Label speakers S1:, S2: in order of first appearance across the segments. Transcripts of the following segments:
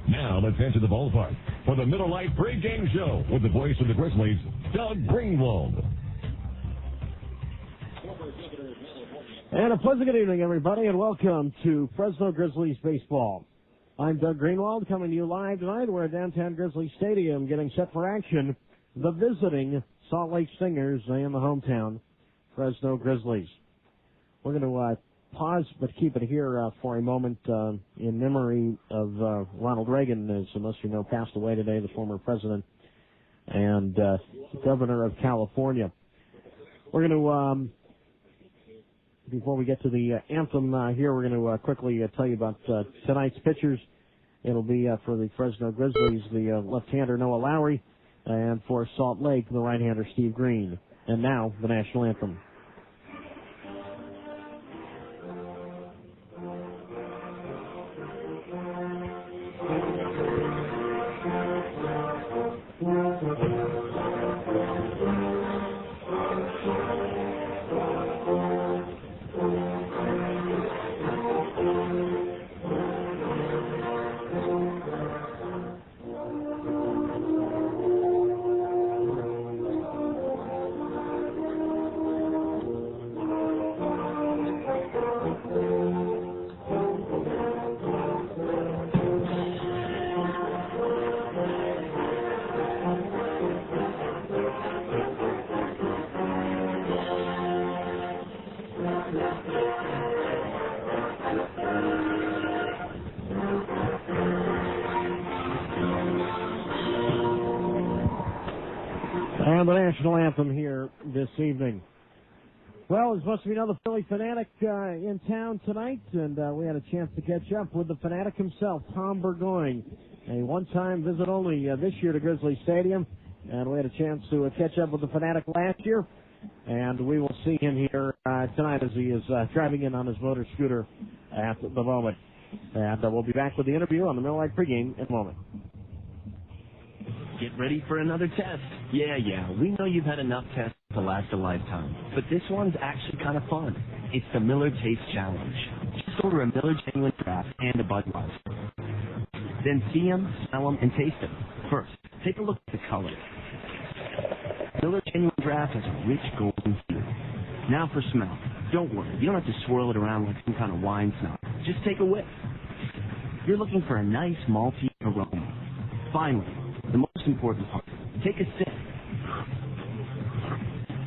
S1: Now let's head to the ballpark for the Miller Lite pregame show with the voice of the Grizzlies, Doug Greenwald.
S2: And a pleasant good evening, everybody, and welcome to Fresno Grizzlies baseball. I'm Doug Greenwald, coming to you live tonight. We're at downtown Grizzly Stadium getting set for action. The visiting Salt Lake Stingers and the hometown Fresno Grizzlies. We're going to pause but keep it here for a moment in memory of Ronald Reagan, as most of you know, passed away today, the former president and governor of California. We're going to, before we get to the anthem here, we're going to quickly tell you about tonight's pitchers. It'll be for the Fresno Grizzlies, the left-hander Noah Lowry, and for Salt Lake, the right-hander Steve Green. And now, the national anthem. And the national anthem here this evening. Well, as most of you know, the Philly Fanatic in town tonight, and we had a chance to catch up with the Fanatic himself, Tom Burgoyne. A one-time visit only this year to Grizzly Stadium, and we had a chance to catch up with the Fanatic last year, and we will see him here tonight as he is driving in on his motor scooter at the moment. And we'll be back with the interview on the Miller Lite pregame in a moment.
S3: Get ready for another test. Yeah, we know you've had enough tests to last a lifetime, but this one's actually kind of fun. It's the Miller Taste Challenge. Just order a Miller Genuine Draft and a Budweiser. Then see them, smell them, and taste them. First, take a look at the color. Miller Genuine Draft has a rich golden hue. Now for smell. Don't worry, you don't have to swirl it around like some kind of wine snob. Just take a whiff. You're looking for a nice malty aroma. Finally, the most important part, take a sip.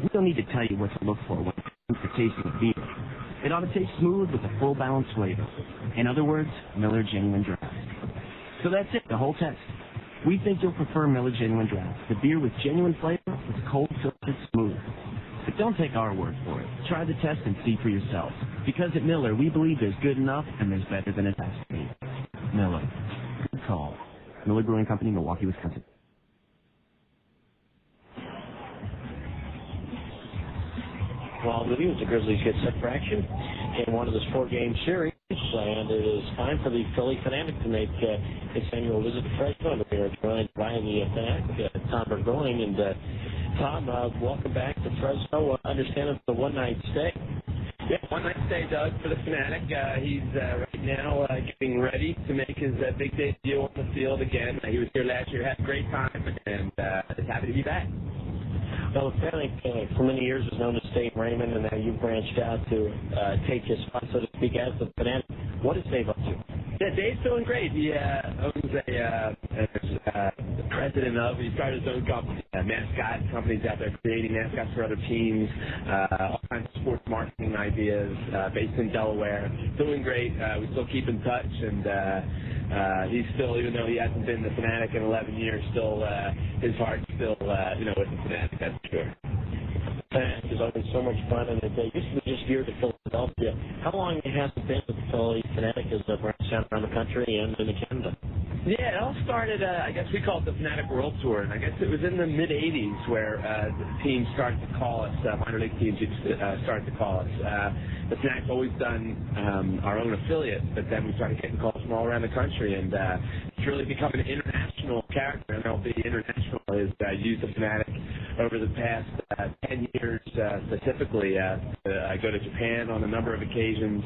S3: We don't need to tell you what to look for when it comes to tasting a beer. It ought to taste smooth with a full balanced flavor. In other words, Miller Genuine Draft. So that's it, the whole test. We think you'll prefer Miller Genuine Draft, the beer with genuine flavor that's cold filtered smooth. But don't take our word for it. Try the test and see for yourself. Because at Miller, we believe there's good enough and there's better than it has to be. Miller. Good call. Miller Brewing Company, Milwaukee, Wisconsin.
S4: Well, the the Grizzlies get set for action in one of this four-game series, and it is time for the Philly Fanatic to make its annual visit to Fresno. We are joined by the Fanatic, Tom Burgoyne. And Tom, welcome back to Fresno. I understand it's a one-night stay.
S5: Yeah, one-night stay, Doug, for the Fanatic. He's right now getting ready to make his big debut on the field again. He was here last year, had a great time, and is happy to be back.
S4: Well, the Fanatic for many years was known as Dave Raymond, and now you've branched out to take his spot, so to speak, as the Fanatic. What is Dave up to?
S5: Yeah, Dave's doing great. He owns the president of, he started his own company, mascot companies out there creating mascots for other teams, all kinds of sports marketing ideas, based in Delaware. Doing great. We still keep in touch, and he's still, even though he hasn't been the Fanatic in 11 years, still his heart's still with the Fanatic, that's for sure.
S4: Fanatic is always so much fun, and they used to be just geared to Philadelphia. How long has it been that the Philly Fanatic has branched out around the country and into Canada?
S5: Yeah, it all started, I guess we call it the Fanatic World Tour, and I guess it was in the mid-'80s where the teams started to call us, minor league teams started to call us. The Fanatic's always done our own affiliate, but then we started getting calls from all around the country, and it's really become an international character. MLB International has used the Fanatic over the past 10 years specifically. I go to Japan on a number of occasions,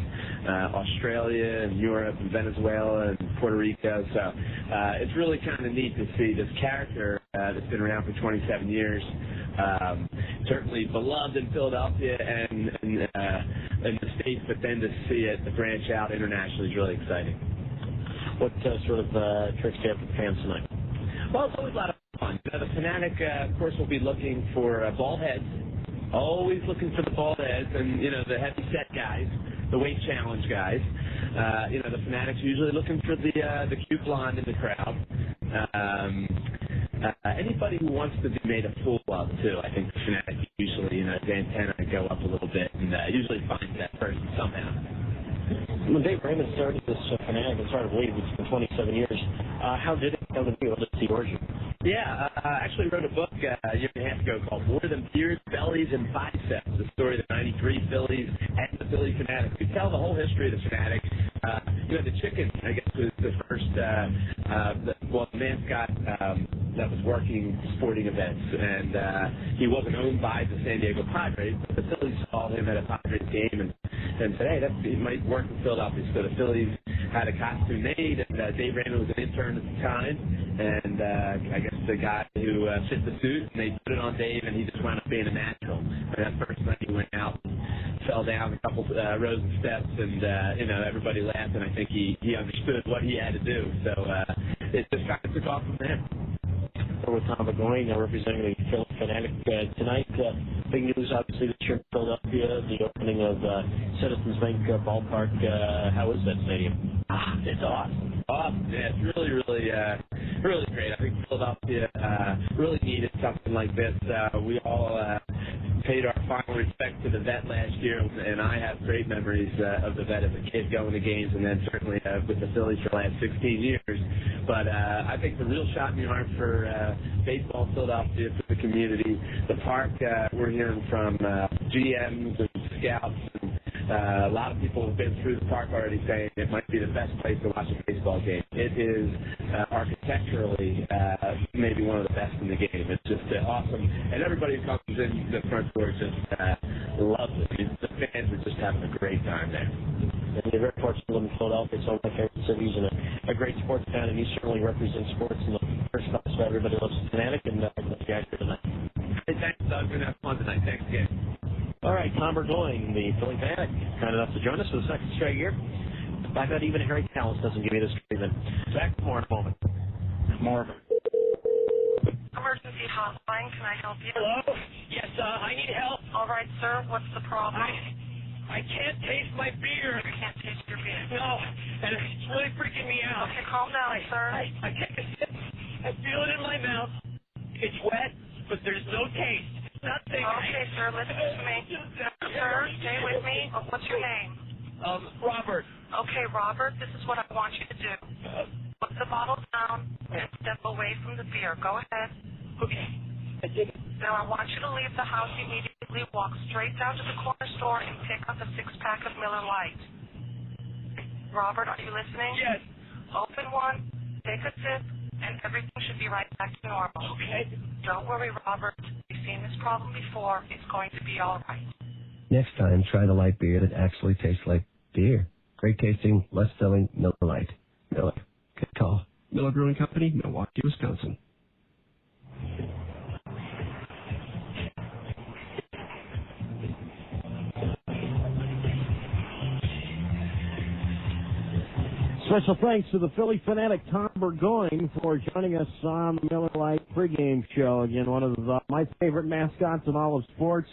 S5: Australia and Europe and Venezuela and Puerto Rico, so it's really kind of neat to see this character that's been around for 27 years, certainly beloved in Philadelphia and in the States, but then to see it branch out internationally is really exciting.
S4: What sort of tricks do you have for the fans tonight?
S5: Well, it's always a lot of fun. The Fanatic, of course, will be looking for bald heads, always looking for the bald heads, and, the heavy-set guys, the weight challenge guys. The Fanatics usually looking for the cute blonde in the crowd. Anybody who wants to be made a fool of, too. I think the Fanatic usually, his antenna go up a little bit and usually finds that person somehow.
S4: When Dave Raymond started this Fanatic and started Wade, it's been 27 years. How did it come to be? What is the origin?
S5: Yeah, I actually wrote a book a year and a half ago called More Than Beards, Bellies, and Biceps, the story of the 93 Phillies and the Philly Fanatics. We tell the whole history of the Fanatics. The chicken, I guess, was the first, the mascot that was working sporting events, and he wasn't owned by the San Diego Padres, but the Phillies saw him at a Padres game and said, hey, it might work in Philadelphia. So the Phillies had a costume made, and Dave Raymond was an intern at the time, and I guess the guy who fit the suit, and they put it on Dave, and he just wound up being a natural. And that first night he went out, fell down a couple rows of steps, and everybody laughed, and I think he understood what he had to do. So it just kind of took off from there.
S4: We're with Tom Burgoyne, representing the Philly Fanatic tonight. Big news, obviously, this year in Philadelphia, the opening of Citizens Bank Ballpark. How is that stadium?
S5: It's awesome. Yeah, it's really, really, really great. I think Philadelphia really needed something like this. We all paid our final respect to the vet last year, and I have great memories of the vet as a kid going to games, and then certainly with the Phillies for the last 16 years. But I think the real shot in the arm for baseball in Philadelphia, for the community, the park, we're hearing from GMs and scouts, and a lot of people have been through the park already saying it might be the best place to watch a baseball game. It is architecturally maybe one of the best in the game. It's just awesome, and everybody who comes in the front door just loves it. The fans are just having a great time there.
S4: And you're very fortunate to live in Philadelphia. It's one of my favorite cities and a great sports town, and you certainly represent sports in the first class. So everybody loves the Fanatic, and let's get after tonight.
S5: Hey, thanks, Doug. We're going to have fun tonight. Thanks again.
S4: All right, Tom Burgoyne, the Philly Fanatic, kind enough to join us for the second straight year. I bet even Harry Callis doesn't give you this treatment. Back to more in a moment. More.
S6: Emergency hotline, can I help you?
S7: Hello? Yes, I need help.
S6: All right, sir, what's the problem?
S7: I can't taste my beer.
S6: You can't taste your beer.
S7: No, and it's really freaking me out.
S6: Okay, calm down, sir.
S7: I take a sip. I feel it in my mouth. It's wet, but there's no taste. Nothing.
S6: Okay, sir, listen to me. Sir, stay with me. What's your name?
S7: Robert.
S6: Okay, Robert, this is what I want you to do. Put the bottle down and step away from the beer. Go ahead.
S7: Okay. I did it.
S6: Now I want you to leave the house immediately, walk straight down to the corner store and pick up a 6-pack of Miller Lite. Robert, are you listening?
S7: Yes.
S6: Open one, take a sip, and everything should be right back to normal.
S7: Okay.
S6: Don't worry, Robert. We've seen this problem before. It's going to be all right.
S8: Next time, try the light beer that actually tastes like beer. Great tasting, less filling, Miller Lite. Miller. Good call. Miller Brewing Company, Milwaukee, Wisconsin.
S2: Special thanks to the Philly Fanatic Tom Burgoyne for joining us on the Miller Lite pregame show. Again, one of my favorite mascots in all of sports,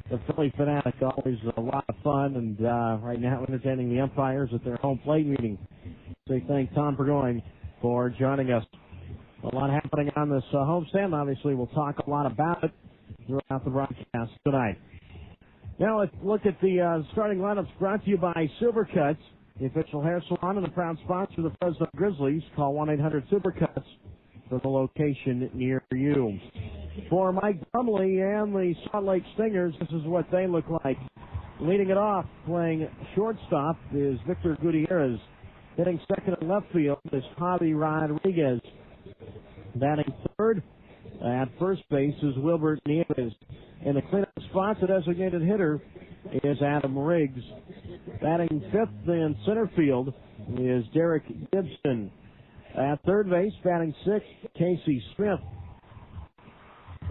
S2: the Philly Fanatic. Always a lot of fun, and right now entertaining the umpires at their home plate meeting. So we thank Tom Burgoyne for joining us. A lot happening on this homestand. Obviously, we'll talk a lot about it throughout the broadcast tonight. Now let's look at the starting lineups brought to you by Supercuts, the official hair salon and the proud sponsor of the Fresno Grizzlies. Call 1-800-SUPERCUTS for the location near you. For Mike Brumley and the Salt Lake Stingers, this is what they look like. Leading it off, playing shortstop, is Victor Gutierrez. Hitting second and left field is Javi Rodriguez. Batting third at first base is Wilbert Nieves. In the cleanup spot, the designated hitter is Adam Riggs. Batting fifth in center field is Derek Gibson. At third base, batting sixth, Casey Smith.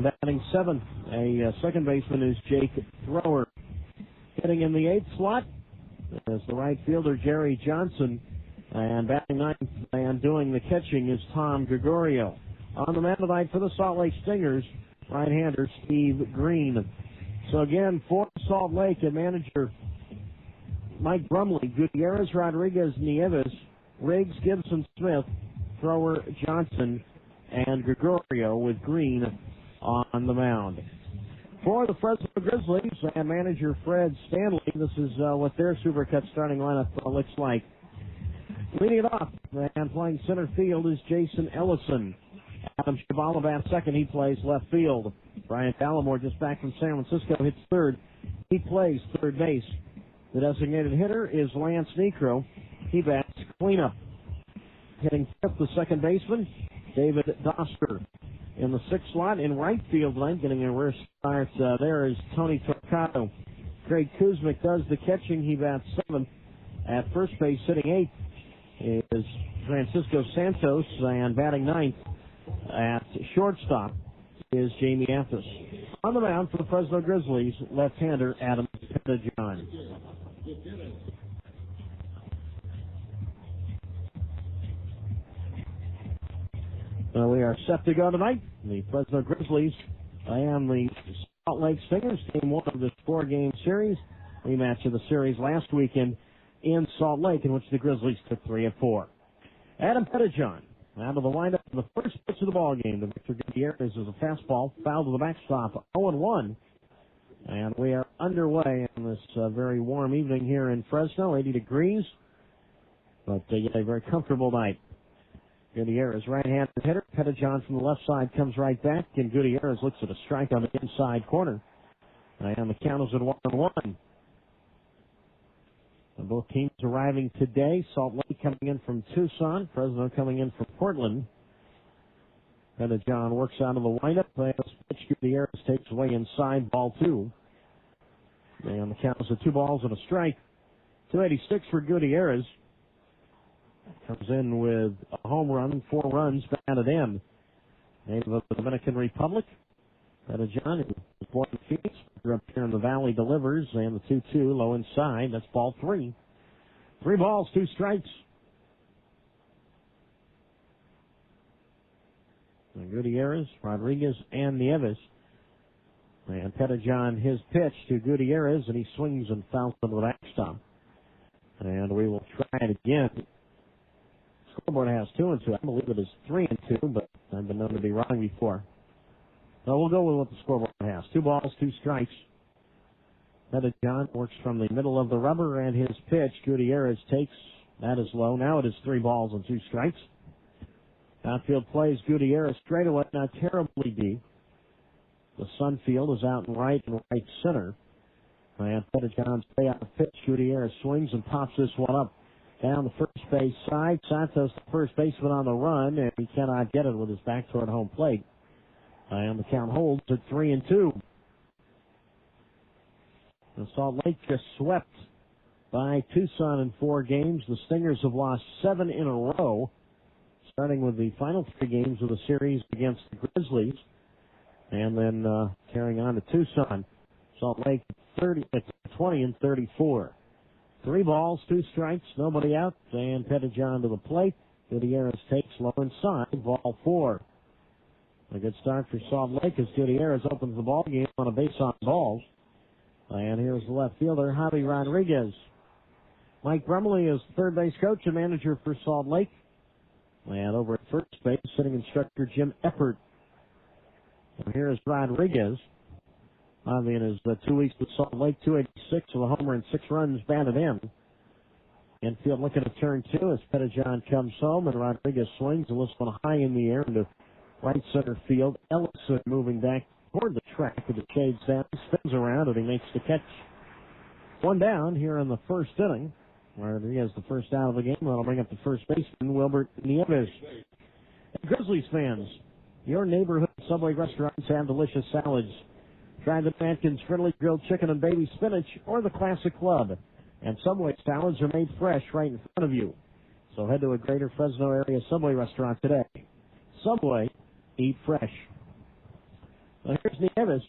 S2: Batting seventh, a second baseman is Jake Thrower. Hitting in the eighth slot is the right fielder, Jerry Johnson. And batting ninth and doing the catching is Tom Gregorio. On the mound tonight for the Salt Lake Stingers, right-hander Steve Green. So again, for Salt Lake, and manager Mike Brumley, Gutierrez, Rodriguez, Nieves, Riggs, Gibson, Smith, Thrower, Johnson, and Gregorio with Green on the mound. For the Fresno Grizzlies and manager Fred Stanley, this is what their Supercut starting lineup looks like. Leading it off and playing center field is Jason Ellison. Adam Chavala bats second. He plays left field. Brian Ballamore, just back from San Francisco, hits third. He plays third base. The designated hitter is Lance Necro. He bats cleanup. Hitting fifth, the second baseman, David Doster. In the sixth slot in right field tonight, getting a rare start there is Tony Torcato. Craig Kuzmic does the catching. He bats seventh. At first base, sitting eighth, is Francisco Santos, and batting ninth at shortstop is Jamie Anthus. On the mound for the Fresno Grizzlies, left-hander Adam Pettijohn. We are set to go tonight. The Fresno Grizzlies and the Salt Lake Stingers, game one of this four-game series. Rematch of the series last weekend in Salt Lake, in which the Grizzlies took 3 of 4. Adam Pettijohn out of the lineup in the first pitch of the ball game. The Victor Gutierrez is a fastball, foul to the backstop, 0-1. And we are underway on this very warm evening here in Fresno, 80 degrees. But yet a very comfortable night. Gutierrez, right-handed hitter. Pettijohn from the left side comes right back, and Gutierrez looks at a strike on the inside corner. And the count is at 1-1. Both teams arriving today. Salt Lake coming in from Tucson. Fresno coming in from Portland. Pettijohn works out of the windup. Pitch Gutierrez takes away inside, ball 2. And the count is at 2 balls and a strike. 286 for Gutierrez. Comes in with a home run, 4 runs, batted in. Native of the Dominican Republic. Pettijohn, who was born in Phoenix, grew up here in the Valley, delivers, and the 2-2 low inside. That's ball 3. 3 balls, 2 strikes. And Gutierrez, Rodriguez, and Nieves. And Pettijohn, his pitch to Gutierrez, and he swings and fouls to the backstop. And we will try it again. Scoreboard has 2-2. I believe it is 3-2, but I've been known to be wrong before. So we'll go with what the scoreboard has. 2 balls, 2 strikes. Pettijohn works from the middle of the rubber, and his pitch, Gutierrez takes. That is low. Now it is 3 balls and 2 strikes. Outfield plays Gutierrez straightaway, not terribly deep. The Sunfield is out in right and right center. And Pettijohn's payout pitch. Gutierrez swings and pops this one up down the first base side. Santos, the first baseman, on the run, and he cannot get it with his back toward home plate. And the count holds at 3-2. The Salt Lake just swept by Tucson in 4 games. The Stingers have lost 7 in a row, starting with the final 3 games of the series against the Grizzlies, and then carrying on to Tucson. Salt Lake 20-34. 3 balls, 2 strikes, nobody out, and Pettijohn to the plate. Gutierrez takes low inside, ball 4. A good start for Salt Lake as Gutierrez opens the ball game on a base on balls. And here's the left fielder, Javi Rodriguez. Mike Brumley is third base coach and manager for Salt Lake. And over at first base, sitting instructor Jim Eppert. And here is Rodriguez. Javi in his 2 weeks with Salt Lake, 286 with a homer and 6 runs batted in. Infield looking at turn 2 as Pettijohn comes home, and Rodriguez swings and lifts one high in the air into right center field. Ellison moving back toward the track with the shades down, spins around, and he makes the catch. 1 down here in the first inning. Rodriguez the first out of the game. That'll bring up the first baseman, Wilbert Nieves. Grizzlies fans, your neighborhood Subway restaurants have delicious salads. Try the Atkins Friendly Grilled Chicken and Baby Spinach or the Classic Club. And Subway salads are made fresh right in front of you. So head to a Greater Fresno area Subway restaurant today. Subway, eat fresh. Well, here's Nieves.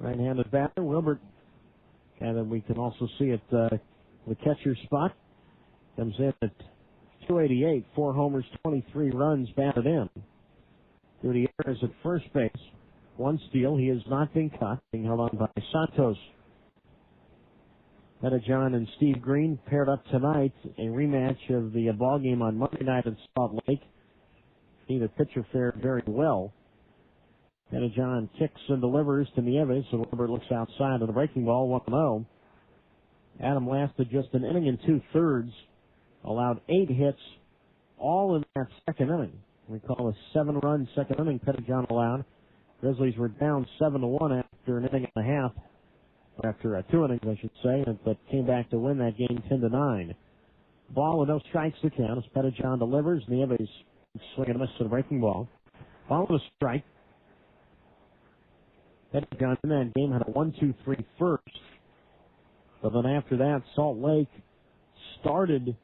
S2: Right-handed batter, Wilbert. And we can also see it, the catcher spot. Comes in at 288, 4 homers, 23 runs batted in. Gutierrez at first base. 1 steal. He has not been caught, being held on by Santos. Pettijohn and Steve Green paired up tonight, a rematch of the ball game on Monday night at Salt Lake. Neither pitcher fared very well. Pettijohn kicks and delivers to Nieves, and Wilbert looks outside of the breaking ball, 1-0. Adam lasted just an inning and 2/3, allowed 8 hits, all in that second inning. We call a 7-run second inning Pettijohn allowed. Grizzlies were down 7-1 after an inning and a half, after 2 innings, I should say, but came back to win that game 10-9. Ball with no strikes to count as Pettijohn delivers. Nieves swing and a miss to the breaking ball. Ball with a strike. Pettijohn in that game had a 1-2-3 first. But then after that, Salt Lake started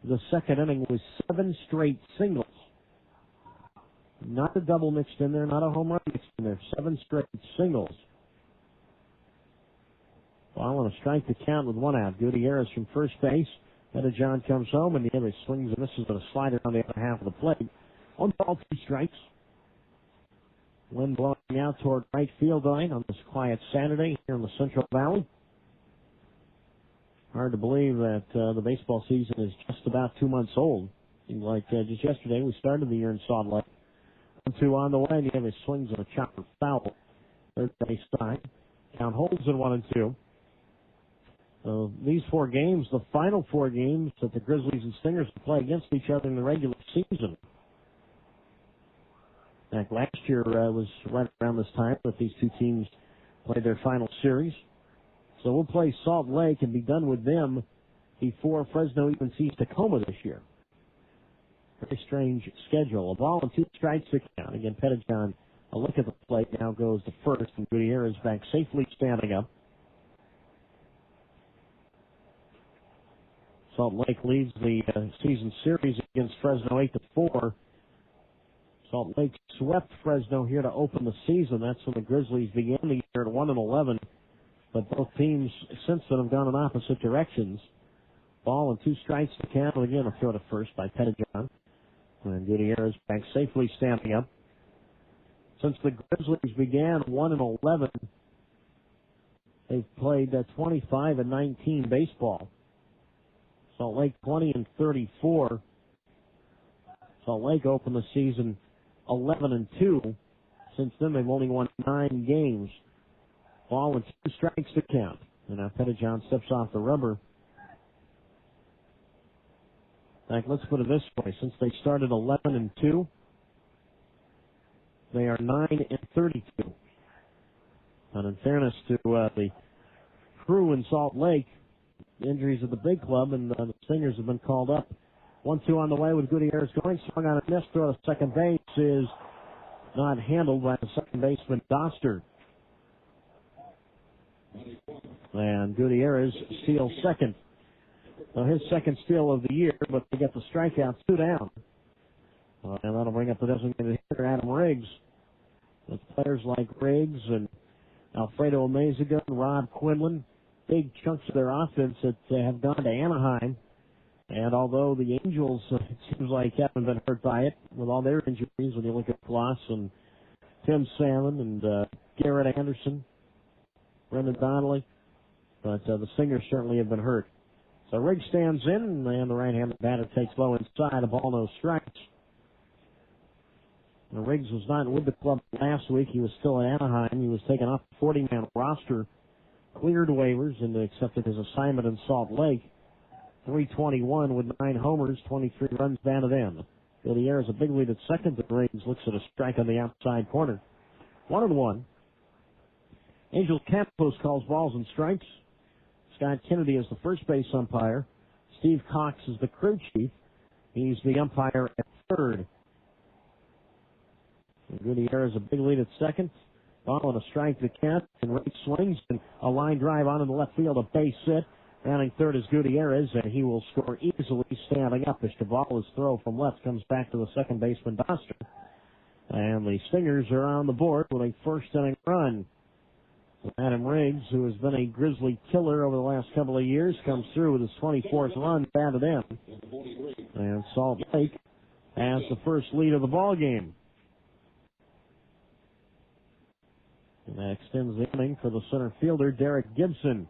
S2: the second inning with 7 straight singles. Not a double mixed in there, not a home run mixed in there. 7 straight singles. Ball and a strike to count with 1 out. Gutierrez from first base. Pettijohn comes home, and the other swings and misses with a slider on the other half of the plate. 1 ball, 2 strikes. Wind blowing out toward right field line on this quiet Saturday here in the Central Valley. Hard to believe that the baseball season is just about 2 months old. Seems like just yesterday we started the year in Salt Lake. 1-2 on the way. Nieves swings on a chopper foul. Third base side. Count holds in 1-2. So these 4 games, the final 4 games that the Grizzlies and Stingers will play against each other in the regular season. In fact, last year was right around this time that these 2 teams played their final series. So we'll play Salt Lake and be done with them before Fresno even sees Tacoma this year. Very strange schedule. A ball and 2 strikes to count. Again, Pettijohn, a look at the plate, now goes to first, and Gutierrez back safely standing up. Salt Lake leads the season series against Fresno 8-4. Salt Lake swept Fresno here to open the season. That's when the Grizzlies began the year at 1-11. But both teams since then have gone in opposite directions. Ball and 2 strikes to count. Again, a throw to first by Pettijohn. And Gutierrez back safely standing up. Since the Grizzlies began 1-11, they've played 25-19 baseball. Salt Lake 20-34. Salt Lake opened the season 11-2. Since then, they've only won 9 games. Ball with 2 strikes to count. And now Pettijohn steps off the rubber. In fact, let's put it this way. Since they started 11-2, they are 9-32. And in fairness to the crew in Salt Lake, injuries at the big club, and the Stingers have been called up. 1-2 on the way with Gutierrez going. Swung on a miss. Throw to second base is not handled by the second baseman, Doster. And Gutierrez steals second. Well, his second steal of the year, but they get the strikeout 2 down. And that'll bring up the designated hitter, Adam Riggs. With players like Riggs and Alfredo Amezaga and Rob Quinlan, big chunks of their offense that have gone to Anaheim. And although the Angels, it seems like, haven't been hurt by it with all their injuries, when you look at Floss and Tim Salmon and Garrett Anderson, Brendan Donnelly, but the Stingers certainly have been hurt. So Riggs stands in, and the right-handed batter takes low inside, a ball, no strikes. Now, Riggs was not with the club last week. He was still in Anaheim. He was taken off the 40-man roster, cleared waivers, and accepted his assignment in Salt Lake. 321 with 9 homers, 23 runs batted in. Gutierrez a big lead at second, but Riggs looks at a strike on the outside corner. 1-1. Angel Campos calls balls and strikes. Scott Kennedy is the first base umpire. Steve Cox is the crew chief. He's the umpire at third. Gutierrez a big lead at second. Ball and a strike to count. And Riggs swings and a line drive on in the left field, a base hit. Rounding third is Gutierrez, and he will score easily standing up as Chavala's throw from left comes back to the second baseman, Doster. And the Stingers are on the board with a first-inning run. Adam Riggs, who has been a Grizzly killer over the last couple of years, comes through with his 24th run, batted in. And Salt Lake has the first lead of the ball game. And that extends the inning for the center fielder, Derek Gibson.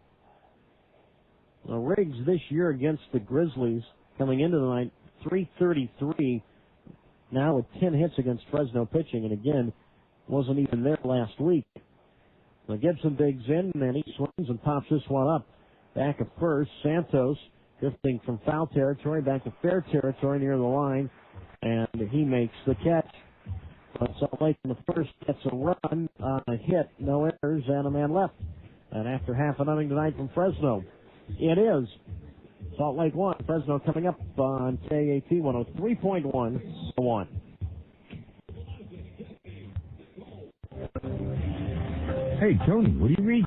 S2: Now, Riggs this year against the Grizzlies, coming into the night, .333, now with 10 hits against Fresno pitching, and again, wasn't even there last week. Now Gibson digs in, and he swings and pops this one up. Back at first, Santos drifting from foul territory back to fair territory near the line, and he makes the catch. But Salt Lake in the first gets a run on a hit, no errors, and a man left. And after half an inning tonight from Fresno, it is Salt Lake 1, Fresno coming up on KAT 103.1.
S9: Hey, Tony, what do you read?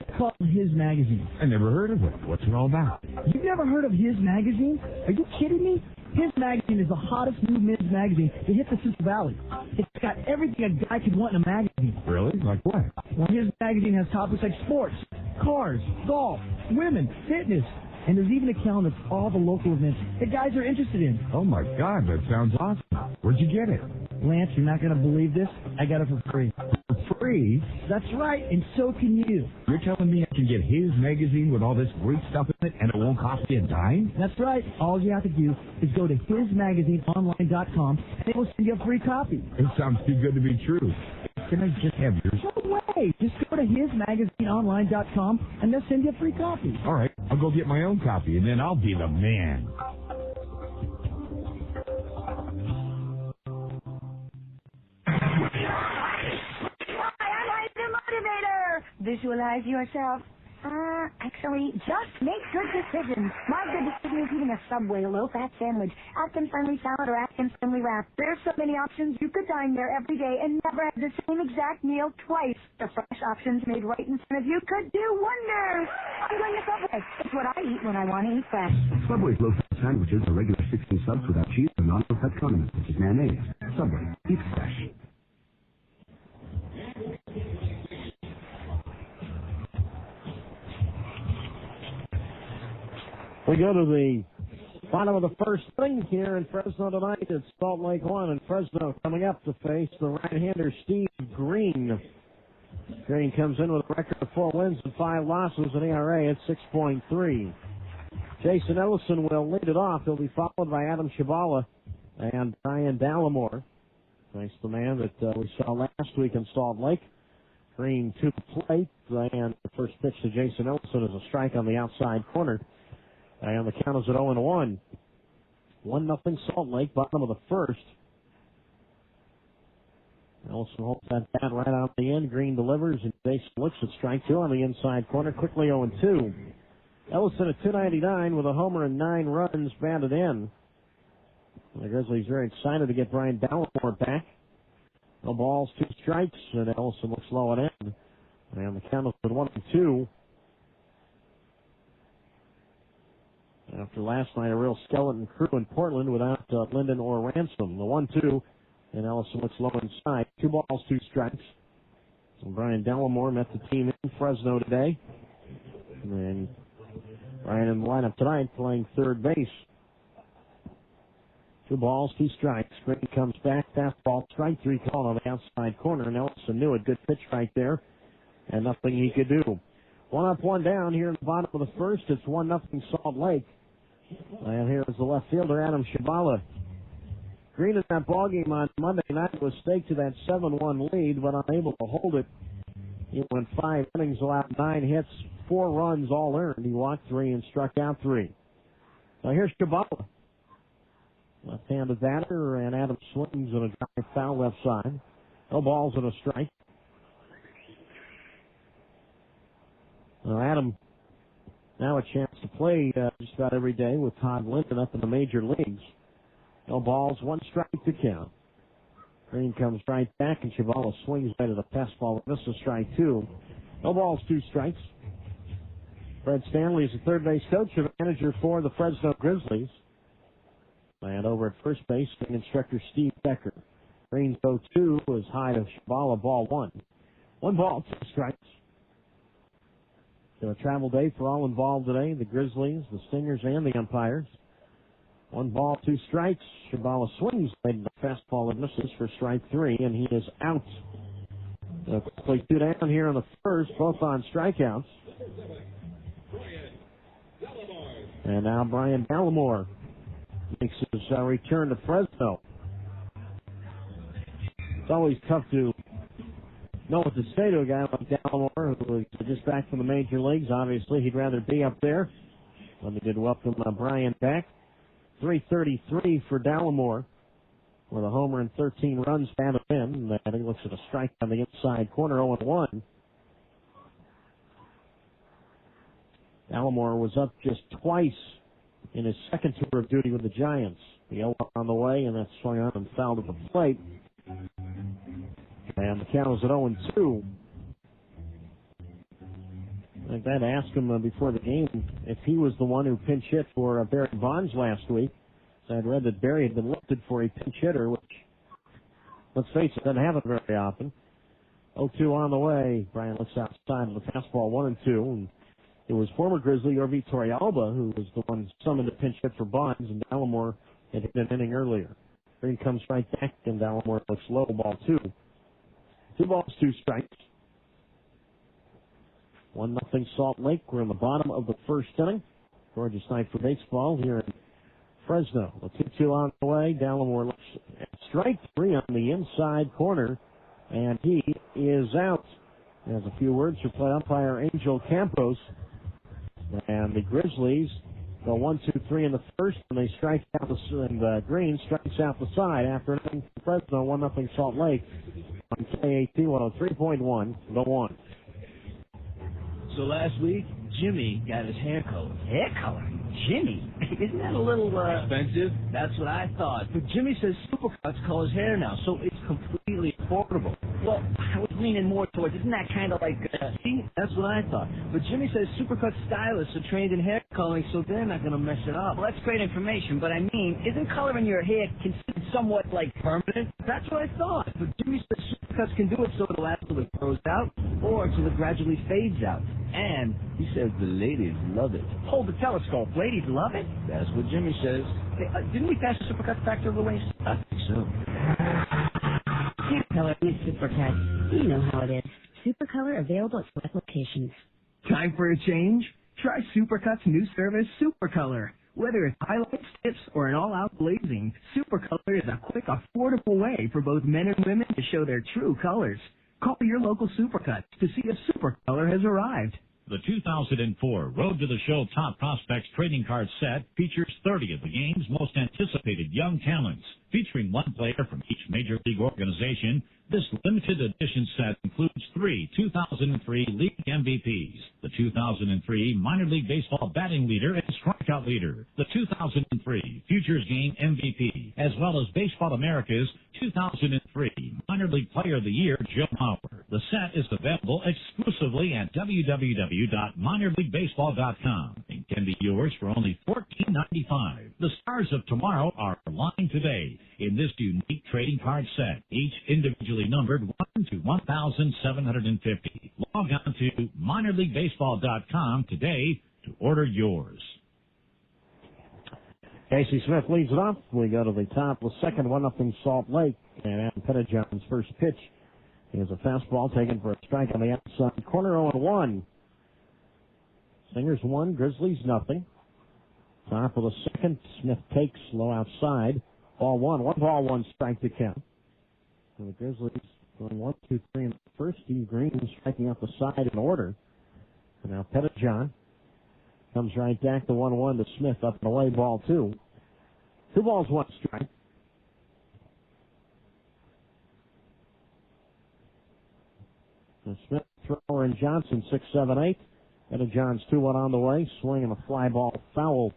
S10: It's called His Magazine.
S9: I never heard of it. What's it all about?
S10: You've never heard of His Magazine? Are you kidding me? His Magazine is the hottest new men's magazine to hit the Central Valley. It's got everything a guy could want in a magazine.
S9: Really? Like what?
S10: Well, His Magazine has topics like sports, cars, golf, women, fitness, and there's even a calendar of all the local events that guys are interested in.
S9: Oh, my God, that sounds awesome. Where'd you get it?
S10: Lance, you're not going to believe this. I got it for free.
S9: For free?
S10: That's right, and so can you.
S9: You're telling me I can get His Magazine with all this great stuff in it and it won't cost me a dime?
S10: That's right. All you have to do is go to hismagazineonline.com and they will send you a free copy.
S9: It sounds too good to be true. Can I just have yours?
S10: No way. Just go to hismagazineonline.com and they'll send you a free copy.
S9: All right. I'll go get my own copy and then I'll be the man.
S11: Visualize yourself. Actually, just make good decisions. My good decision is eating a Subway low-fat sandwich, Atkins-friendly salad, or Atkins-friendly wrap. There's so many options. You could dine there every day and never have the same exact meal twice. The fresh options made right in front of you could do wonders. I'm going to Subway. It's what I eat when I want to eat fresh.
S12: Subway's low-fat sandwiches are regular 16 subs without cheese and non-low-fat condiments, such as mayonnaise. Subway. Eat fresh.
S2: We go to the bottom of the first inning here in Fresno tonight. It's Salt Lake 1 and Fresno coming up to face the right-hander Steve Green. Green comes in with a record of 4 wins and 5 losses, an ERA at 6.3. Jason Ellison will lead it off. He'll be followed by Adam Chavala and Brian Dallimore. Thanks to the man that we saw last week in Salt Lake. Green to the plate, and the first pitch to Jason Ellison is a strike on the outside corner. And the count is at 0-1. 1-0 Salt Lake, bottom of the first. Ellison holds that bat right out the end. Green delivers, and Jason looks at strike 2 on the inside corner. Quickly 0-2. Ellison at 299 with a homer and 9 runs batted in. The Grizzlies very excited to get Brian Dallimore back. No balls, 2 strikes, and Ellison looks low at end. And the count is at 1-2. After last night, a real skeleton crew in Portland without Linden or Ransom. The 1-2, and Ellison looks low inside. 2 balls, 2 strikes. And Brian Dallimore met the team in Fresno today. And Brian in the lineup tonight playing third base. 2 balls, 2 strikes. Green comes back, fastball, strike 3 call on the outside corner, and Ellison knew it. Good pitch right there, and nothing he could do. 1 up, 1 down here in the bottom of the first. It's 1-0 Salt Lake. And here is the left fielder, Adam Chavala. Green in that ballgame on Monday night was staked to that 7-1 lead, but unable to hold it. He went 5 innings, allowed 9 hits, 4 runs, all earned. He walked 3 and struck out 3. Now here's Chavala. Left-handed batter, and Adam swings on a drive foul left side. No balls and a strike. Now Adam, now a chance to play just about every day with Todd Linden up in the major leagues. No balls, 1 strike to count. Green comes right back, and Chavala swings right at a fastball. Misses strike 2. No balls, 2 strikes. Fred Stanley is the third base coach and manager for the Fresno Grizzlies. And over at first base, instructor Steve Becker. Green's 0-2 was high to Shabala, ball one. 1 ball, 2 strikes. So a travel day for all involved today, the Grizzlies, the Stingers, and the umpires. 1 ball, 2 strikes. Shabala swings late the fastball and misses for strike 3, and he is out. Quickly 2 down here in the first, both on strikeouts. And now Brian Gallimore makes his return to Fresno. It's always tough to know what to say to a guy like Gallimore, who was just back from the major leagues. Obviously, he'd rather be up there. Let me did welcome Brian back. 333 for Gallimore with a homer and 13 runs batted in. And he looks at a strike on the inside corner, 0-1. Gallimore was up just twice in his second tour of duty with the Giants. The 0 on the way, and that swung on and fouled at the plate. And the count was at 0-2. I think I'd ask him before the game if he was the one who pinch hit for Barry Bonds last week. So I'd read that Barry had been listed for a pinch hitter, which, let's face it, doesn't happen very often. 0-2 on the way. Brian looks outside of the fastball, 1-2. And it was former Grizzly Orvie Torrealba who was the one summoned to pinch hit for Bonds, and Gallimore had hit an inning earlier. Green comes right back, and Gallimore looks low, ball 2. 2 balls, 2 strikes. 1-0 Salt Lake. We're in the bottom of the first inning. Gorgeous night for baseball here in Fresno. The 2-2 on the way. Gallimore looks at strike 3 on the inside corner, and he is out. There's a few words for play umpire Angel Campos. And the Grizzlies go 1-2-3 in the first, and they strike out and Green strikes out the side after an Fresno 1-0 Salt Lake on KAT 103.1. Go on.
S13: So last week, Jimmy got his hair colored. Hair color? Jimmy? Isn't that a little, expensive? That's what I thought. But Jimmy says Supercuts colors hair now, so it's completely affordable. Well, I was leaning more towards, isn't that kind of like, see? That's what I thought. But Jimmy says Supercuts stylists are trained in hair coloring, so they're not going to mess it up.
S14: Well, that's great information, but I mean, isn't coloring your hair considered somewhat like
S13: Permanent? That's what I thought. But Jimmy says Supercuts can do it so it'll last till it grows out, or till it gradually fades out. And he says the ladies love it.
S14: Hold the telescope. Ladies love it?
S13: That's what Jimmy says.
S14: Hey, didn't we pass the Supercuts factor of the waste?
S13: I think so.
S15: Hair color with Supercuts. You know how it is. Supercolor available at select locations.
S16: Time for a change? Try Supercuts' new service, Supercolor. Whether it's highlights, tips, or an all-out blazing, Supercolor is a quick, affordable way for both men and women to show their true colors. Call your local Supercuts to see if Supercolor has arrived.
S17: The 2004 Road to the Show Top Prospects Trading Card Set features 30 of the game's most anticipated young talents. Featuring one player from each major league organization, this limited edition set includes 3 2003 league MVPs, the 2003 Minor League Baseball batting leader and strikeout leader, the 2003 Futures Game MVP, as well as Baseball America's 2003 Minor League Player of the Year, Joe Mauer. The set is available exclusively at www.minorleaguebaseball.com and can be yours for only $14.95. The stars of tomorrow are aligned today in this unique trading card set, each individually numbered 1 to 1,750. Log on to minorleaguebaseball.com today to order yours.
S2: Casey Smith leads it off. We go to the top of the second, 1-0 Salt Lake. And Adam Pettijohn's first pitch is a fastball taken for a strike on the outside corner, 0-1. Stingers 1, Grizzlies nothing. Top of the second, Smith takes low outside. Ball 1, 1 ball, 1 strike to count. So the Grizzlies going 1, 2, 3 in the first. Steve Green striking out the side in order. And now Pettijohn comes right back to 1-1 to Smith up and away, ball 2. 2 balls, 1 strike. And Smith, Thrower, and Johnson 6, 7, 8. Pettijohn's 2-1 on the way, swinging a fly ball foul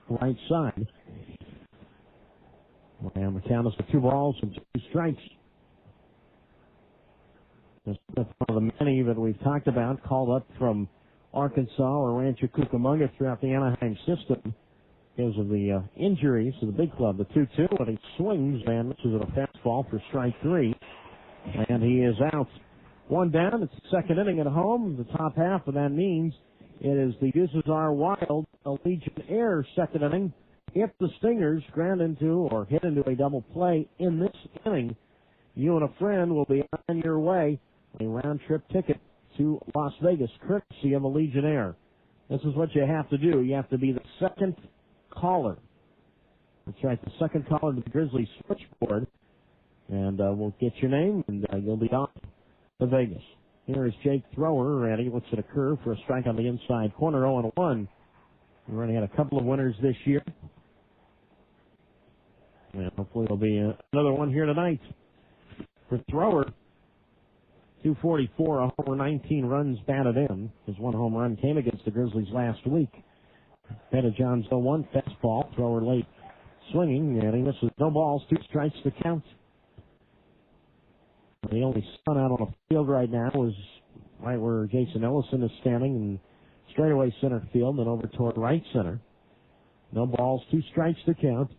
S2: right side. And the count is for 2 balls and 2 strikes. Smith, one of the many that we've talked about, called up from Arkansas or Rancho Cucamonga throughout the Anaheim system because of the injuries to the big club. The 2-2, and he swings and misses at a fastball for strike 3, and he is out. One down. It's the second inning at home. The top half of that means it is the Deuces Are Wild Allegiant Air second inning. If the Stingers ground into or hit into a double play in this inning, you and a friend will be on your way a round-trip ticket to Las Vegas, courtesy of Allegiant Air. This is what you have to do. You have to be the second caller. That's right, the second caller to the Grizzlies switchboard. And we'll get your name, and you'll be on to Vegas. Here is Jake Thrower, and he looks at a curve for a strike on the inside corner, 0-1. We've already had a couple of winners this year. And hopefully there'll be another one here tonight. For Thrower, 244, a homer, 19 runs batted in. His one home run came against the Grizzlies last week. Pettijohn's 0-1 fastball. Thrower late swinging, and he misses. No balls, 2 strikes to count. The only sun out on the field right now is right where Jason Ellison is standing in straightaway center field and over toward right center. No balls, 2 strikes to count.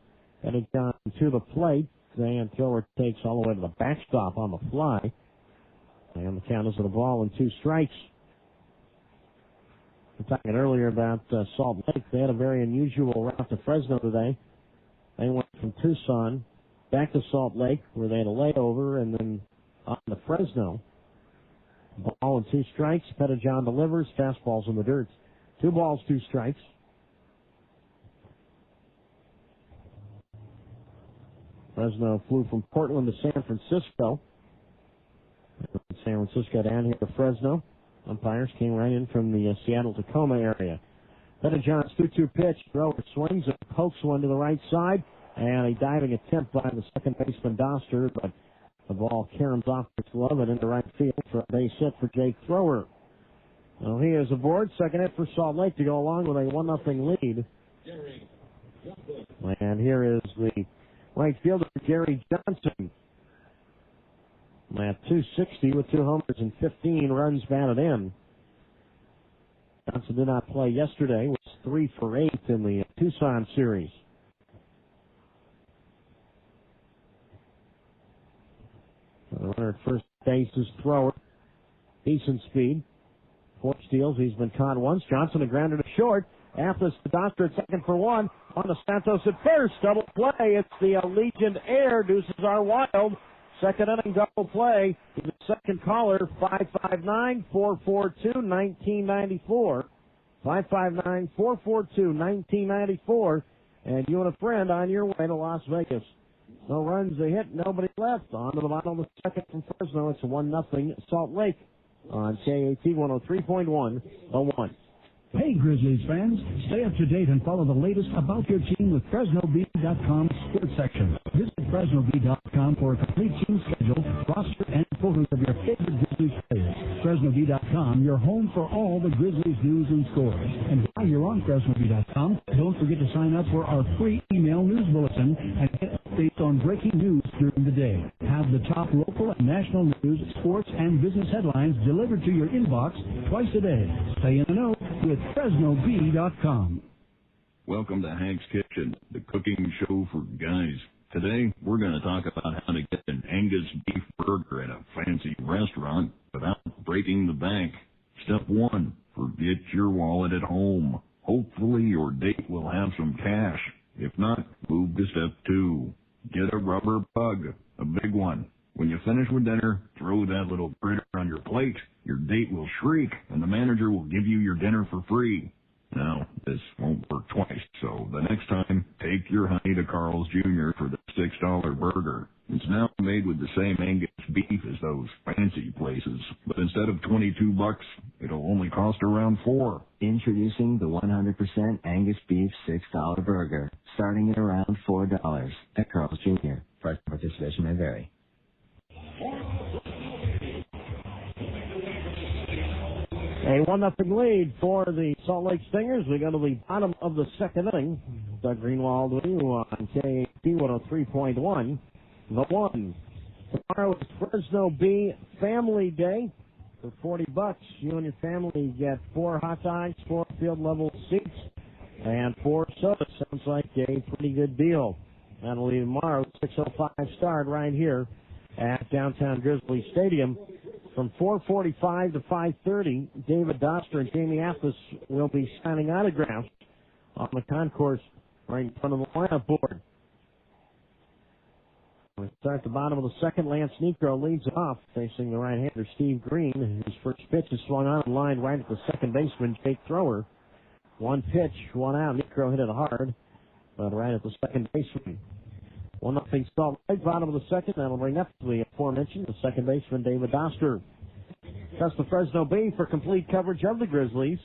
S2: Pettijohn to the plate. And Thrower takes all the way to the backstop on the fly. And the count is at a ball and 2 strikes. We were talking earlier about Salt Lake. They had a very unusual route to Fresno today. They went from Tucson back to Salt Lake, where they had a layover, and then on to Fresno. Ball and 2 strikes. Pettijohn delivers. Fastballs in the dirt. 2 balls, 2 strikes. Fresno flew from Portland to San Francisco. San Francisco down here to Fresno. Umpires came right in from the Seattle-Tacoma area. Pettijohn's 2-2 pitch. Thrower swings and pokes one to the right side. And a diving attempt by the second baseman Doster, but the ball caroms off its glove and into right field for a base hit for Jake Thrower. Well, he is aboard. Second hit for Salt Lake to go along with a 1-0 lead. And here is the right fielder, Gary Johnson. At 260 with 2 homers and 15 runs batted in. Johnson did not play yesterday. Was 3 for 8 in the Tucson series. The runner at first base is Thrower. Decent speed. 4 steals. He's been caught once. Johnson a grounder to short. After Doster at second for 1. On to Santos at first. Double play. It's the Allegiant Air. Deuces Are Wild. Second inning double play. The second caller, 559-442-1994. 559-442-1994. And you and a friend on your way to Las Vegas. No runs, a hit, nobody left. On to the bottom of the second from Fresno. It's a 1-0 Salt Lake on KAT 103.1 01.
S18: Hey, Grizzlies fans, stay up to date and follow the latest about your team with FresnoBee.com sports section. Visit FresnoBee.com for a complete team schedule, roster, and photos of your favorite Grizzlies players. FresnoBee.com, your home for all the Grizzlies news and scores. And while you're on FresnoBee.com, don't forget to sign up for our free email news bulletin and get updates on breaking news during the day. Have the top local and national news, sports, and business headlines delivered to your inbox twice a day. Stay in the know with FresnoBee.com.
S19: Welcome to Hank's Kitchen, the cooking show for guys. Today, we're going to talk about how to get an Angus beef burger at a fancy restaurant without breaking the bank. Step 1, forget your wallet at home. Hopefully your date will have some cash. If not, move to step 2. Get a rubber bug, a big one. When you finish with dinner, throw that little critter on your plate. Your date will shriek, and the manager will give you your dinner for free. Now, this won't work twice, so the next time, take your honey to Carl's Jr. for the $6 burger. It's now made with the same Angus beef as those fancy places, but instead of $22, it'll only cost around $4.
S20: Introducing the 100% Angus beef $6 burger, starting at around $4 at Carl's Jr. Price participation may vary.
S2: A 1-0 lead for the Salt Lake Stingers. We go to the bottom of the second inning. Doug Greenwald with you on KAT 103.1. The 1. Tomorrow is Fresno Bee Family Day. For $40, you and your family get 4 hot dogs, 4 field-level seats, and 4 sodas. Sounds like a pretty good deal. That'll be tomorrow, 6:05 start right here at downtown Grizzlies Stadium. From 4:45 to 5:30, David Doster and Jamie Athos will be signing autographs on the concourse right in front of the lineup board. We start at the bottom of the second. Lance Necro leads off, facing the right-hander Steve Green. His first pitch is swung on and lined right at the second baseman, Jake Thrower. 1 pitch, 1 out. Necro hit it hard, but right at the second baseman. 1-0 Salt Lake, bottom of the second. That'll bring up the aforementioned, the second baseman, David Doster. That's the Fresno Bee for complete coverage of the Grizzlies.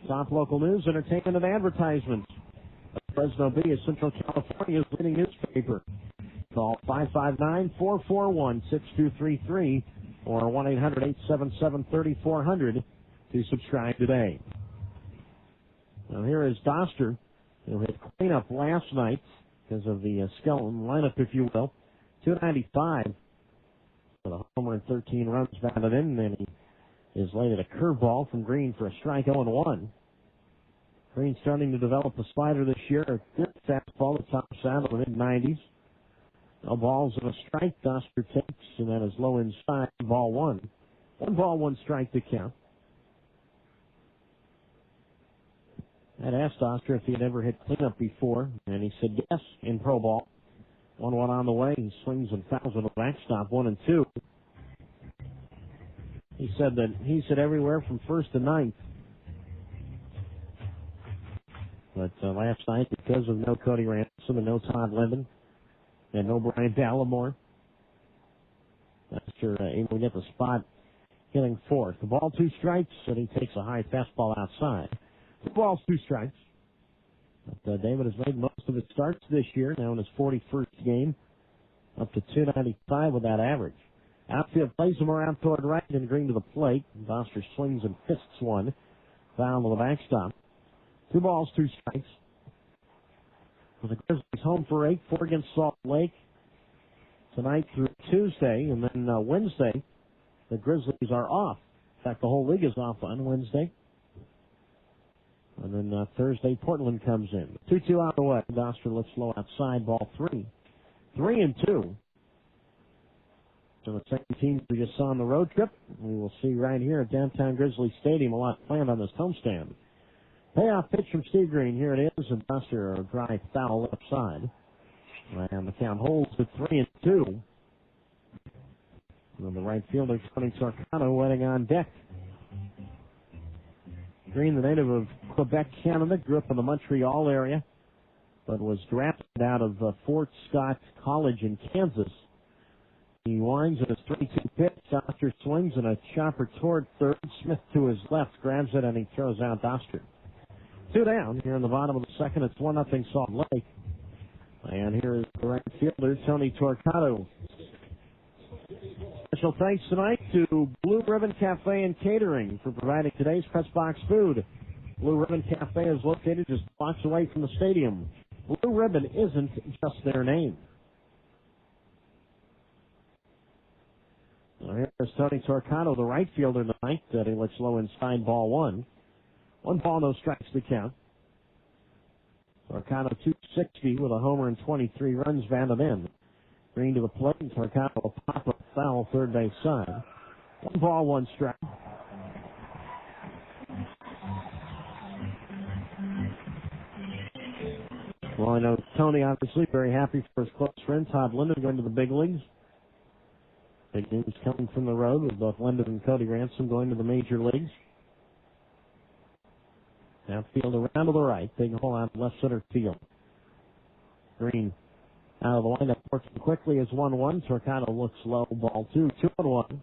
S2: Top local news, entertainment, and advertisements. The Fresno Bee is Central California's leading newspaper. Call 559-441-6233 or 1-800-877-3400 to subscribe today. Now here is Doster, who hit cleanup last night because of the skeleton lineup, if you will. 295 with a homer and 13 runs batted in, and then he is laid at a curveball from Green for a strike 0-1. Green starting to develop a slider this year. A good fastball that tops out of the mid-90s. No balls and a strike. Doster takes, and that is low inside. Ball 1. 1 ball, 1 strike to count. I'd asked Doster if he had ever hit cleanup before, and he said yes in pro ball. 1-1 on the way. He swings and fouls with a backstop, 1-2. He said that he's hit everywhere from first to ninth. But last night, because of no Cody Ransom and no Todd Lemon, and no Brian Dallimore, Doster able to get the spot, hitting fourth. The ball, 2 strikes, and he takes a high fastball outside. 2 balls, 2 strikes. But David has made most of his starts this year, now in his 41st game, up to 295 with that average. Outfield plays him around toward right and Green to the plate. Doster swings and fists one. Foul to the backstop. 2 balls, 2 strikes. With the Grizzlies home for 8, 4 against Salt Lake tonight through Tuesday, and then Wednesday the Grizzlies are off. In fact, the whole league is off on Wednesday. And then Thursday, Portland comes in. 2-2 out of the way. Doster looks low outside, ball 3. 3-2. So the second team we just saw on the road trip, we will see right here at downtown Grizzly Stadium. A lot planned on this homestand. Payoff pitch from Steve Green. Here it is, and Doster a dry foul left side. And the count holds at 3-2. And the right fielder, Tony Torcano, waiting on deck. Green, the native of Quebec, Canada, grew up in the Montreal area, but was drafted out of Fort Scott College in Kansas. He winds at his 3-2 pitch. Doster swings and a chopper toward third. Smith to his left grabs it, and he throws out Doster. 2 down here in the bottom of the second. It's 1-0 Salt Lake. And here is the right fielder, Tony Torcado. Special thanks tonight to Blue Ribbon Cafe and Catering for providing today's press box food. Blue Ribbon Cafe is located just blocks away from the stadium. Blue Ribbon isn't just their name. Now here's Tony Torcado, the right fielder tonight. He looks low inside, ball 1. 1 ball, no strikes to count. Torcado 260 with a homer and 23 runs batted in. Green to the plate, and Torcado will pop up foul third base side. 1 ball, 1 strike. Well, I know Tony obviously very happy for his close friend Todd Linden going to the big leagues. Big news coming from the road with both Linden and Cody Ransom going to the major leagues. Outfield around to the right. Big hole out left center field. Green out of the lineup working quickly as 1-1. Torcado looks low. Ball 2. 2-1.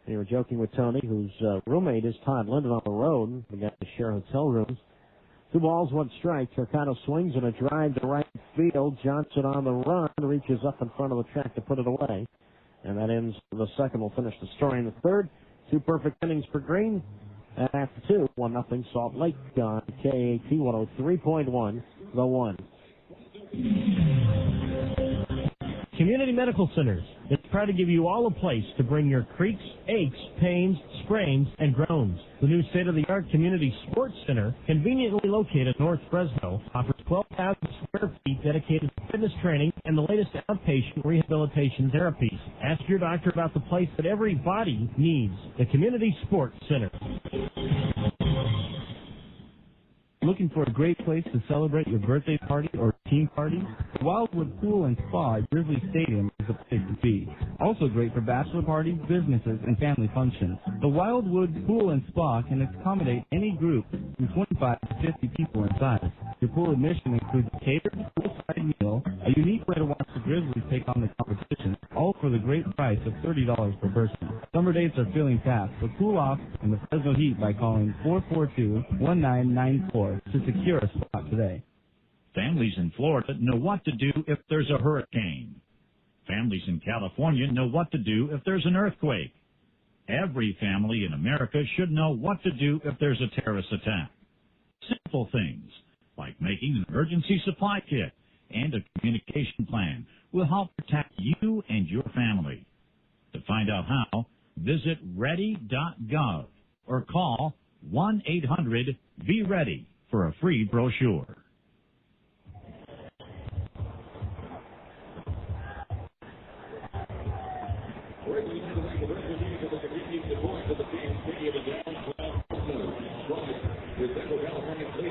S2: They were joking with Tony, whose roommate is Todd Linden on the road. They got to share hotel rooms. 2 balls, 1 strike. Torcado swings and a drive to right field. Johnson on the run. Reaches up in front of the track to put it away. And that ends the second. We'll finish the story in the third. 2 perfect innings for Green. And after 2, 1-0 Salt Lake on KAT 103.1, the one.
S21: Community Medical Centers. It's
S2: proud to give you all a place to bring your creaks, aches, pains, sprains, and groans. The new state-of-the-art Community Sports Center, conveniently located North Fresno, offers 12,000 square feet dedicated to fitness training and the latest outpatient rehabilitation therapies. Ask your doctor about the place that every body needs, the Community Sports Center.
S21: Looking for a great place to celebrate your birthday party or team party? The Wildwood Pool and Spa at Grizzlies Stadium is the place to be. Also great for bachelor parties, businesses, and family functions. The Wildwood Pool and Spa can accommodate any group from 25 to 50 people in size. Your pool admission includes a catered, poolside meal, a unique way to watch the Grizzlies take on the competition, all for the great price of $30 per person. Summer dates are filling fast, so cool off in the Fresno heat by calling 442-1994 to secure a spot today.
S17: Families in Florida know what to do if there's a hurricane. Families in California know what to do if there's an earthquake. Every family in America should know what to do if there's a terrorist attack. Simple things like making an emergency supply kit and a communication plan will help protect you and your family. To find out how, visit ready.gov or call 1-800-BE-READY for a free brochure.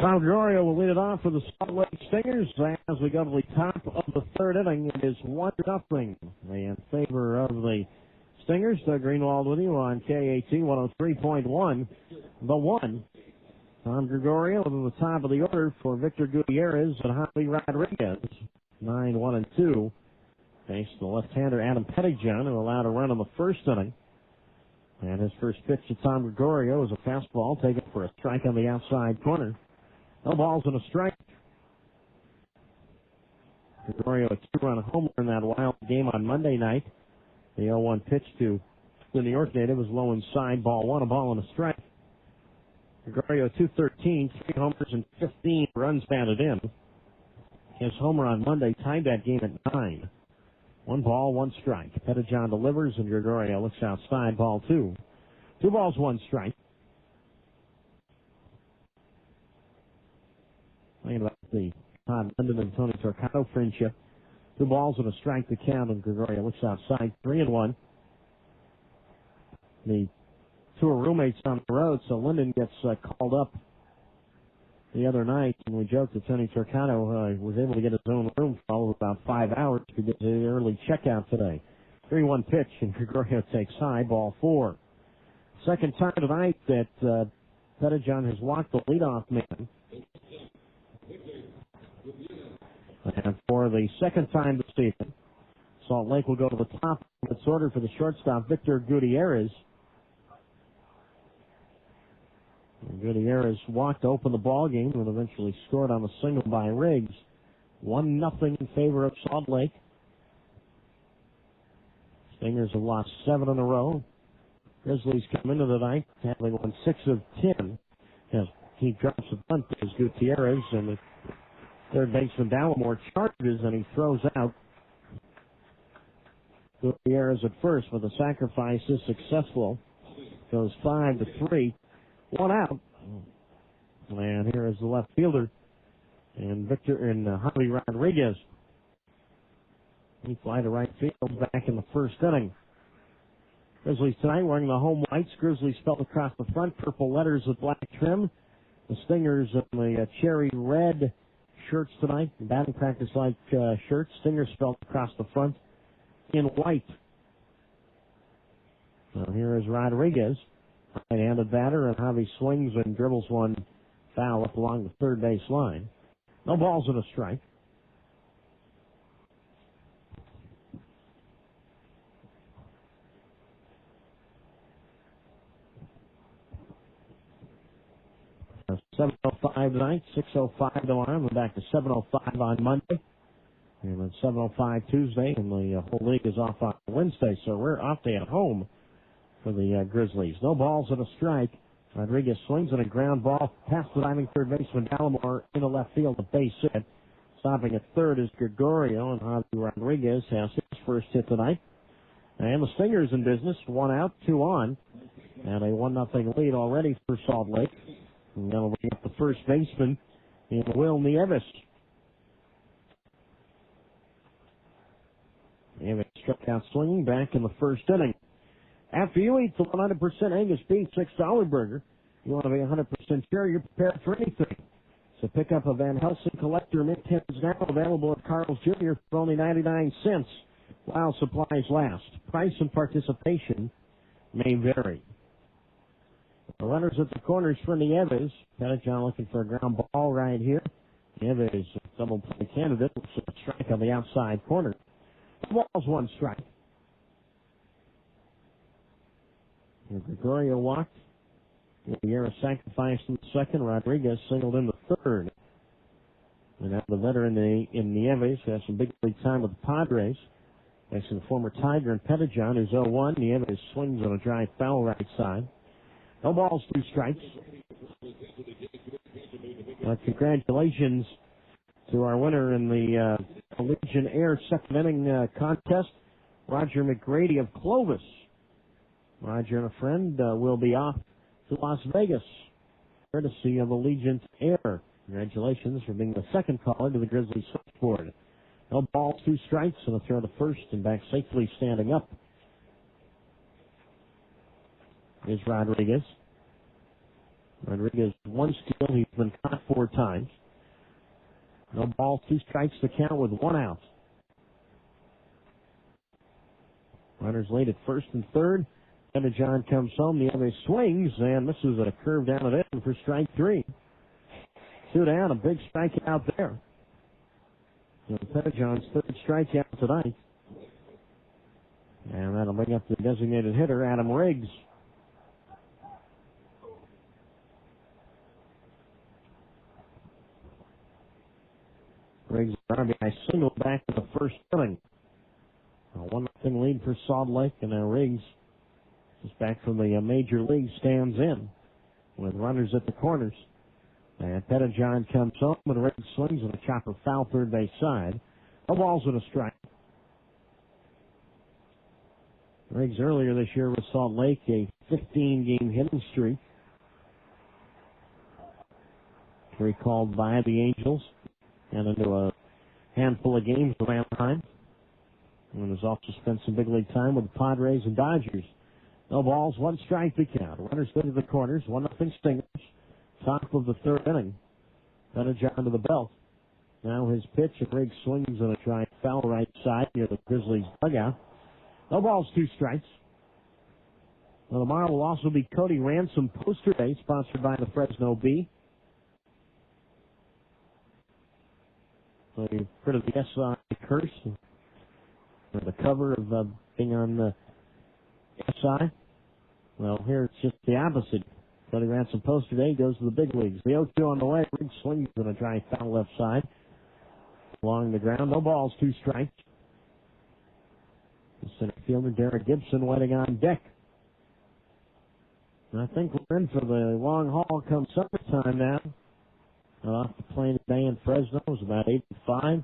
S2: Tom Gregorio will lead it off for the Salt Lake Stingers as we go to the top of the third inning. It is 1-0 in favor of the Stingers. Doug Greenwald with you on KAT 103.1. The one. Tom Gregorio to the top of the order for Victor Gutierrez and Javi Rodriguez. 9-1-2. Faced the left-hander Adam Pettyjohn, who allowed a run in the first inning. And his first pitch to Tom Gregorio is a fastball taken for a strike on the outside corner. No balls and a strike. Gregorio a two-run homer in that wild game on Monday night. The 0-1 pitch to the New York native was low inside, ball one, a ball and a strike. Gregorio 213, 3 homers and 15 runs batted in. His homer on Monday tied that game at 9. 1 ball, 1 strike. Pettyjohn delivers and Gregorio looks outside, ball 2. 2 balls, 1 strike. Thinking about the Todd Linden and Tony Torcato friendship. 2 balls and a strike to count, and Gregorio looks outside, 3-1. The two are roommates on the road, so Linden gets called up the other night, and we joked that Tony Torcato was able to get his own room for all of about 5 hours to get to the early checkout today. 3-1 pitch, and Gregorio takes high, ball 4. Second time tonight that Pettyjohn has walked the leadoff man. And for the second time this season, Salt Lake will go to the top of its order for the shortstop, Victor Gutierrez. And Gutierrez walked to open the ball game and eventually scored on a single by Riggs. 1-0 in favor of Salt Lake. Stingers have lost 7 in a row. Grizzlies come into the night having won 6 of 10. As he drops a bunt as Gutierrez, and the third baseman Dallimore charges and he throws out. Gutierrez at first, but the sacrifice is successful. Goes 5-3. 1 out. And here is the left fielder and Javi Rodriguez. He fly to right field back in the first inning. Grizzlies tonight wearing the home whites. Grizzlies spelled across the front, purple letters with black trim. The Stingers in the cherry red shirts tonight, batting practice-like shirts. Stingers spelled across the front in white. So here is Rodriguez, right-handed batter, and Javi swings and dribbles one foul up along the third base line. No balls and a strike. Uh, 7:05 tonight, 6:05 tomorrow. We're back to 7:05 on Monday. And then 7:05 Tuesday, and the whole league is off on Wednesday, so we're off day at home for the Grizzlies. No balls and a strike. Rodriguez swings on a ground ball past the diving third baseman Dallimore in the left field, a base hit. Stopping at third is Gregorio, and Javi Rodriguez has his first hit tonight. And the Stingers in business, 1 out, 2 on. And a 1-0 lead already for Salt Lake. And that'll bring up the first baseman in Will Nieves. Nieves struck out swinging back in the first inning. After you eat the 100% Angus beef $6 burger, you want to be 100% sure you're prepared for anything. So pick up a Van Helsing Collector Mint Tins now available at Carl's Jr. for only 99 cents while supplies last. Price and participation may vary. The runners at the corners for Nieves. Pettijohn looking for a ground ball right here. Nieves, double play candidate, with a strike on the outside corner. The ball's 1 strike. Gregorio walked. Riviera sacrificed in the second. Rodriguez singled in the third. And now the veteran in Nieves has some big league time with the Padres. Facing the former Tiger and Pettijohn, who's 0-1. Nieves swings on a dry foul right side. No balls, 2 strikes. Congratulations to our winner in the Legion Air second inning contest, Roger McGrady of Clovis. Roger and a friend will be off to Las Vegas, courtesy of Allegiant Air. Congratulations for being the second caller to the Grizzlies switchboard. No balls, 2 strikes, and a throw to first and back safely standing up is Rodriguez. Rodriguez 1 steal. He's been caught 4 times. No balls, 2 strikes to count with 1 out. Runners late at first and third. Pettijohn comes home. Nieves swings and misses at a curve down at end for strike 3. 2 down, a big strikeout there. So Pettijohn's 3rd strikeout tonight. And that'll bring up the designated hitter, Adam Riggs. Riggs RBI single back in the first inning. A 1-0 lead for Salt Lake, and now Riggs is back from the major league, stands in with runners at the corners. And Pettijohn comes home, and Riggs swings on a chopper foul third base side. No balls and a strike. Riggs earlier this year with Salt Lake, a 15-game hitting streak. Recalled by the Angels and into a handful of games with Anaheim. And has also spent some big league time with the Padres and Dodgers. No balls, 1 strike to count. Runners go to the corners, 1-0 Stingers. Top of the 3rd inning. Pettijohn to the belt. Now his pitch, and Riggs swings on a dry foul right side near the Grizzlies dugout. No balls, 2 strikes. Well, tomorrow will also be Cody Ransom Poster Day, sponsored by the Fresno Bee. So you've heard of the SI curse, or the cover of being on the SI. Well, here it's just the opposite. Cody Ransom Poster Day goes to the big leagues. The 0-2 on the way. Riggs swings on a dry foul left side. Along the ground. No balls, 2 strikes. The center fielder, Derek Gibson, waiting on deck. And I think we're in for the long haul come summertime now. Off the plane today in Fresno. It was about 85. I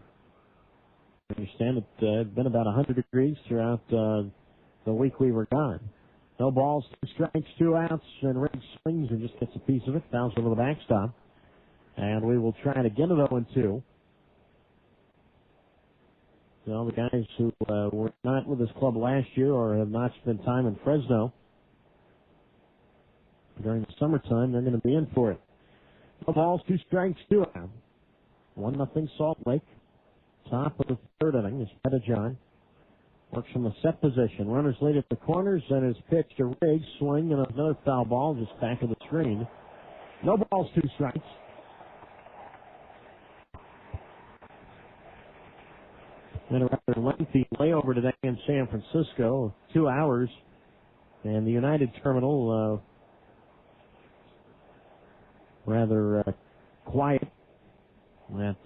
S2: understand it had been about 100 degrees throughout the week we were gone. No balls, 2 strikes, 2 outs, and Riggs swings and just gets a piece of it, bounce over the backstop. And we will try it again at 0-2. So the guys who were not with this club last year or have not spent time in Fresno during the summertime, they're going to be in for it. No balls, 2 strikes, 2 out. 1-0 Salt Lake. Top of the 3rd inning is Pettijohn. Works from the set position. Runners lead at the corners, and his pitch to Riggs. Swing and another foul ball just back of the screen. No balls, 2 strikes. And a rather lengthy layover today in San Francisco, 2 hours. And the United Terminal, rather quiet at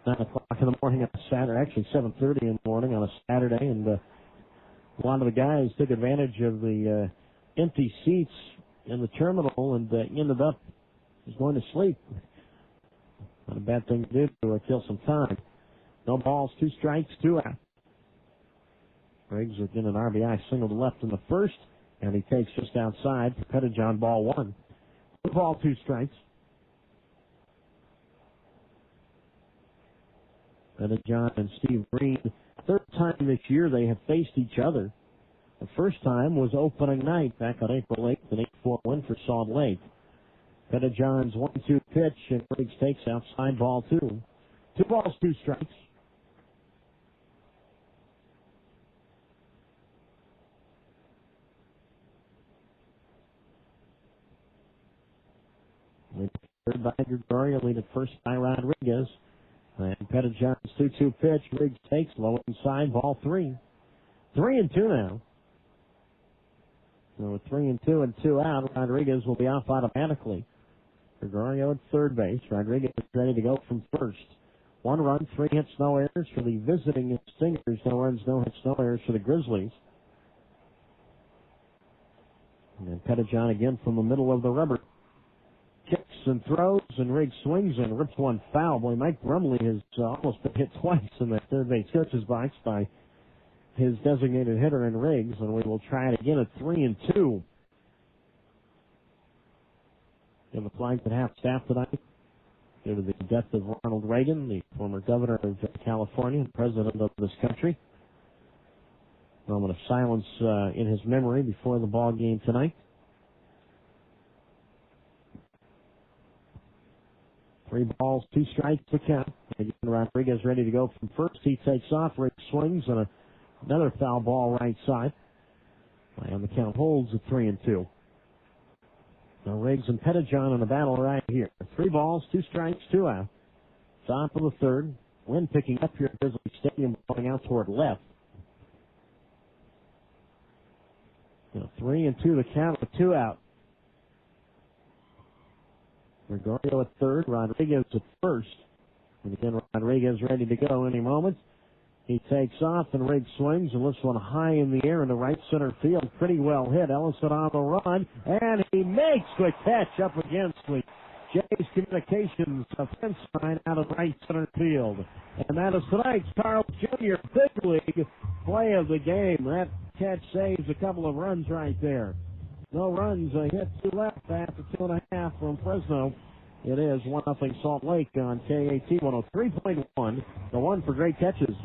S2: 9 o'clock in the morning on a Saturday, actually 7:30 in the morning on a Saturday, and a lot of the guys took advantage of the empty seats in the terminal and ended up just going to sleep. Not a bad thing to do to kill some time. No balls, 2 strikes, 2 out. Riggs would get an RBI single to left in the first, and he takes just outside for Pettijohn, ball one. 1 ball, 2 strikes. Pettijohn and Steve Green, third time this year they have faced each other. The first time was opening night back on April 8th, an 8-4 win for Salt Lake. Pettijohn's 1-2 pitch, and Riggs takes outside, ball 2. 2 balls, 2 strikes. Third by Gregorio, lead at first by Rodriguez. And Pettijohn's 2-2 pitch, Riggs takes low inside, ball 3. 3-2 now. So with 3-2 and 2 out, Rodriguez will be off automatically. Gregorio at third base. Rodriguez is ready to go from first. 1 run, 3 hits, no errors for the visiting Stingers. No runs, no hits, no errors for the Grizzlies. And then Pettijohn again from the middle of the rubber. Kicks and throws, and Riggs swings and rips one foul. Boy, Mike Brumley has almost been hit twice in that third base coach's box by his designated hitter in Riggs, and we will try it again at 3-2. In the flags at half staff tonight, due to the death of Ronald Reagan, the former governor of California and president of this country. A moment of silence in his memory before the ball game tonight. 3 balls, 2 strikes to count. Again, Rodriguez ready to go from first. He takes off. Riggs swings and another foul ball right side. And the count holds at 3-2. Now Riggs and Pettijohn in the battle right here. 3 balls, 2 strikes, 2 out. Top of the third. Wind picking up here at Grizzlies Stadium, going out toward left. 3-2 the count with 2 out. Gregorio at third, Rodriguez at first. And again, Rodriguez ready to go any moment. He takes off, and Riggs swings and lifts one high in the air in the right center field. Pretty well hit. Ellison on the run, and he makes the catch up against the Jays Communications fence line out of right center field. And that is tonight's Carl Jr. Big League play of the game. That catch saves a couple of runs right there. No runs, a hit 2 left after 2.5 from Fresno. It is 1-0 Salt Lake on KAT 103.1. The one for great catches.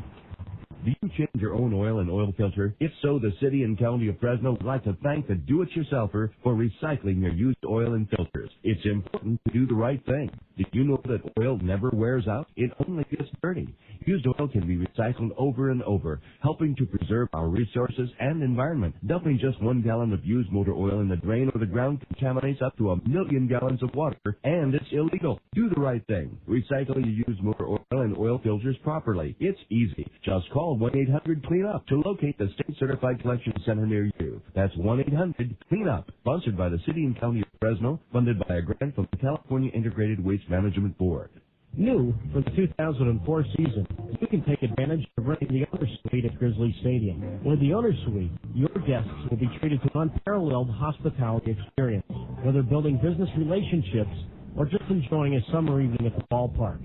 S1: Do you change your own oil and oil filter? If so, the city and county of Fresno would like to thank the do-it-yourselfer for recycling your used oil and filters. It's important to do the right thing. Did you know that oil never wears out? It only gets dirty. Used oil can be recycled over and over, helping to preserve our resources and environment. Dumping just 1 gallon of used motor oil in the drain or the ground contaminates up to 1 million gallons of water, and it's illegal. Do the right thing. Recycle your used motor oil and oil filters properly. It's easy. Just call 1-800-CLEAN-UP to locate the state-certified collection center near you. That's 1-800-CLEAN-UP, sponsored by the City and County of Fresno, funded by a grant from the California Integrated Waste Management Board.
S2: New for the 2004 season, you can take advantage of renting the Owner Suite at Grizzlies Stadium. With the Owner Suite, your guests will be treated to an unparalleled hospitality experience, whether building business relationships or just enjoying a summer evening at the ballpark.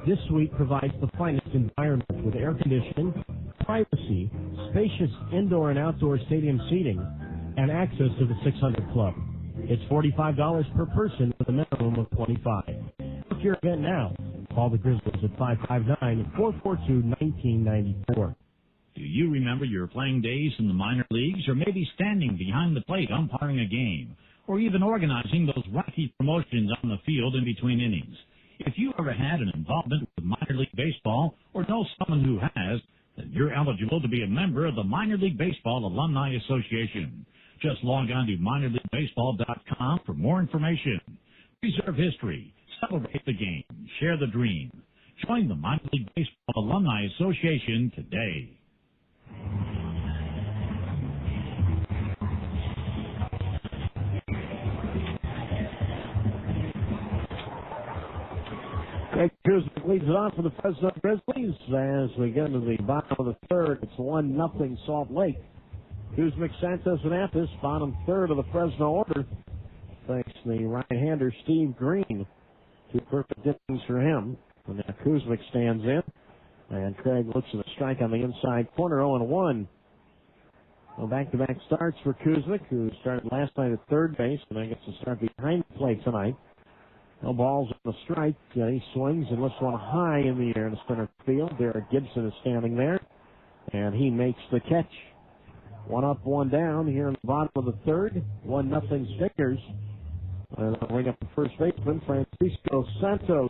S2: This suite provides the finest environment with air conditioning, privacy, spacious indoor and outdoor stadium seating, and access to the 600 Club. It's $45 per person with a minimum of $25. Book your event now. Call the Grizzlies at 559-442-1994.
S17: Do you remember your playing days in the minor leagues, or maybe standing behind the plate umpiring a game, or even organizing those wacky promotions on the field in between innings? If you ever had an involvement with minor league baseball or know someone who has, then you're eligible to be a member of the Minor League Baseball Alumni Association. Just log on to minorleaguebaseball.com for more information. Preserve history, celebrate the game, share the dream. Join the Minor League Baseball Alumni Association today.
S2: Greg Kuzmic leads it off for the Fresno Grizzlies as we get into the bottom of the third. It's 1-0 Salt Lake. Kuzmic, Santos, and Apis, bottom third of the Fresno order. Thanks to the right-hander Steve Green. 2 perfect innings for him. And now Kuzmic stands in. And Craig looks at a strike on the inside corner, 0-1. So back-to-back starts for Kuzmic, who started last night at third base, and I gets to start behind the plate tonight. No balls on the strike. He swings and lifts one high in the air in the center field. Derek Gibson is standing there, and he makes the catch. 1 up, 1 down here in the bottom of the third. 1-0 Stickers. And they'll bring up the first baseman, Francisco Santos.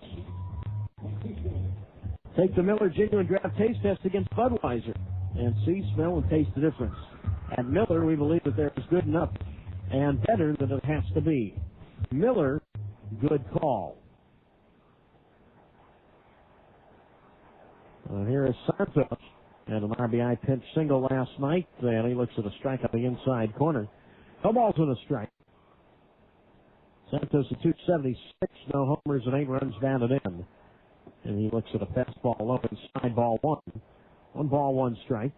S2: Take the Miller Genuine Draft Taste Test against Budweiser and see, smell, and taste the difference. At Miller, we believe that there is good enough and better than it has to be. Miller, good call. Here is Santos. Had an RBI pinch single last night, and he looks at a strike up the inside corner. No balls on a strike. Santos at 276, no homers and 8 runs batted in. And he looks at a fastball low inside, ball 1. 1 ball, 1 strike.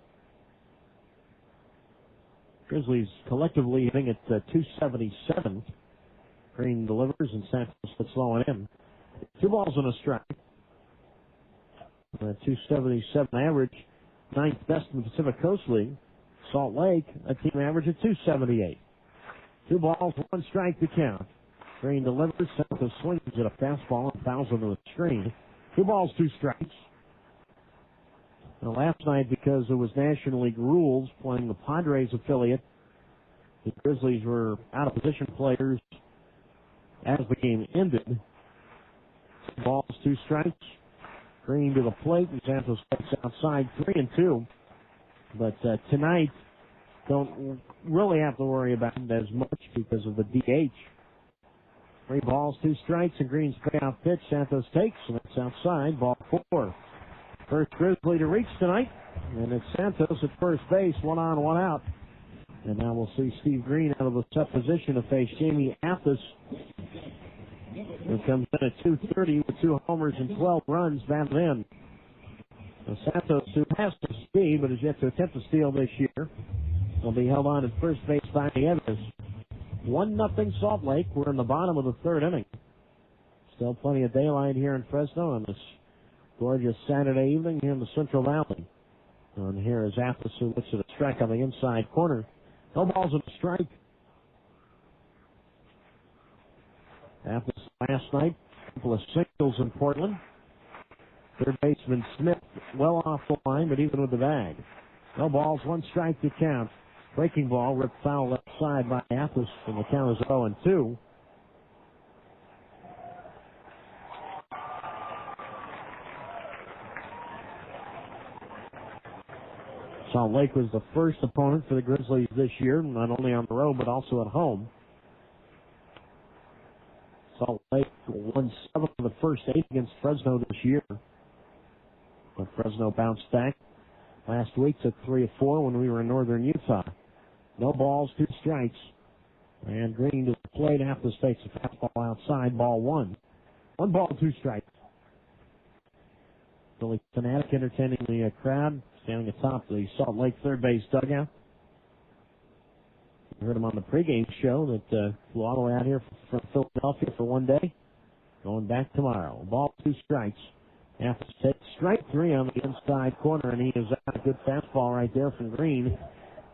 S2: Grizzlies collectively hitting at 277. Green delivers and Santos gets low and in. 2 balls and a strike. 277 average, 9th best in the Pacific Coast League. Salt Lake, a team average of 278. 2 balls, 1 strike to count. Green delivers, Santos swings at a fastball and fouls into the screen. 2 balls, 2 strikes. Now, last night, because it was National League rules playing the Padres affiliate, the Grizzlies were out of position players as the game ended. 2 balls, 2 strikes. Green to the plate, and Santos takes outside 3-2. But tonight, don't really have to worry about it as much because of the DH. 3 balls, 2 strikes, and Green's payoff pitch. Santos takes, and it's outside, ball 4. First Grizzly to reach tonight, and it's Santos at first base, 1 on, 1 out. And now we'll see Steve Green out of the set position to face Jamie Athos, who comes in at 230 with 2 homers and 12 runs batted in. So Santos, who has the speed but has yet to attempt to steal this year, will be held on at first base by the Evans. 1-0 Salt Lake. We're in the bottom of the third inning. Still plenty of daylight here in Fresno on this gorgeous Saturday evening here in the Central Valley. And here is Athos, who looks at a strike on the inside corner. No balls and a strike. Athos last night, a couple of singles in Portland. Third baseman Smith well off the line, but even with the bag. No balls, 1 strike to count. Breaking ball ripped foul left side by Athos, and the count is 0-2. Salt Lake was the first opponent for the Grizzlies this year, not only on the road but also at home. Salt Lake won 7 of the first 8 against Fresno this year. But Fresno bounced back last week, took 3 of 4 when we were in northern Utah. No balls, 2 strikes. And Green to the plate after the takes a fastball outside, ball 1. 1 ball, 2 strikes. Philly Fanatic entertaining the crowd, standing atop the Salt Lake third base dugout. You heard him on the pregame show that flew all the way out here from Philadelphia for 1 day. Going back tomorrow. Ball, 2 strikes. After takes strike 3 on the inside corner, and he is out. A good fastball right there from Green.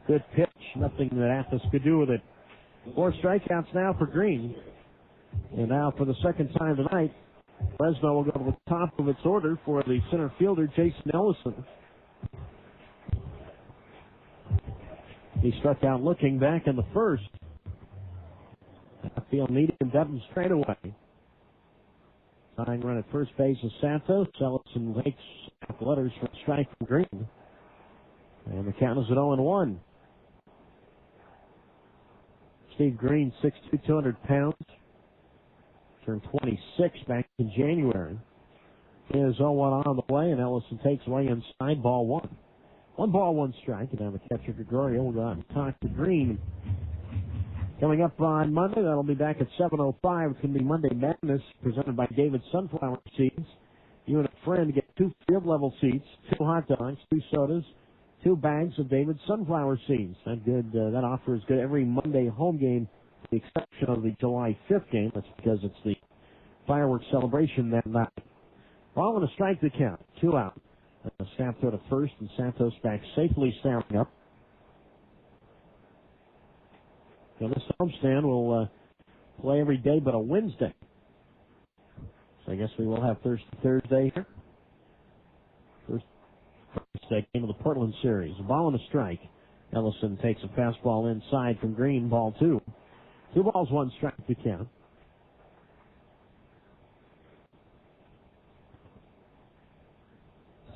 S2: Good pitch. Nothing that Athos could do with it. 4 strikeouts now for Green. And now for the second time tonight, Fresno will go to the top of its order for the center fielder, Jason Ellison. He struck out looking back in the first. Field medium Devin straight away. Tying run at first base is Santos. Ellison makes letters for strike from Green. And the count is at 0-1. Steve Green, 6'2", 200 pounds. Turned 26 back in January. He is 0-1 on the way, and Ellison takes away inside, ball 1. 1 ball, 1 strike, and now the catcher Gregorio will go out and talk to Green. Coming up on Monday, that'll be back at 7:05. It's going to be Monday Madness, presented by David Sunflower Seeds. You and a friend get 2 field level seats, 2 hot dogs, 2 sodas, 2 bags of David Sunflower Seeds. That offer is good every Monday home game, with the exception of the July 5th game. That's because it's the fireworks celebration that night. Ball and a strike to count, 2 out. Snap throw to first, and Santos back safely standing up. So this homestand will play every day but a Wednesday. So I guess we will have Thursday here. First game of the Portland series. A ball and a strike. Ellison takes a fastball inside from Green, ball 2. 2 balls, 1 strike to count.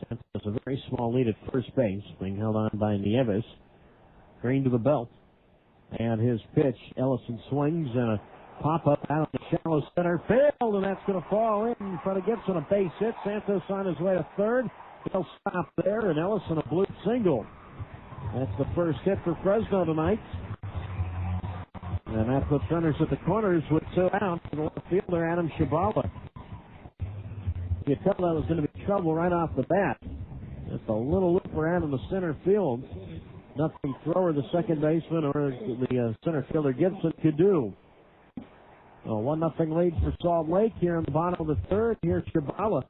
S2: Santos a very small lead at first base, being held on by Nieves. Green to the belt. And his pitch, Ellison swings and a pop-up out in the shallow center field, and that's going to fall in front of Gibson. A base hit. Santos on his way to third. He'll stop there, and Ellison a blue single. That's the first hit for Fresno tonight. And that puts runners at the corners with 2 out for the left fielder, Adam Shabala. You could tell that was going to be trouble right off the bat. Just a little loop around in the center field. Nothing thrower, the second baseman, or the center fielder Gibson could do. A 1-0 lead for Salt Lake here in the bottom of the third. Here's Shabala.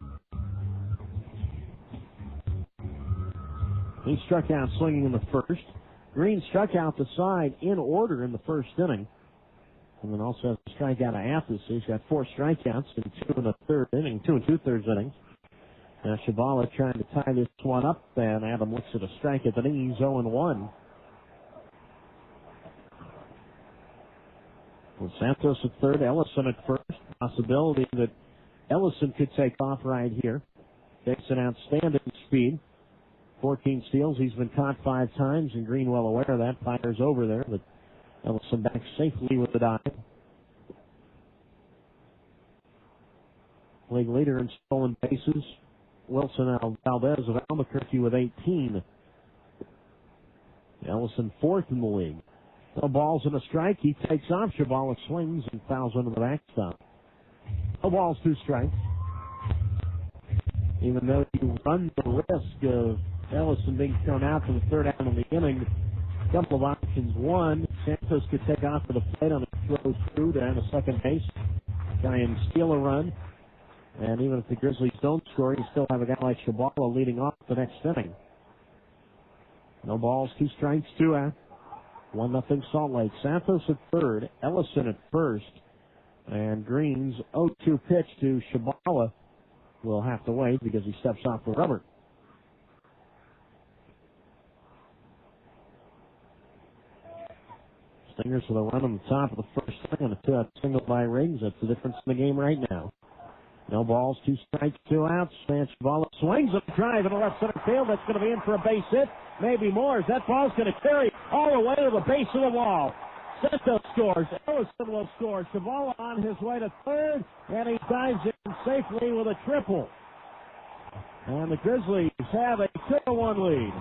S2: He struck out swinging in the first. Green struck out the side in order in the first inning. And then also has a strikeout of Athos. He's got 4 strikeouts in 2 2/3 innings. Now Shabala trying to tie this one up, and Adam looks at a strike at the knee. He's 0-1. With Santos at third, Ellison at first. Possibility that Ellison could take off right here. Takes an outstanding speed. 14 steals. He's been caught 5 times, and Green well aware of that. Fires over there, but Ellison back safely with the dive. League leader in stolen bases. Wilson Valdez of Albuquerque with 18. Ellison 4th in the league. No balls and a strike. He takes off. Shabala swings and fouls into the backstop. No balls, 2 strikes. Even though you run the risk of Ellison being thrown out for the 3rd out of the inning, a couple of options. One, Santos could take off for the plate on a throw through down to second base, try and steal a run. And even if the Grizzlies don't score, you still have a guy like Shabala leading off the next inning. No balls, 2 strikes, 2 out. 1-0 Salt Lake. Santos at third, Ellison at first, and Green's 0-2 pitch to Shabala will have to wait because he steps off the rubber. Stingers with a run on the top of the first inning and a 2-out single by Riggs. That's the difference in the game right now. No balls, 2 strikes, 2 outs. Shabala swings a drive in the left center field. That's going to be in for a base hit. Maybe more, as that ball's going to carry all the way to the base of the wall. Santos scores. Ellison will score. Shabala on his way to third, and he dives in safely with a triple. And the Grizzlies have a 2-1 lead.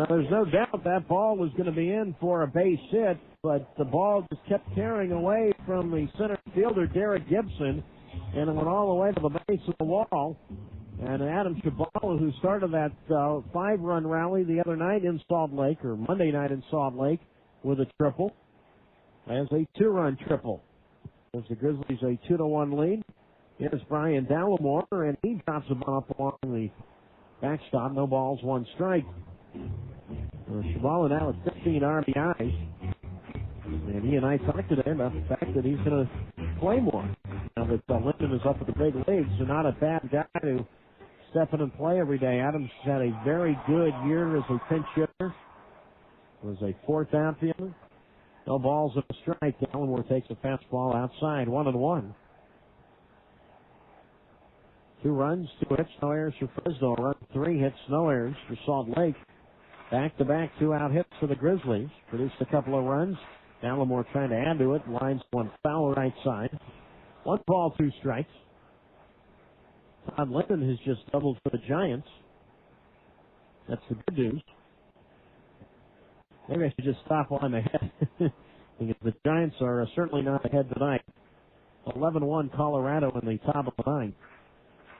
S2: There's no doubt that ball was going to be in for a base hit, but the ball just kept carrying away from the center fielder, Derek Gibson, and it went all the way to the base of the wall. And Adam Shabala, who started that 5-run rally the other night in Salt Lake, or Monday night in Salt Lake, with a triple, has a 2-run triple. Gives the Grizzlies a 2-1 lead. Here's Brian Dallimore, and he drops the ball up along the backstop. No balls, 1 strike. Shabala now at 15 RBIs. And he and I talked today about the fact that he's going to play more. Now that Linden is up at the big leagues, so not a bad guy to step in and play every day. Adams had a very good year as a pinch hitter. Was a 4th outfielder. No balls and a strike. Dallimore takes a fastball outside, 1-1. 2 runs, 2 hits, no errors for Fresno. Run 3 hits, no errors for Salt Lake. Back-to-back 2-out hits for the Grizzlies. Produced a couple of runs. Dallimore trying to add to it. Lines one foul right side. 1 ball, 2 strikes. Todd Linden has just doubled for the Giants. That's the good news. Maybe I should just stop while I'm ahead. Because the Giants are certainly not ahead tonight. 11-1 Colorado in the top of the 9th.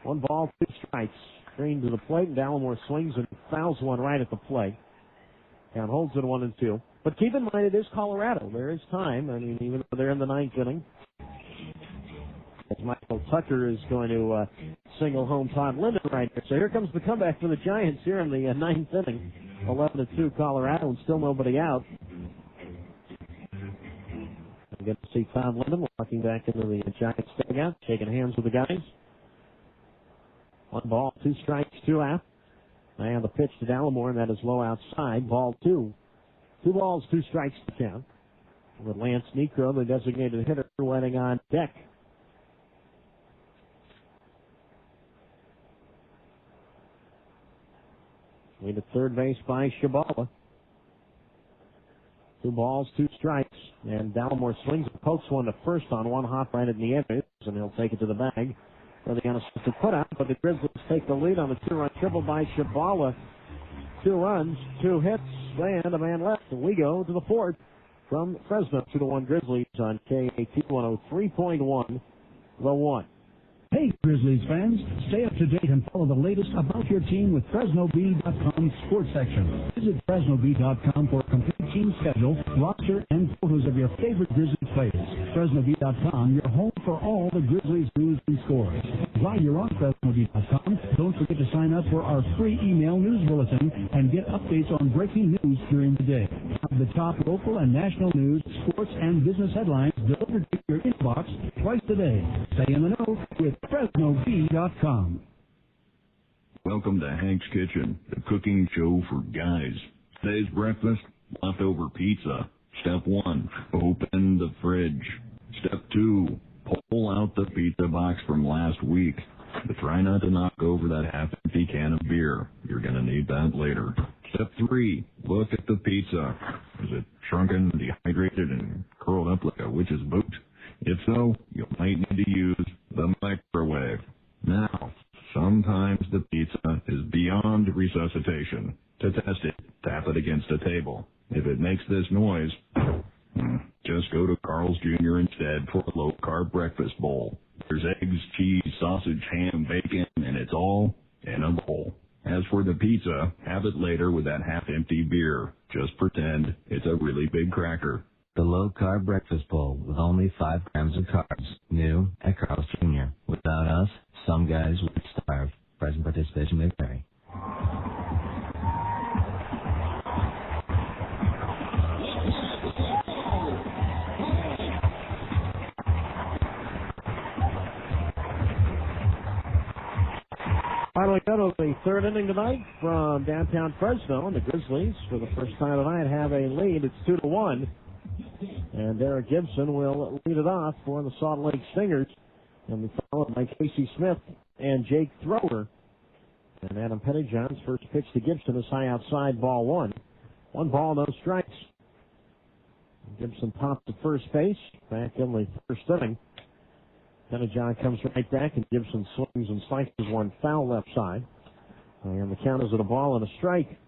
S2: 1 ball, 2 strikes. Green to the plate, and Dallimore swings and fouls one right at the plate. Count holds it 1-2. But keep in mind, it is Colorado. There is time. I mean, even though they're in the ninth inning, as Michael Tucker is going to single home Todd Linden right there. So here comes the comeback for the Giants here in the ninth inning. 11-2 Colorado, and still nobody out. We get to see Todd Linden walking back into the Giants dugout, shaking hands with the guys. 1 ball, 2 strikes, 2 out. And the pitch to Dallimore, and that is low outside. Ball 2. 2 balls, 2 strikes to count. With Lance Niekro, the designated hitter, waiting on deck. Lead at third base by Shabala. 2 balls, 2 strikes. And Dallimore swings and pokes one to first on 1 hop right in the edge, and he'll take it to the bag for the unassisted putout. But the Grizzlies take the lead on the 2-run triple by Shabala. 2 runs, 2 hits, and a man left. And we go to the 4th from Fresno. 2-1 Grizzlies on KAT 103.1, the 1.
S18: Hey, Grizzlies fans, stay up to date and follow the latest about your team with FresnoB.com sports section. Visit FresnoB.com for a complete team schedule, roster, and photos of your favorite Grizzlies players. FresnoB.com, your home for all the Grizzlies news and scores. While you're on FresnoB.com, don't forget to sign up for our free email news bulletin and get updates on breaking news during the day. Have the top local and national news, sports, and business headlines delivered to your inbox twice a day. Stay in the know with FresnoB.com.
S19: Welcome to Hank's Kitchen, the cooking show for guys. Today's breakfast, leftover pizza. Step 1, open the fridge. Step 2, pull out the pizza box from last week. But try not to knock over that half-empty can of beer. You're going to need that later. Step 3, look at the pizza. Is it shrunken, dehydrated, and curled up like a witch's boot? If so, you might need to use the microwave. Now, sometimes the pizza is beyond resuscitation. To test it, tap it against a table. If it makes this noise, just go to Carl's Jr. instead for a low-carb breakfast bowl. There's eggs, cheese, sausage, ham, bacon, and it's all in a bowl. As for the pizza, have it later with that half-empty beer. Just pretend it's a really big cracker.
S20: The low-carb breakfast bowl with only 5 grams of carbs. New at Carl's Jr. Without us, some guys would starve. Present participation may vary.
S2: Finally, go to the 3rd inning tonight from downtown Fresno, and the Grizzlies, for the first time tonight, have a lead. It's 2-1. And Derek Gibson will lead it off for the Salt Lake Stingers. And we followed by Casey Smith and Jake Thrower. And Adam Pettyjohn's first pitch to Gibson is high outside, ball 1. 1 ball, no strikes. Gibson popped to first base back in the first inning. Pettyjohn comes right back, and Gibson swings and slices one foul left side. And the count is at a ball and a strike.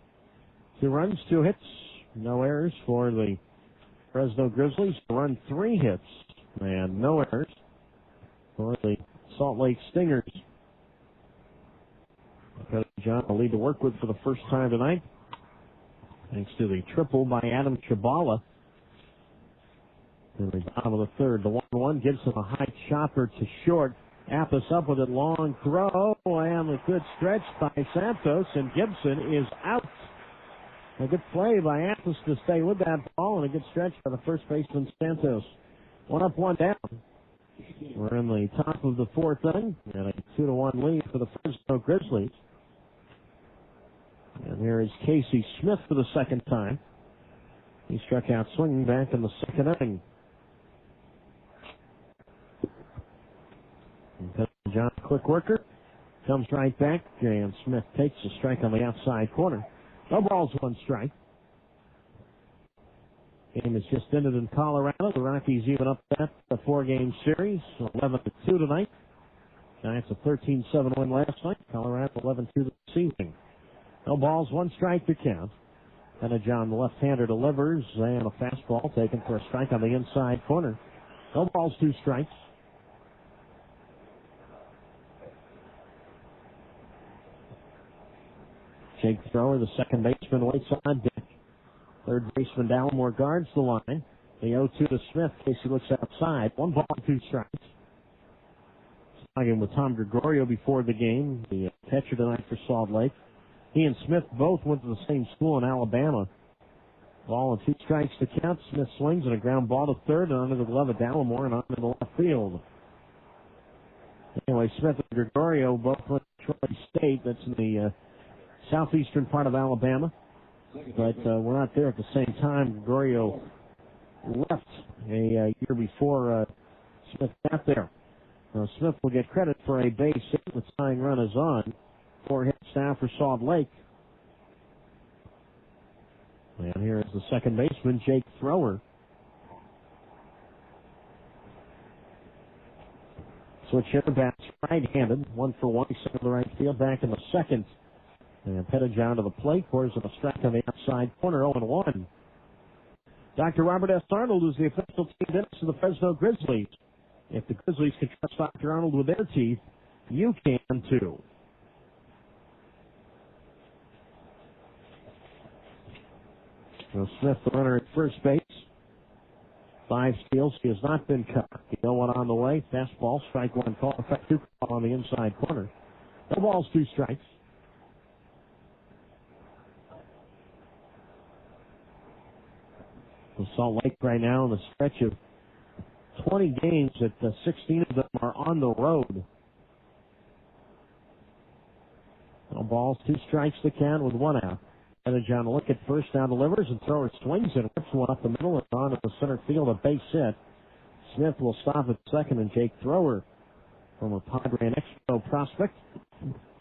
S2: 2 runs, 2 hits, no errors for the Fresno Grizzlies. Run 3 hits and no errors for the Salt Lake Stingers. Pettyjohn will lead to work with for the first time tonight, thanks to the triple by Adam Shabala. In the bottom of the 3rd, the 1-1, Gibson a high chopper to short. Appus up with it, long throw, and a good stretch by Santos, and Gibson is out. A good play by Appus to stay with that ball, and a good stretch by the first baseman Santos. 1 up, 1 down. We're in the top of the 4th inning, and a 2-1 lead for the Fresno Grizzlies. And here is Casey Smith for the second time. He struck out swinging back in the 2nd inning. John, quick worker, comes right back, and Smith takes a strike on the outside corner. No balls, 1 strike. Game is just ended in Colorado. The Rockies even up that the 4-game series, 11-2 tonight. Giants a 13-7 win last night. Colorado 11-2 this evening. No balls, 1 strike to count. Pettyjohn, the left-hander, delivers, and a fastball taken for a strike on the inside corner. No balls, 2 strikes. Jake Thrower, the second baseman, waits on deck. Third baseman Dallimore guards the line. The 0-2 to Smith. Casey looks outside. 1 ball, 2 strikes. Talking with Tom Gregorio before the game, the catcher tonight for Salt Lake. He and Smith both went to the same school in Alabama. Ball and 2 strikes to count. Smith swings and a ground ball to third and under the glove of Dallimore and on to the left field. Anyway, Smith and Gregorio both went to Troy State. That's in the southeastern part of Alabama. But we're not there at the same time. Gregorio left a year before Smith got there. Smith will get credit for a base hit. The tying run is on. 4 hits now for Salt Lake. And here is the second baseman, Jake Thrower. Switch hitter bats right-handed. 1 for 1. He's sent to the right field. Back in the second. And Pettijohn to the plate. Pours in a strike on the outside corner. 0-1. Dr. Robert S. Arnold is the official team dentist of the Fresno Grizzlies. If the Grizzlies can trust Dr. Arnold with their teeth, you can too. So Smith, the runner at first base. 5 steals. He has not been cut. The 0-1 on the way. Fastball, strike 1 call. Effect 2 call on the inside corner. No balls, 2 strikes. So Salt Lake right now in the stretch of 20 games that 16 of them are on the road. No balls, 2 strikes to count with 1 out. Pettijohn look at first, now delivers and thrower swings and rips one up the middle and on to the center field, a base hit. Smith will stop at second, and Jake Thrower, former Padre and Expo prospect,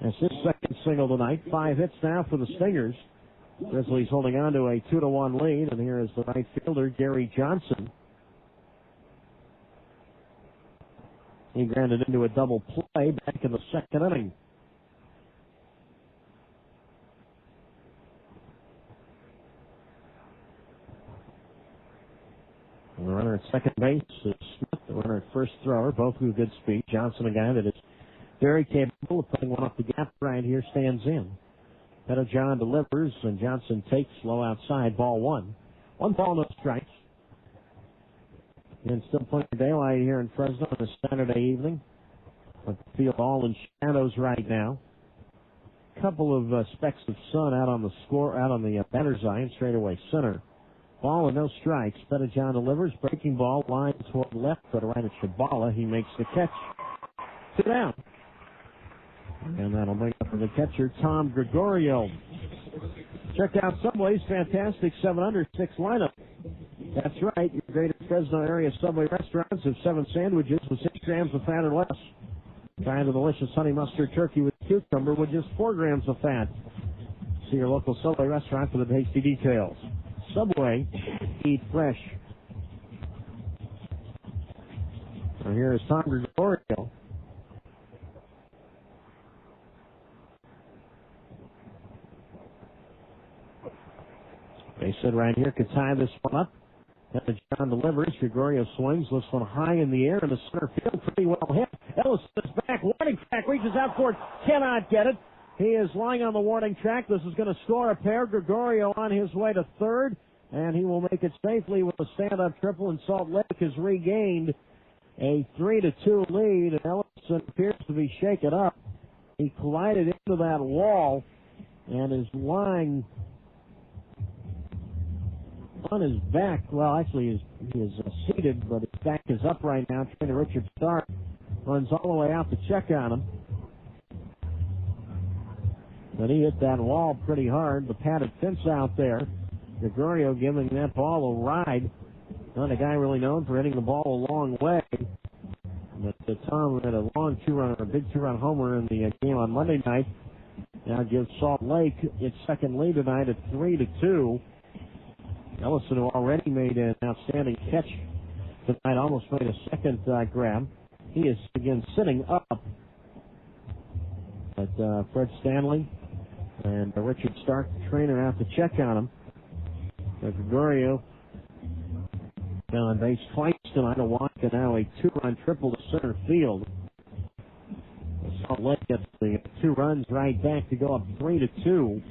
S2: has his second single tonight. 5 hits now for the Stingers. Grizzlies holding on to a 2-1 lead, and here is the right fielder, Gary Johnson. He grounded into a double play back in the second inning. And the runner at second base is Smith, the runner at first thrower, both with good speed. Johnson, a guy that is very capable of putting one off the gap right here, stands in. Pettijohn delivers, and Johnson takes low outside, ball 1. 1 ball, no strikes. And still plenty of daylight here in Fresno on a Saturday evening. But the field all in shadows right now. Couple of specks of sun out on the batter's eye and straightaway center. Ball and no strikes. Pettijohn delivers, breaking ball, line toward left, but right at Shabala. He makes the catch. 2 down. And that'll bring up for the catcher, Tom Gregorio. Check out Subway's fantastic 7 under 6 lineup. That's right, your greater Fresno area Subway restaurants have 7 sandwiches with 6 grams of fat or less. Try the delicious honey mustard turkey with cucumber with just 4 grams of fat. See your local Subway restaurant for the tasty details. Subway, eat fresh. So here is Tom Gregorio. They said right here could tie this one up. Pettijohn delivers. Gregorio swings, lifts one high in the air in the center field. Pretty well hit. Ellis is back. Warning track reaches out for it. Cannot get it. He is lying on the warning track. This is going to score a pair. Gregorio on his way to third, and he will make it safely with a stand-up triple, and Salt Lake has regained a 3-2 lead, and Ellison appears to be shaken up. He collided into that wall and is lying on his back. Well, actually, he is seated, but his back is up right now. Trainer Richard Stark runs all the way out to check on him. But he hit that wall pretty hard. The padded fence out there. Gregorio giving that ball a ride. Not a guy really known for hitting the ball a long way. But Tom had a long 2-run, a big 2-run homer in the game on Monday night. Now gives Salt Lake its second lead tonight at 3-2. Ellison, who already made an outstanding catch tonight, almost made a second grab. He is again sitting up. But Fred Stanley and Richard Stark, the trainer, out to check on him. Gregorio down on base twice tonight, a walk and now a 2-run triple to center field. Salt Lake gets the 2 runs right back to go up 3-2.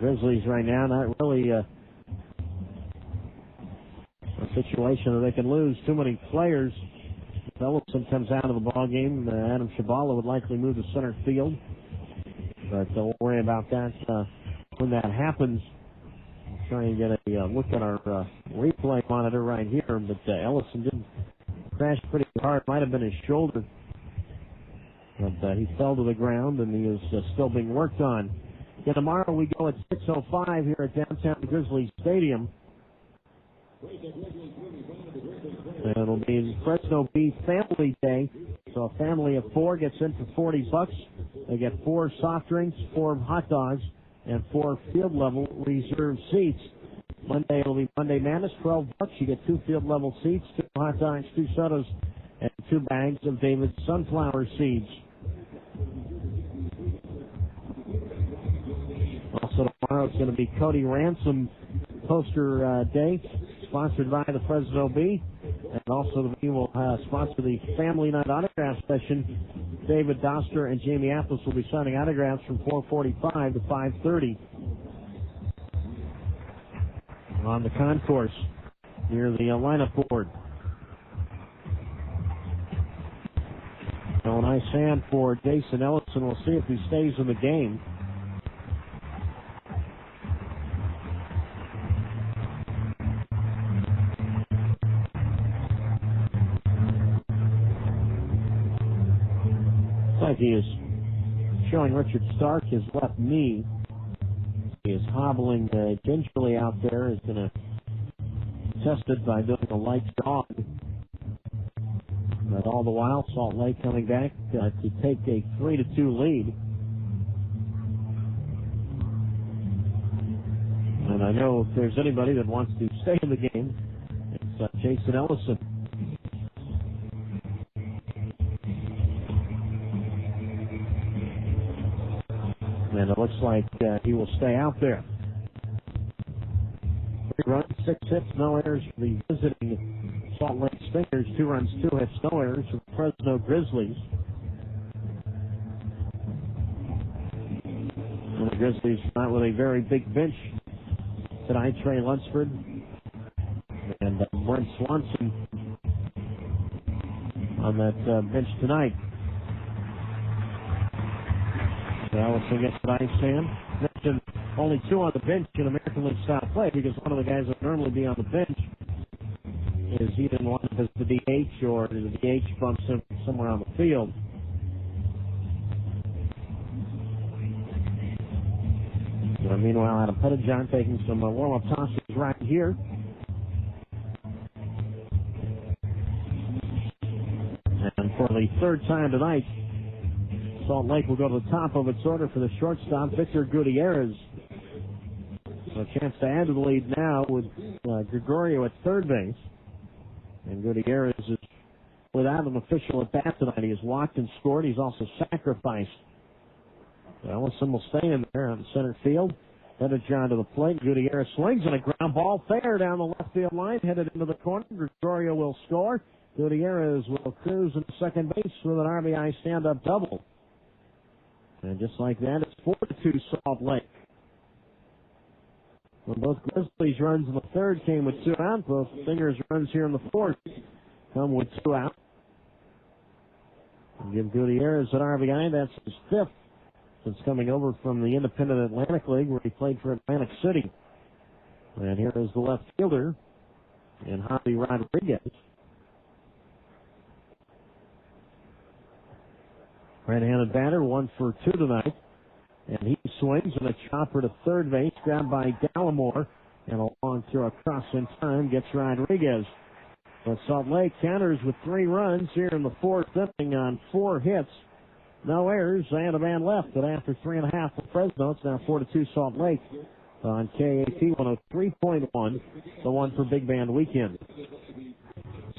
S2: Grizzlies right now not really a situation that they can lose too many players. If Ellison comes out of the ball game, Adam Shabala would likely move to center field. But don't worry about that when that happens. I'll try and get a look at our replay monitor right here. But Ellison did crash pretty hard. Might have been his shoulder. But he fell to the ground, and he is still being worked on. Yeah, tomorrow we go at 6:05 here at downtown Grizzlies Stadium. And it'll be Fresno Bee Family Day. So a family of 4 gets in for $40. They get 4 soft drinks, 4 hot dogs, and 4 field level reserved seats. Monday it'll be Monday Madness, $12. You get 2 field level seats, 2 hot dogs, 2 sodas, and 2 bags of David's sunflower seeds. Also tomorrow it's going to be Cody Ransom Poster Day, sponsored by the Fresno Bee. And also the Bee will sponsor the Family Night Autograph Session. David Doster and Jamie Apples will be signing autographs from 4:45 to 5:30 on the concourse near the lineup board. So a nice hand for Jason Ellison. We'll see if he stays in the game. Like he is showing Richard Stark his left knee. He is hobbling gingerly out there. He's going to test it by doing a light jog. But all the while, Salt Lake coming back to take a 3-2 lead. And I know if there's anybody that wants to stay in the game, it's Jason Ellison. And it looks like he will stay out there. 3 runs, 6 hits, no errors for the visiting Salt Lake Stingers. 2 runs, 2 hits, no errors for the Fresno Grizzlies. And the Grizzlies not with a very big bench tonight. Trey Lunsford and Brent Swanson on that bench tonight. Ellison gets an ice stand. Mentioned only 2 on the bench in American League style play because one of the guys that would normally be on the bench is either one as the DH or the DH bumps him somewhere on the field. Meanwhile, Adam Pettijohn taking some warm-up tosses right here. And for the 3rd time tonight, Salt Lake will go to the top of its order for the shortstop, Victor Gutierrez. So a chance to add to the lead now with Gregorio at 3rd base. And Gutierrez is without an official at bat tonight. He has walked and scored. He's also sacrificed. Ellison will stay in there on center field. Headed John to the plate. Gutierrez swings and a ground ball fair down the left field line. Headed into the corner. Gregorio will score. Gutierrez will cruise into second base with an RBI stand-up double. And just like that, it's 4-2 Salt Lake. When both Grizzlies runs in the 3rd came with 2 out, both Stingers runs here in the 4th come with 2 out. And give Gutierrez an RBI. That's his 5th since coming over from the Independent Atlantic League where he played for Atlantic City. And here is the left fielder in Javi Rodriguez. Right-handed batter, 1 for 2 tonight. And he swings and a chopper to 3rd base, grabbed by Gallimore. And a long throw across in time gets Rodriguez. But Salt Lake counters with 3 runs here in the 4th inning on 4 hits. No errors and a man left. But after 3.5 for Fresno, it's now 4-2 Salt Lake on KAT 103.1, the one for Big Band Weekend.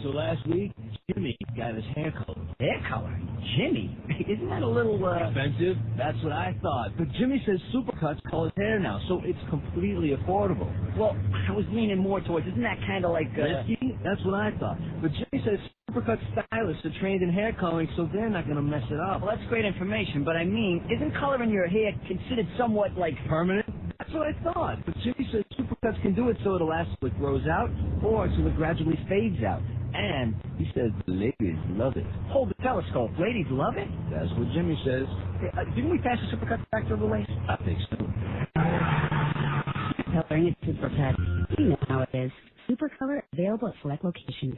S13: So last week, Jimmy got his hair colored. Hair color? Jimmy? Isn't that a little, expensive? That's what I thought. But Jimmy says Supercuts color his hair now, so it's completely affordable.
S14: Well, I was leaning more towards, isn't that kind of like,
S13: risky? That's what I thought. But Jimmy says Supercuts stylists are trained in hair coloring, so they're not going to mess it up.
S14: Well, that's great information, but I mean, isn't coloring your hair considered somewhat like
S13: permanent? That's what I thought. But Jimmy says Supercuts can do it so it'll last till it grows out or till it gradually fades out. And he says the ladies love it. Hold the telescope. Ladies love it? That's what Jimmy says. Hey, didn't we pass the Supercuts back to the waist? I think so.
S15: Coloring is Supercuts. You know how it is. Supercolor available at select locations.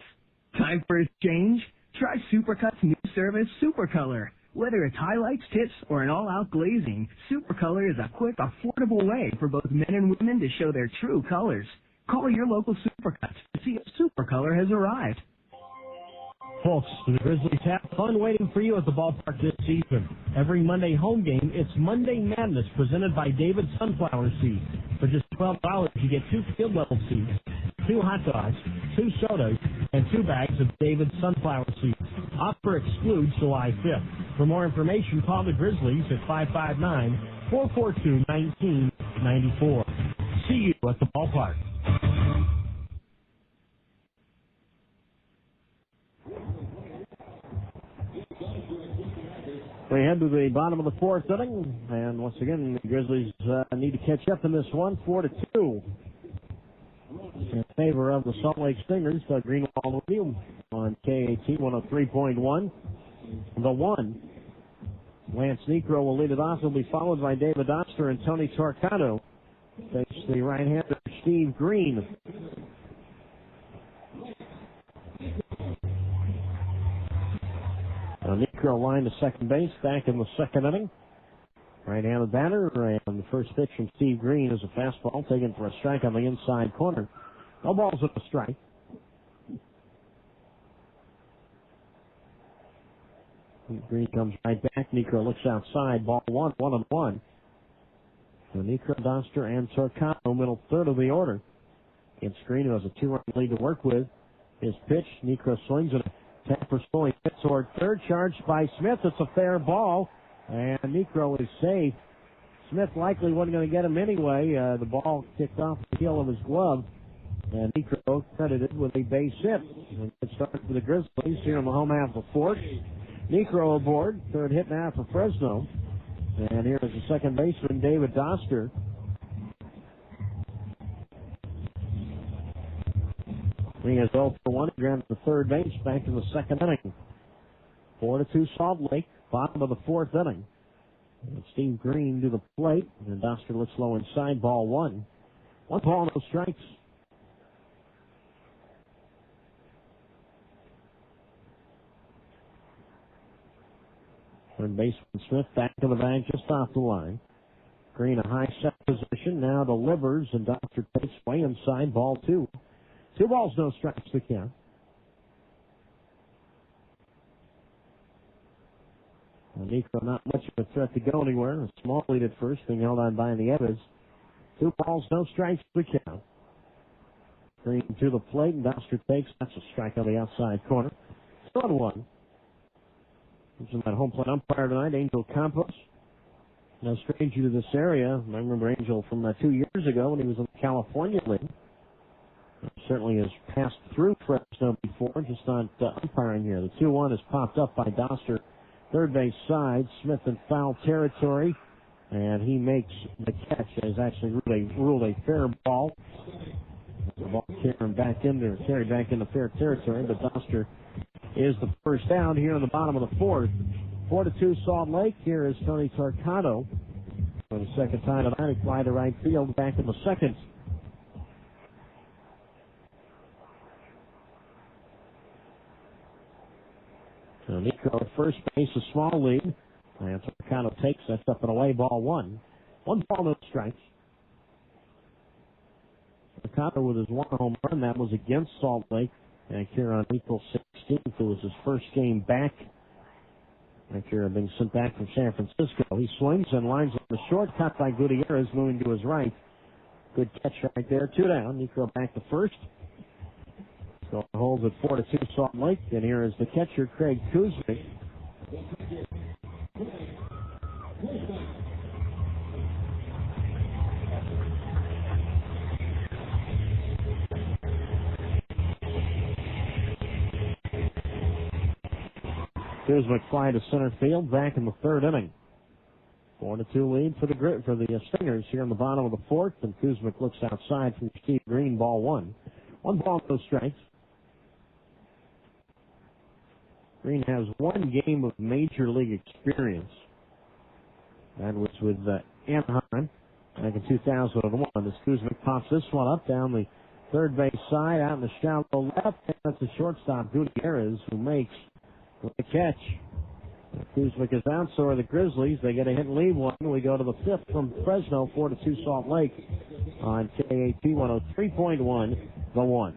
S16: Time for a change? Try Supercut's new service, Supercolor. Whether it's highlights, tips, or an all-out glazing, Supercolor is a quick, affordable way for both men and women to show their true colors. Call your local Supercuts to see if Supercolor has arrived.
S2: Folks, the Grizzlies have fun waiting for you at the ballpark this season. Every Monday home game, it's Monday Madness presented by David Sunflower Seeds. For just $12, you get 2 field-level seeds, 2 hot dogs, 2 sodas, and 2 bags of David Sunflower Seeds. Offer excludes July 5th. For more information, call the Grizzlies at 559-442-1994. See you at the ballpark. We head to the bottom of the 4th inning, and once again, the Grizzlies need to catch up in this one, 4-2. In favor of the Salt Lake Stingers, Doug Greenwald with you on KAT 103.1. The 1. Lance Necro will lead it off. He'll be followed by David Oster and Tony Torcato. Face the right-hander, Steve Green. Necro line to second base, back in the 2nd inning. Right-handed batter, and the first pitch from Steve Green is a fastball taken for a strike on the inside corner. No balls at the strike. Green comes right back. Necro looks outside. Ball 1, 1-1. So Necro, Doster, and Torcato, middle third of the order. Against Green, who has a 2-run lead to work with. His pitch, Necro swings it. Tap for Scully, hit toward third, charged by Smith. It's a fair ball, and Necro is safe. Smith likely wasn't going to get him anyway. The ball kicked off the heel of his glove, and Necro credited with a base hit. And it started for the Grizzlies here in the home half of the 4th. Necro aboard, third hit now for Fresno. And here is the second baseman, David Doster. He is 0 for 1. He grounded to third base back in the 2nd inning. 4-2 Salt Lake, bottom of the 4th inning. And Steve Green to the plate, and Doster looks low inside, ball 1. 1 ball, no strikes. Third baseman Smith back to the bag just off the line. Green a high set position, now delivers, and Doster takes way inside, ball 2. 2 balls, no strikes to count. Necro not much of a threat to go anywhere. A small lead at first, being held on by Nieves. 2 balls, no strikes to count. Green to the plate, and Doster takes. That's a strike on the outside corner. 1-1. This is that home plate umpire tonight, Angel Campos. No stranger to this area. I remember Angel from 2 years ago when he was in the California League. Certainly has passed through Fresno before, just not umpiring here. The 2-1 is popped up by Doster, third base side. Smith in foul territory, and he makes the catch. Has actually ruled a fair ball. The ball carried back into fair territory, but Doster is the first down here in the bottom of the 4th. 4-2 Salt Lake. Here is Tony Torcato for the second time tonight. He fly to right field back in the 2nd. So Necro at first base, a small lead. And Torcato takes that up and away, ball 1. 1 ball, no strikes. Torcato with his 1 home run, that was against Salt Lake. And here on April 16th, it was his first game back. After being sent back from San Francisco. He swings and lines up the short, cut by Gutierrez, moving to his right. Good catch right there, 2 down. Necro back to first. So it holds at 4-2 Salt Lake, and here is the catcher, Craig Kuznick. Kuznick fly to center field, back in the 3rd inning. 4-2 lead for the Stingers here in the bottom of the fourth, and Kuzmic looks outside from Steve Green, ball one. One ball, no strikes. Green has one game of major league experience. That was with Anaheim back in 2001. As Kuzmic pops this one up down the third base side, out in the shallow left, and that's the shortstop, Gutierrez, who makes the catch. Kuzmic is out, so are the Grizzlies. They get a hit and leave one. We go to the fifth from Fresno, 4-2 Salt Lake on KAT 103.1, the one.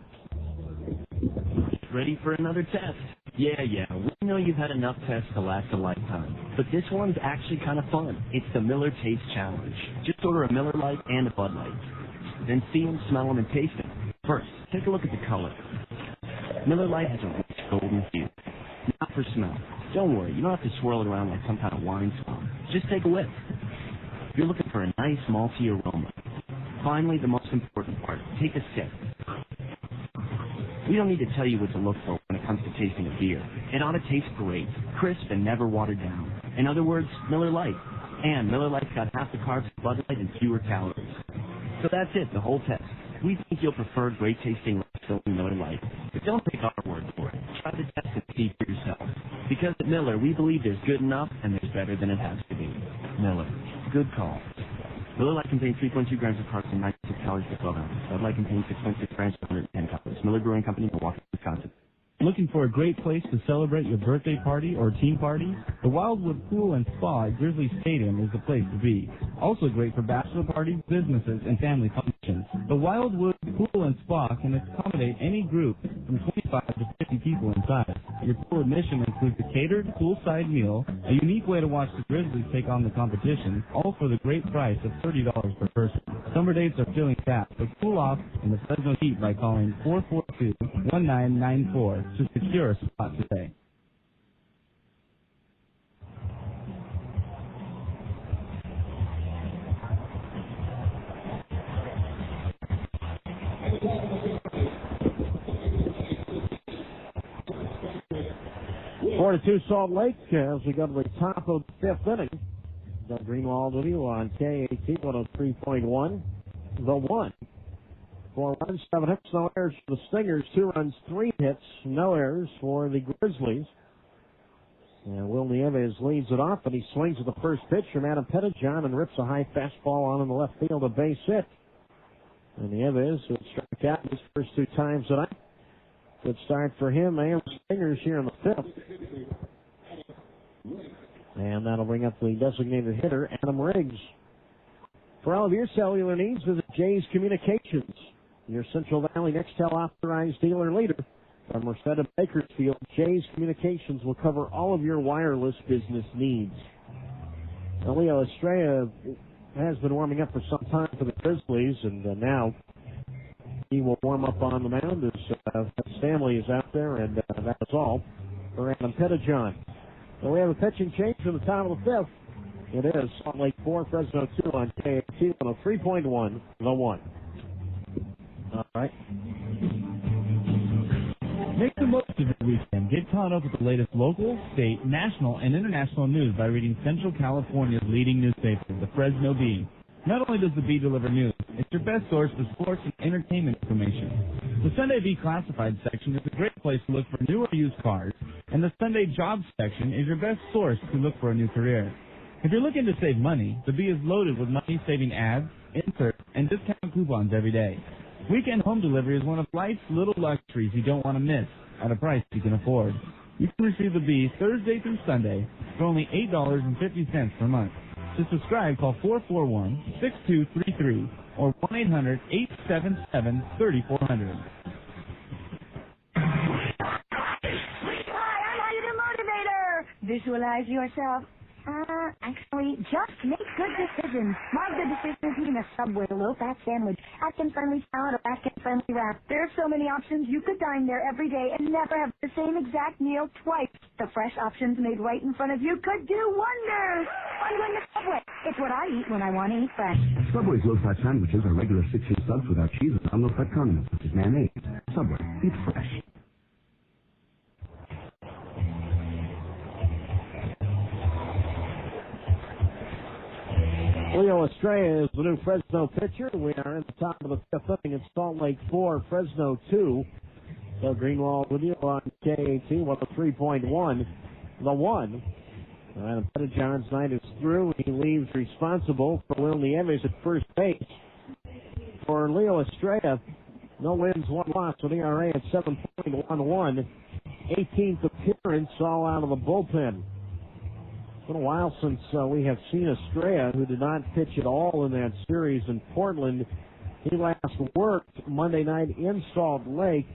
S3: Ready for another test? Yeah. We know you've had enough tests to last a lifetime, but this one's actually kind of fun. It's the Miller Taste Challenge. Just order a Miller Lite and a Bud Light. Then see them, smell them, and taste them. First, take a look at the color. Miller Lite has a rich golden hue. Not for smell. Don't worry, you don't have to swirl it around like some kind of wine swirl. Just take a whiff. You're looking for a nice malty aroma. Finally, the most important part, take a sip. We don't need to tell you what to look for when it comes to tasting a beer. It ought to taste great, crisp, and never watered down. In other words, Miller Lite. And Miller Lite's got half the carbs of Bud Light and fewer calories. So that's it, the whole test. We think you'll prefer great-tasting, filling Miller Lite. But don't take our word for it. Try the test and see for yourself. Because at Miller, we believe there's good enough and there's better than it has to be. Miller. Good call. Miller Lite contains 3.2 grams of carbs and 96 calories per 12 ounces. Bud Light contains 6.6 grams of 110 calories. Miller Brewing Company, Milwaukee, Wisconsin.
S21: Looking for a great place to celebrate your birthday party or team party? The Wildwood Pool and Spa at Grizzlies Stadium is the place to be. Also great for bachelor parties, businesses, and family functions. The Wildwood Pool and Spa can accommodate any group from 25 to 50 people in size. Your pool admission includes a catered poolside meal, a unique way to watch the Grizzlies take on the competition, all for the great price of $30 per person. Summer dates are filling fast, but cool off in the Fresno heat by calling 442-1994 to secure a spot today.
S2: Four to 2 Salt Lake as we go to the top of the fifth inning. Doug Greenwald with you on KAT 103.1, the one. 4 runs, 7 hits, no errors for the Stingers. 2 runs, 3 hits, no errors for the Grizzlies. And Will Nieves leads it off, and he swings at the first pitch from Adam Pettijohn and rips a high fastball on in the left field, a base hit. And Nieves, who struck out his first 2 times tonight. Good start for him and the Stingers here in the fifth. And that'll bring up the designated hitter, Adam Riggs. For all of your cellular needs, visit Jay's Communications, your Central Valley Nextel authorized dealer leader. From Merced to Bakersfield, Jay's Communications will cover all of your wireless business needs. Now, Leo Estrella has been warming up for some time for the Grizzlies, and now he will warm up on the mound as Stanley is out there, and that's all for Adam Pettijohn. So we have a pitching change from the top of the fifth. It is Salt Lake 4, Fresno 2 on KAT 103.1, the one. All right.
S21: Make the most of your weekend. Get caught up with the latest local, state, national, and international news by reading Central California's leading newspaper, the Fresno Bee. Not only does the Bee deliver news, it's your best source for sports and entertainment information. The Sunday Bee Classified section is a great place to look for new or used cars, and the Sunday Jobs section is your best source to look for a new career. If you're looking to save money, the Bee is loaded with money-saving ads, inserts, and discount coupons every day. Weekend home delivery is one of life's little luxuries you don't want to miss at a price you can afford. You can receive the Bee Thursday through Sunday for only $8.50 per month. To subscribe, call 441-6233 or 1-800-877-3400.
S11: Hi, I'm your motivator. Visualize yourself. Actually, just make good decisions. My good decision is eating a Subway low-fat sandwich, Atkins-friendly salad, or Atkins-friendly wrap. There are so many options. You could dine there every day and never have the same exact meal twice. The fresh options made right in front of you could do wonders. I'm going to Subway. It's what I eat when I want to eat fresh.
S12: Subway's low-fat sandwiches are regular 6-inch subs without cheese and low-fat condiments such as mayonnaise. Subway, eat fresh.
S2: Leo Estrella is the new Fresno pitcher. We are in the top of the fifth inning. It's Salt Lake 4, Fresno 2. So Greenwald with you on KAT, 103.1. The 1. Adam Pettijohn's night is through. He leaves responsible for Will Nieves at first base. For Leo Estrella, no wins, one loss with ERA at 7.11. 18th appearance, all out of the bullpen. It's been a while since we have seen Estrella, who did not pitch at all in that series in Portland. He last worked Monday night in Salt Lake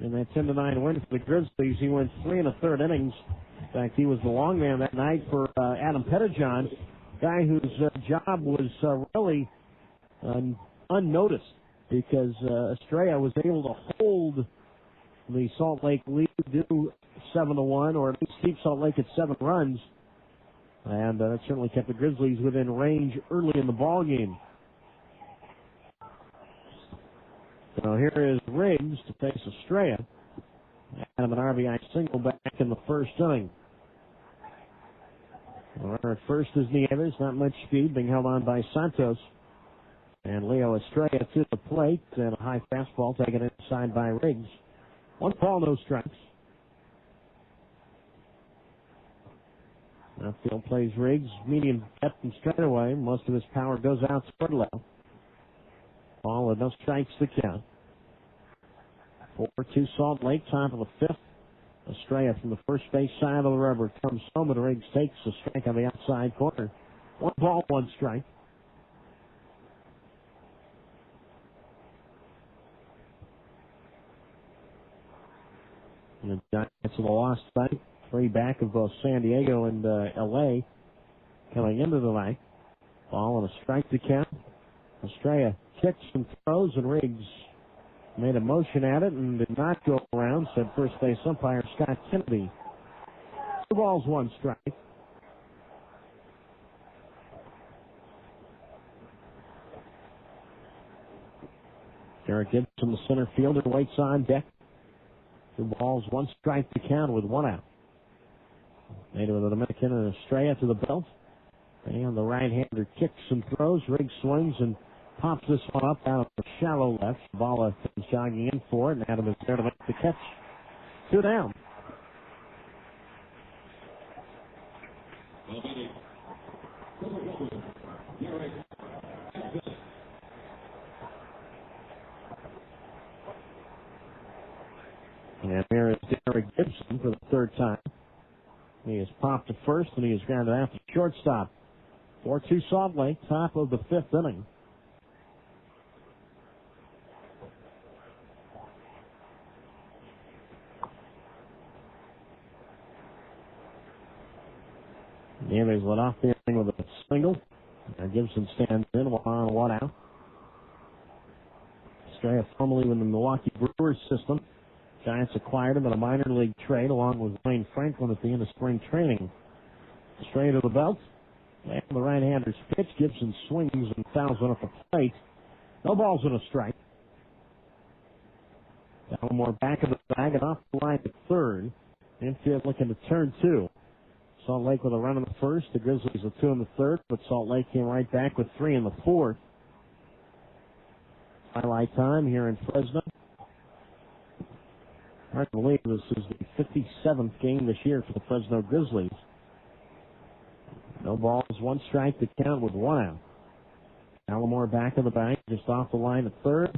S2: in that 10-9 win for the Grizzlies. He went 3 1/3 innings. In fact, he was the long man that night for Adam Pettijohn, guy whose job was really unnoticed because Estrella was able to hold the Salt Lake lead, do 7-1, or at least keep Salt Lake at 7 runs. And that certainly kept the Grizzlies within range early in the ball game. So here is Riggs to face Estrella. Adam an RBI single back in the first inning. The runner at first is Nieves, not much speed, being held on by Santos. And Leo Estrella to the plate, and a high fastball taken inside by Riggs. 1 ball, no strikes. Outfield plays Riggs, medium depth and straight away. Most of his power goes out toward left. Ball with no strikes to count. 4-2 Salt Lake, top of the fifth. Estrella from the first base side of the rubber comes home, and Riggs takes a strike on the outside corner. 1 ball, 1 strike. And the Giants of the lost fight. 3 back of both San Diego and L.A. coming into the night. Ball and a strike to count. Estrella kicks and throws, and Riggs made a motion at it and did not go around, said first base umpire Scott Kennedy. 2 balls, 1 strike. Derek Gibson, the center fielder, waits on deck. 2 balls, 1 strike to count with 1 out. Native of the Dominican and Estrella to the belt. And the right-hander kicks and throws. Riggs swings and pops this one up out of the shallow left. Ball comes jogging in for it, and Adam is there to make the catch. 2 down. And there is Derek Gibson for the 3rd time. He has popped to first, and he has grounded out to shortstop. 4-2 Salt Lake, top of the 5th inning. Nieves led off the inning with a single. And Gibson stands in, 1 on, 1 out. Estrella formerly in the Milwaukee Brewers system. Giants acquired him in a minor league trade along with Wayne Franklin at the end of spring training. Straight to the belt. And the right-hander's pitch. Gibson swings and fouls one at the plate. No balls and a strike. Dalmore back of the bag and off the line to 3rd. Infield looking to turn 2. Salt Lake with a run in the 1st. The Grizzlies with 2 in the 3rd, but Salt Lake came right back with 3 in the 4th. Highlight time here in Fresno. Hard to believe this is the 57th game this year for the Fresno Grizzlies. No balls, 1 strike to count with 1 out. Alomar back of the bank, just off the line at 3rd.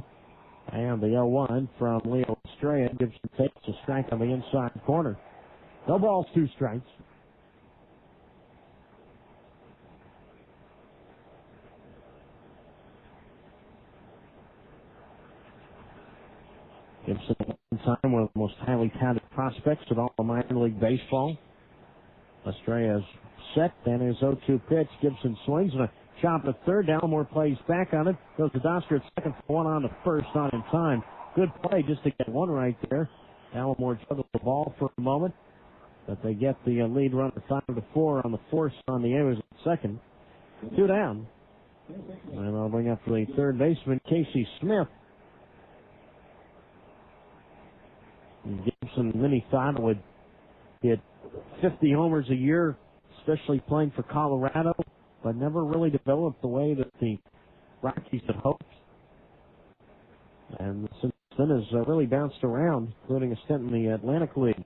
S2: And the 0-1 from Leo Estrella. Gibson takes a strike on the inside corner. No balls, 2 strikes. Gibson at one time one of the most highly touted prospects in all of minor league baseball. Estrella's set, and his 0-2 pitch. Gibson swings and a chop at 3rd. Dalmore plays back on it. Goes to Doster at 2nd, 1 on to 1st, not in time. Good play just to get 1 right there. Dalmore juggles the ball for a moment, but they get the lead runner 5-4 on the force on the A's at 2nd. 2 down. And I'll bring up the 3rd baseman, Casey Smith. Gibson, many thought would hit 50 homers a year, especially playing for Colorado. but never really developed the way that the Rockies had hoped. And since then has really bounced around, including a stint in the Atlantic League.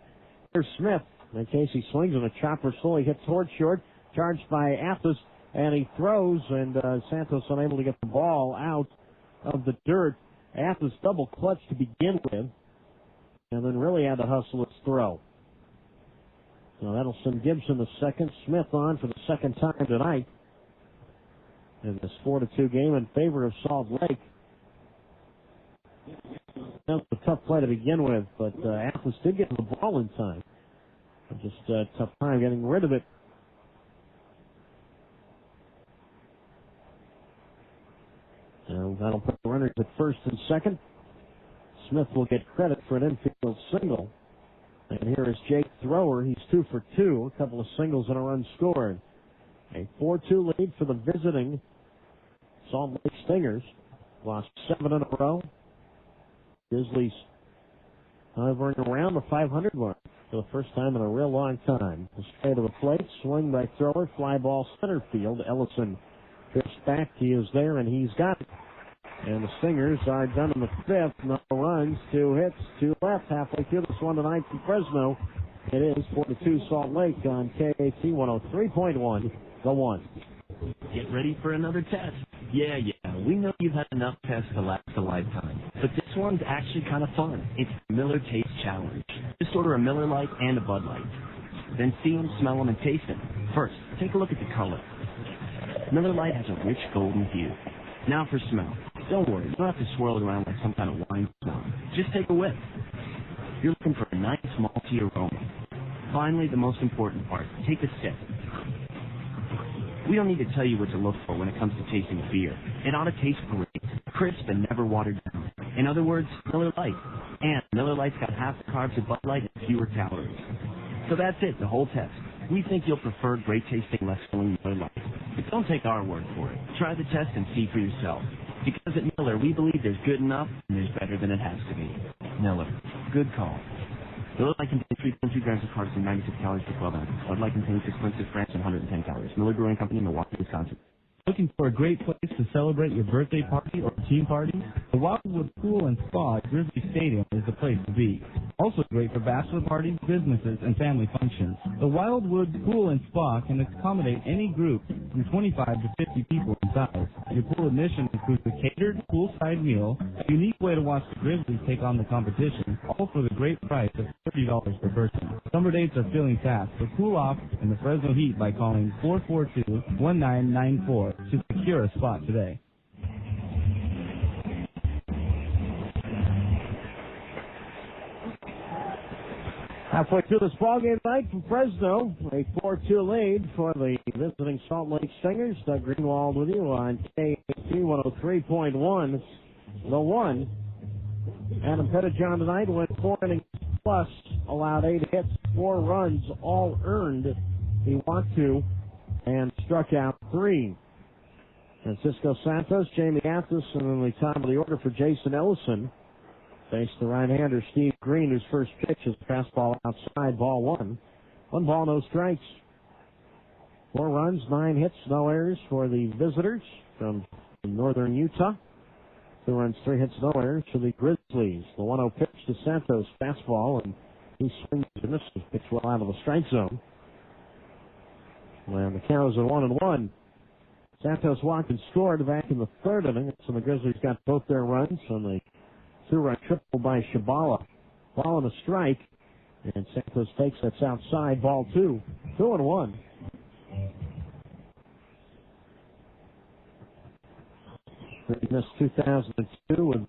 S2: Here's Smith. And Casey swings and a chopper slowly hits towards short, charged by Athos, and he throws, and Santos unable to get the ball out of the dirt. Athos double clutch to begin with, and then really had to hustle his throw. So that'll send Gibson the second. Smith on for the second time tonight in this 4-2 game in favor of Salt Lake. That was a tough play to begin with, but Athos did get the ball in time. Just a tough time getting rid of it. And that'll put the runners at first and second. Smith will get credit for an infield single. And here is Jake Thrower. He's 2 for 2. A couple of singles and a run scored. A 4-2 lead for the visiting Salt Lake Stingers. Lost 7 in a row. Grizzlies hovering around the 500 mark for the first time in a real long time. The straight to the plate, swing by Thrower, fly ball center field. Ellison drifts back. He is there, and he's got it. And the Stingers are done in the fifth. No runs, 2 hits, 2 left. Halfway through this one tonight from Fresno. It is 4-2 Salt Lake on KAT 103.1. The one.
S3: Get ready for another test. Yeah, we know you've had enough tests to last a lifetime, but this one's actually kind of fun. It's the Miller Taste Challenge. Just order a Miller Lite and a Bud Light. Then see them, smell them, and taste them. First, take a look at the color. Miller Lite has a rich golden hue. Now for smell. Don't worry, you don't have to swirl it around like some kind of wine smell. Just take a whiff. You're looking for a nice malty aroma. Finally, the most important part, take a sip. We don't need to tell you what to look for when it comes to tasting beer. It ought to taste great, crisp, and never watered down. In other words, Miller Lite. And Miller Lite's got half the carbs of Bud Light and fewer calories. So that's it, the whole test. We think you'll prefer great-tasting, less-filling Miller Lite. But don't take our word for it. Try the test and see for yourself. Because at Miller, we believe there's good enough and there's better than it has to be. Miller. Good call. Miller Lite contains 3.2 grams of carbs and 96 calories per 12 ounces. Bud Light contains 6.6 grams and 110 calories. Miller Brewing Company, Milwaukee, Wisconsin.
S21: Looking for a great place to celebrate your birthday party or team party? The Wildwood Pool and Spa at Grizzly Stadium is the place to be. Also great for bachelor parties, businesses, and family functions. The Wildwood Pool and Spa can accommodate any group from 25 to 50 people in size. Your pool admission includes a catered poolside meal, a unique way to watch the Grizzlies take on the competition, all for the great price of $30 per person. Summer dates are filling fast, so cool off in the Fresno heat by calling 442-1994 to secure a spot today.
S2: Halfway through this ballgame tonight from Fresno, a 4-2 lead for the visiting Salt Lake Stingers. Doug Greenwald with you on KAT 103.1. The one. Adam Pettijohn tonight went 4 innings plus, allowed 8 hits, 4 runs, all earned. He walked 2 and struck out 3. Francisco Santos, Jamie Athos, and then the top of the order for Jason Ellison. Faced the right-hander Steve Green, whose first pitch is a fastball outside, ball 1. 1 ball, no strikes. 4 runs, 9 hits, no errors for the visitors from northern Utah. 2 runs, 3 hits, no errors for the Grizzlies. The 1-0 pitch to Santos, fastball, and he swings and misses, pitch well out of the strike zone. And the count is at 1-1. Santos walked and scored back in the 3rd inning, so the Grizzlies got both their runs on the 2-run triple by Shabala. Ball and a strike, and Santos takes that's outside, ball 2. 2-1. He missed 2002 with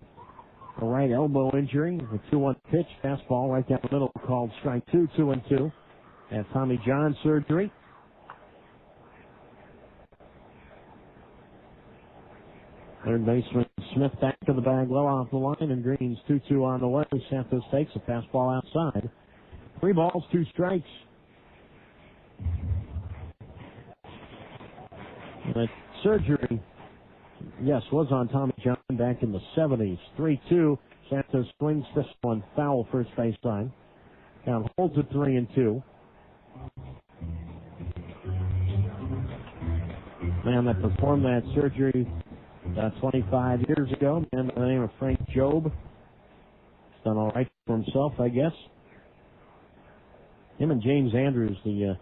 S2: a right elbow injury. The 2-1 pitch, fastball right down the middle, called strike 2, 2-2. Had Tommy John surgery. Third baseman Smith back to the bag, low off the line, and Green's 2-2 on the way. Santos takes a fastball outside. 3 balls, 2 strikes. The surgery, yes, was on Tommy John back in the 70s. 3-2. Santos swings this one foul first base line. Count holds it 3-2. man that performed that surgery about 25 years ago, a man by the name of Frank Jobe. He's done all right for himself, I guess. Him and James Andrews, the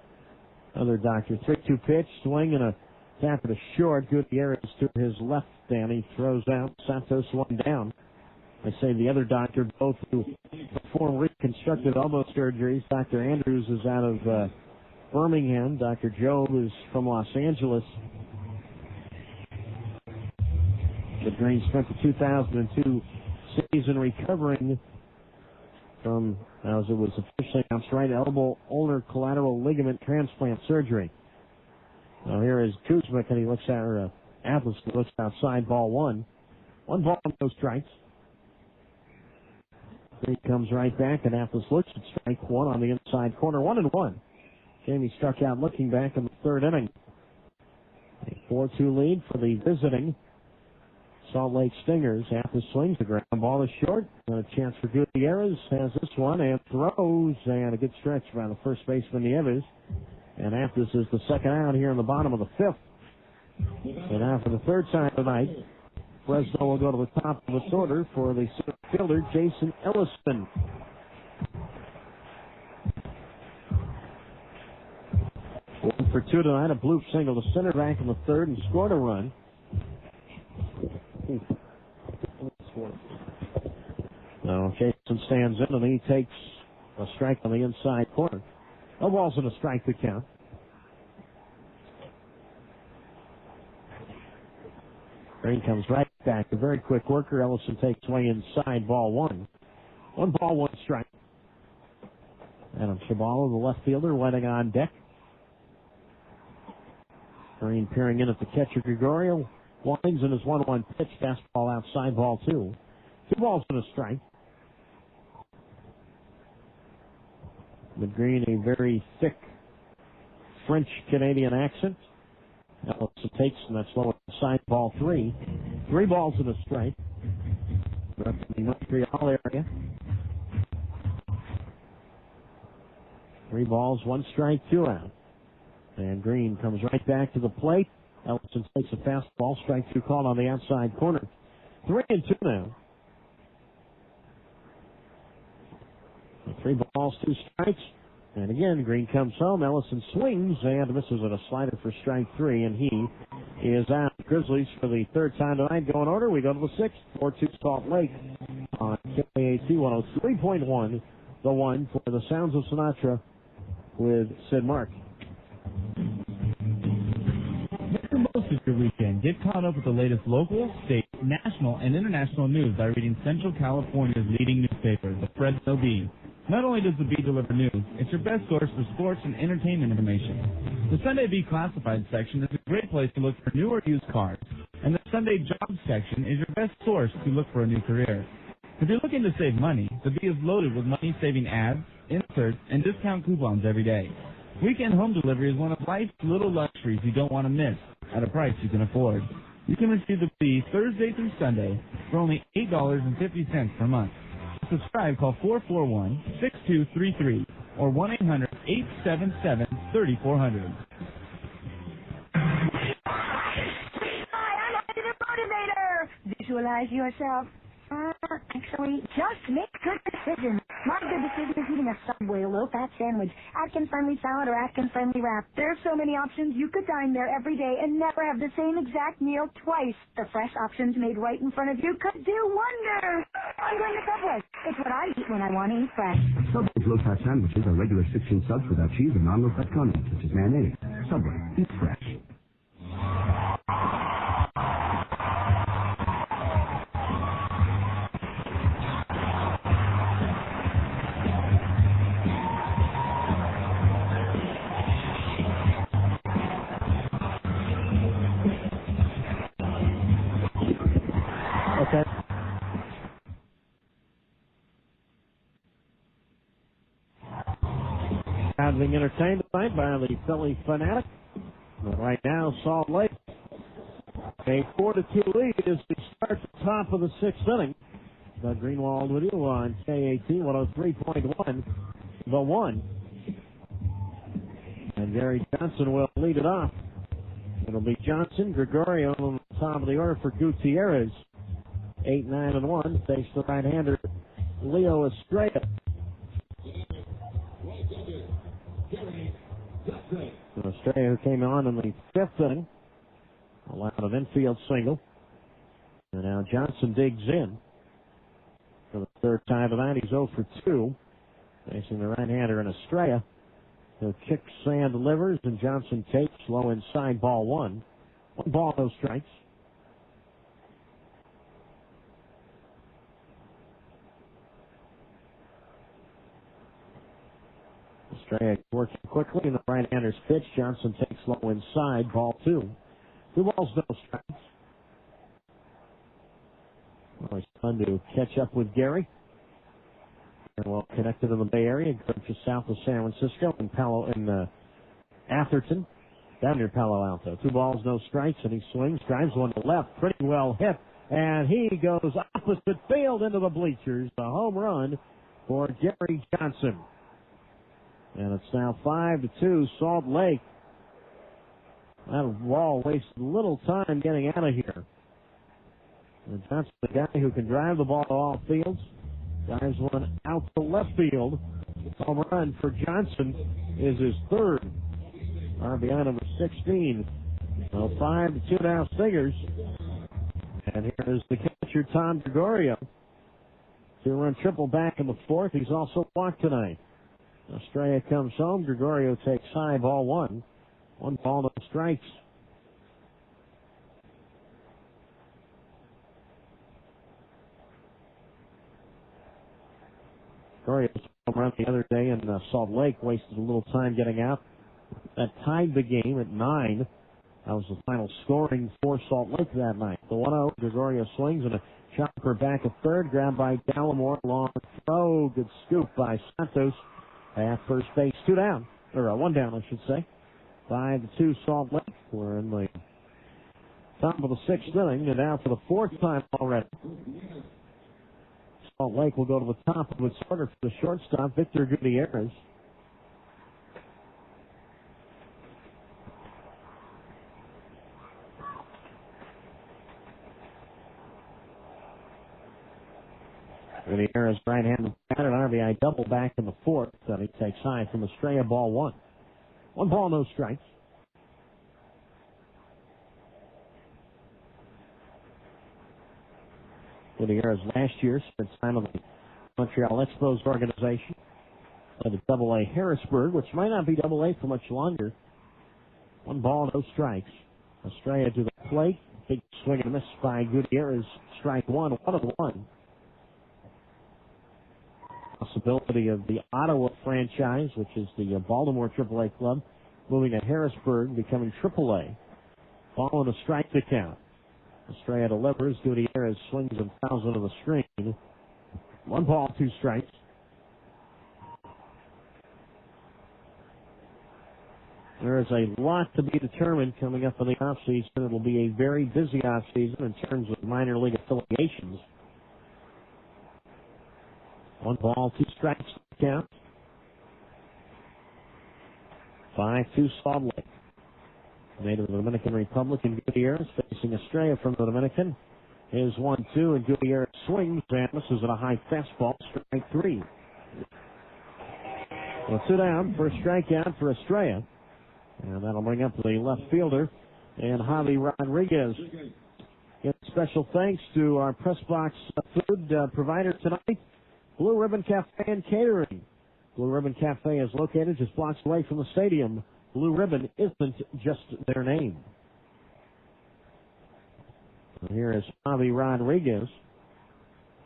S2: other doctor. 3-2 pitch, swing, and a tap it a short. Gutierrez to his left, and he throws out. Santos one down. I say the other doctor, both who perform reconstructive elbow surgeries. Dr. Andrews is out of Birmingham. Dr. Jobe is from Los Angeles. The Green spent the 2002 season recovering from, as it was officially announced, right elbow ulnar collateral ligament transplant surgery. Now here is Kuzmic, and he looks at, or Atlas looks outside, ball one. 1 ball, no strikes. He comes right back, and Atlas looks at strike one on the inside corner. 1-1. Jamie struck out looking back in the third inning. A 4-2 lead for the visiting Salt Lake Stingers. Atlas swings, the ground ball is short. And a chance for Gutierrez, has this one and throws, and a good stretch by the first baseman Nieves. And Atlas is the second out here in the bottom of the fifth. And now for the third time tonight, Fresno will go to the top of its order for the center fielder, Jason Elliston. One for two tonight, a bloop single to center back in the third and scored a run. Now Jason stands in and he takes a strike on the inside corner. No balls and a strike to count. Green comes right back. A very quick worker. Ellison takes way inside, ball one. 1 ball, 1 strike. Adam Chabalo, the left fielder, waiting on deck. Green peering in at the catcher, Gregorio. Winds in his 1-1 pitch. Fastball outside, ball 2. 2 balls and a strike. With Green, a very thick French-Canadian accent. Ellison takes, and that's low inside, ball 3. 3 balls and a strike. Up in the Montreal area. 3 balls, 1 strike, 2 out. And Green comes right back to the plate. Ellison takes a fastball, strike 2 called on the outside corner. 3-2 now. 3 balls, 2 strikes. And again, Green comes home. Ellison swings and misses at a slider for strike 3, and he is out. Grizzlies for the third time tonight go in order. We go to the 6th. 4-2 Salt Lake on KAT 103.1. The one for the Sounds of Sinatra with Sid Mark.
S21: Make the most of your weekend. Get caught up with the latest local, state, national, and international news by reading Central California's leading newspaper, the Fresno Bee. Not only does the Bee deliver news, it's your best source for sports and entertainment information. The Sunday Bee Classified section is a great place to look for new or used cars, and the Sunday Jobs section is your best source to look for a new career. If you're looking to save money, the Bee is loaded with money-saving ads, inserts, and discount coupons every day. Weekend home delivery is one of life's little luxuries you don't want to miss at a price you can afford. You can receive the Bee Thursday through Sunday for only $8.50 per month. To subscribe, call 441-6233 or 1-800-877-3400.
S11: Hi, I'm the motivator. Visualize yourself. Actually, just make good decisions. My good decision is eating a Subway low-fat sandwich, Atkins-friendly salad, or Atkins-friendly wrap. There's so many options. You could dine there every day and never have the same exact meal twice. The fresh options made right in front of you could do wonders. I'm going to Subway. It's what I eat when I want to eat fresh.
S12: Subway's low-fat sandwiches are regular 16 subs without cheese and non-low-fat condiments, such as mayonnaise. Subway, eat fresh.
S2: Okay. Crowd being entertained tonight by the Philly Fanatic. But right now, Salt Lake, a 4-2 lead as we start the top of the 6th inning. Doug Greenwald with you on KAT 103.1, the one. And Gary Johnson will lead it off. It'll be Johnson, Gregorio on the top of the order for Gutierrez. 8-9-1. Takes the right-hander, Leo Estrella. Estrella, who came on in the fifth inning, allowed an infield single. And now Johnson digs in for the third time tonight. He's 0 for 2. Facing the right-hander in Estrella. He'll kick and delivers, and Johnson takes low inside, ball one. 1 ball, no strikes. Estrella working quickly, and the right-hander's pitch. Johnson takes low inside, ball 2. 2 balls, no strikes. Always fun to catch up with Gary. Very well connected in the Bay Area, just south of San Francisco, in Atherton, down near Palo Alto. 2 balls, no strikes, and he swings, drives one to left, pretty well hit, and he goes opposite field into the bleachers. A home run for Gary Johnson. And it's now 5-2, Salt Lake. That ball wasted little time getting out of here. And Johnson, the guy who can drive the ball to all fields, drives one out to left field. Home run for Johnson is his third. RBI number 16. So 5-2 now, Stingers. And here is the catcher, Tom Gregorio. 2-run triple back in the fourth. He's also walked tonight. Estrella comes home. Gregorio takes high, ball 1. 1 ball, no strikes. Gregorio's home run the other day in Salt Lake wasted a little time getting out. That tied the game at 9. That was the final scoring for Salt Lake that night. The 1-0, Gregorio swings and a chopper back at third, grabbed by Gallimore, long throw, good scoop by Santos at first base. 2 down, or 1 down, I should say. 5-2 Salt Lake. We're in the top of the 6th inning, and now for the 4th time already. Salt Lake will go to the top of its order for the shortstop, Victor Gutierrez. Gutierrez right-handed batter, an RBI double back in the 4th. That he takes high from Estrella, ball 1. 1 ball, no strikes. Gutierrez last year spent time on the Montreal Expos organization. Led to Double-A Harrisburg, which might not be Double-A for much longer. 1 ball, no strikes. Estrella to the plate. Big swing and a miss by Gutierrez. Strike 1, 1-1. Possibility of the Ottawa franchise, which is the Baltimore AAA club, moving to Harrisburg, becoming AAA. Ball and a strike to count. Estrella delivers. Gutierrez swings and fouls into the screen. 1 ball, 2 strikes. There is a lot to be determined coming up in the offseason. It will be a very busy offseason in terms of minor league affiliations. 1 ball, 2 strikes to count. 5-2 Salt Lake. Native of the Dominican Republic, and Gutierrez facing Estrella from the Dominican. Is 1-2, and Gutierrez swings and misses at a high fastball, strike 3. Well, 2 down, first strikeout for Estrella. And that'll bring up the left fielder, and Javi Rodriguez. Give special thanks to our press box food provider tonight, Blue Ribbon Cafe and Catering. Blue Ribbon Cafe is located just blocks away from the stadium. Blue Ribbon isn't just their name. And here is Javi Rodriguez.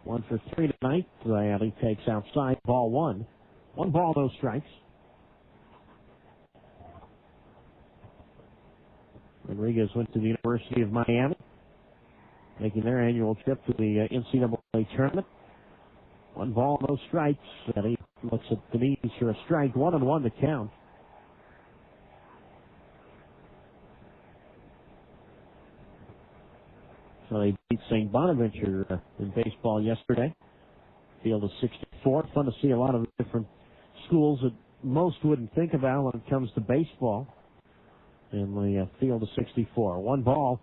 S2: 1 for 3 tonight. And he takes outside, ball 1. 1 ball, no strikes. Rodriguez went to the University of Miami, making their annual trip to the NCAA tournament. 1 ball, no strikes. And he looks at the knees for a strike. 1-1 to count. So they beat St. Bonaventure in baseball yesterday. Field of 64. Fun to see a lot of different schools that most wouldn't think about when it comes to baseball. in the field of 64. 1 ball,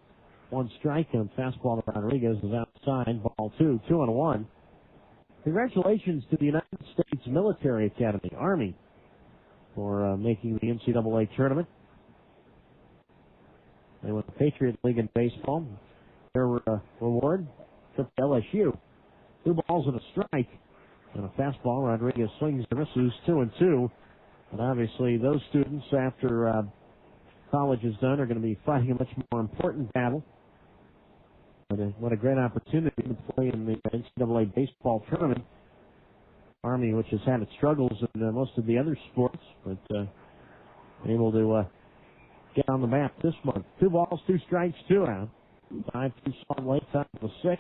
S2: 1 strike, and fastball to Rodriguez is outside. Ball 2, 2-1. Congratulations to the United States Military Academy, Army, for making the NCAA tournament. They won the Patriot League in baseball. Their reward, trip to LSU. 2 balls and a strike. And a fastball. Rodriguez swings and misses, 2-2. And obviously those students, after college is done, are going to be fighting a much more important battle. What a great opportunity to play in the NCAA baseball tournament. Army, which has had its struggles in most of the other sports, but able to get on the map this month. 2 balls, 2 strikes, 2 out. 5-2 Salt Lake, top of the 6th.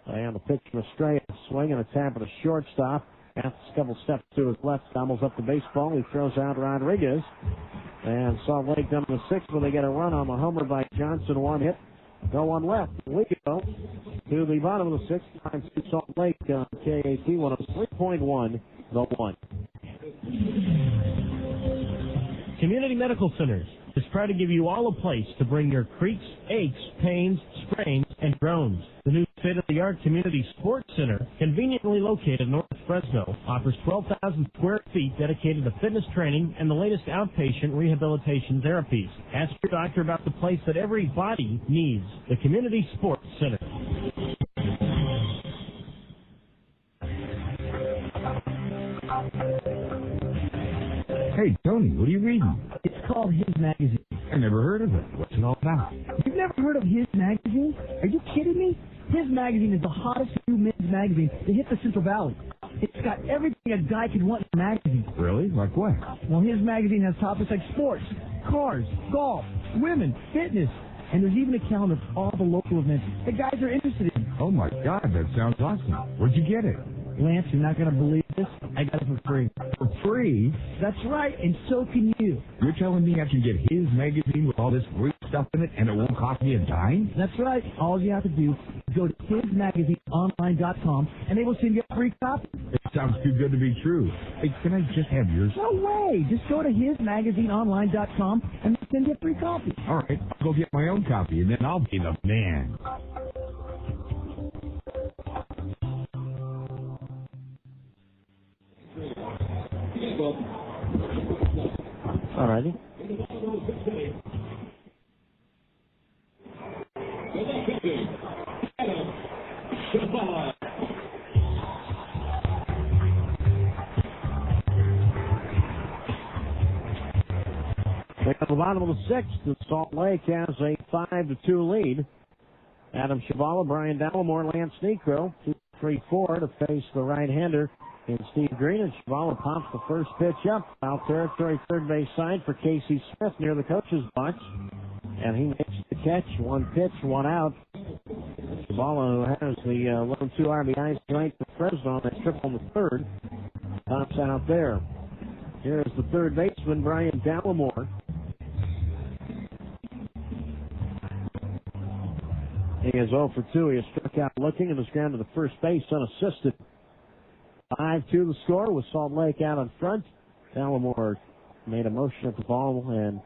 S2: And a pitch from Estrella, swing and a tap at a shortstop. After a couple steps to his left, stumbles up the baseball. He throws out Rodriguez. And Salt Lake down to the 6th when they get a run on the homer by Johnson. 1 hit. No one left. We go to the bottom of the 6th. 5-2 Salt Lake on KAT 103.1, the 1.
S5: Community Medical Centers is proud to give you all a place to bring your creaks, aches, pains, sprains, and groans. The new state-of-the-art Community Sports Center, conveniently located in North Fresno, offers 12,000 square feet dedicated to fitness training and the latest outpatient rehabilitation therapies. Ask your doctor about the place that every body needs, the Community Sports Center.
S9: Hey, Tony, what are you reading?
S10: It's called His Magazine.
S9: I never heard of it. What's it all about?
S10: You've never heard of His Magazine? Are you kidding me? His Magazine is the hottest new men's magazine to hit the Central Valley. It's got everything a guy could want in a magazine.
S9: Really? Like what?
S10: Well, His Magazine has topics like sports, cars, golf, women, fitness, and there's even a calendar of all the local events that guys are interested in.
S9: Oh, my God, that sounds awesome. Where'd you get it?
S10: Lance, you're not going to believe this. I got it for free.
S9: For free?
S10: That's right, and so can you.
S9: You're telling me I can get His Magazine with all this great stuff in it and it won't cost me a dime?
S10: That's right. All you have to do is go to hismagazineonline.com and they will send you a free copy.
S9: It sounds too good to be true. Hey, can I just have yours?
S10: No way. Just go to hismagazineonline.com and they'll send you a free copy.
S9: All right, I'll go get my own copy and then I'll be the man.
S2: All righty. At the bottom of the 6th, Salt Lake has a 5-2 lead. Adam Chavala, Brian Dallimore, Lance Necro, 2-3-4 to face the right-hander in Steve Green, and Chavala pops the first pitch up. Foul territory, third base side for Casey Smith near the coach's box. And he makes the catch. 1 pitch, 1 out. Chavala, who has the lone 2 RBIs tonight for Fresno, that's triple in the 3rd, pops out there. Here's the third baseman, Brian Dallimore. He is 0 for 2. He has struck out looking and has grounded to first base unassisted. 5-2 the score with Salt Lake out in front. Dallimore made a motion at the ball and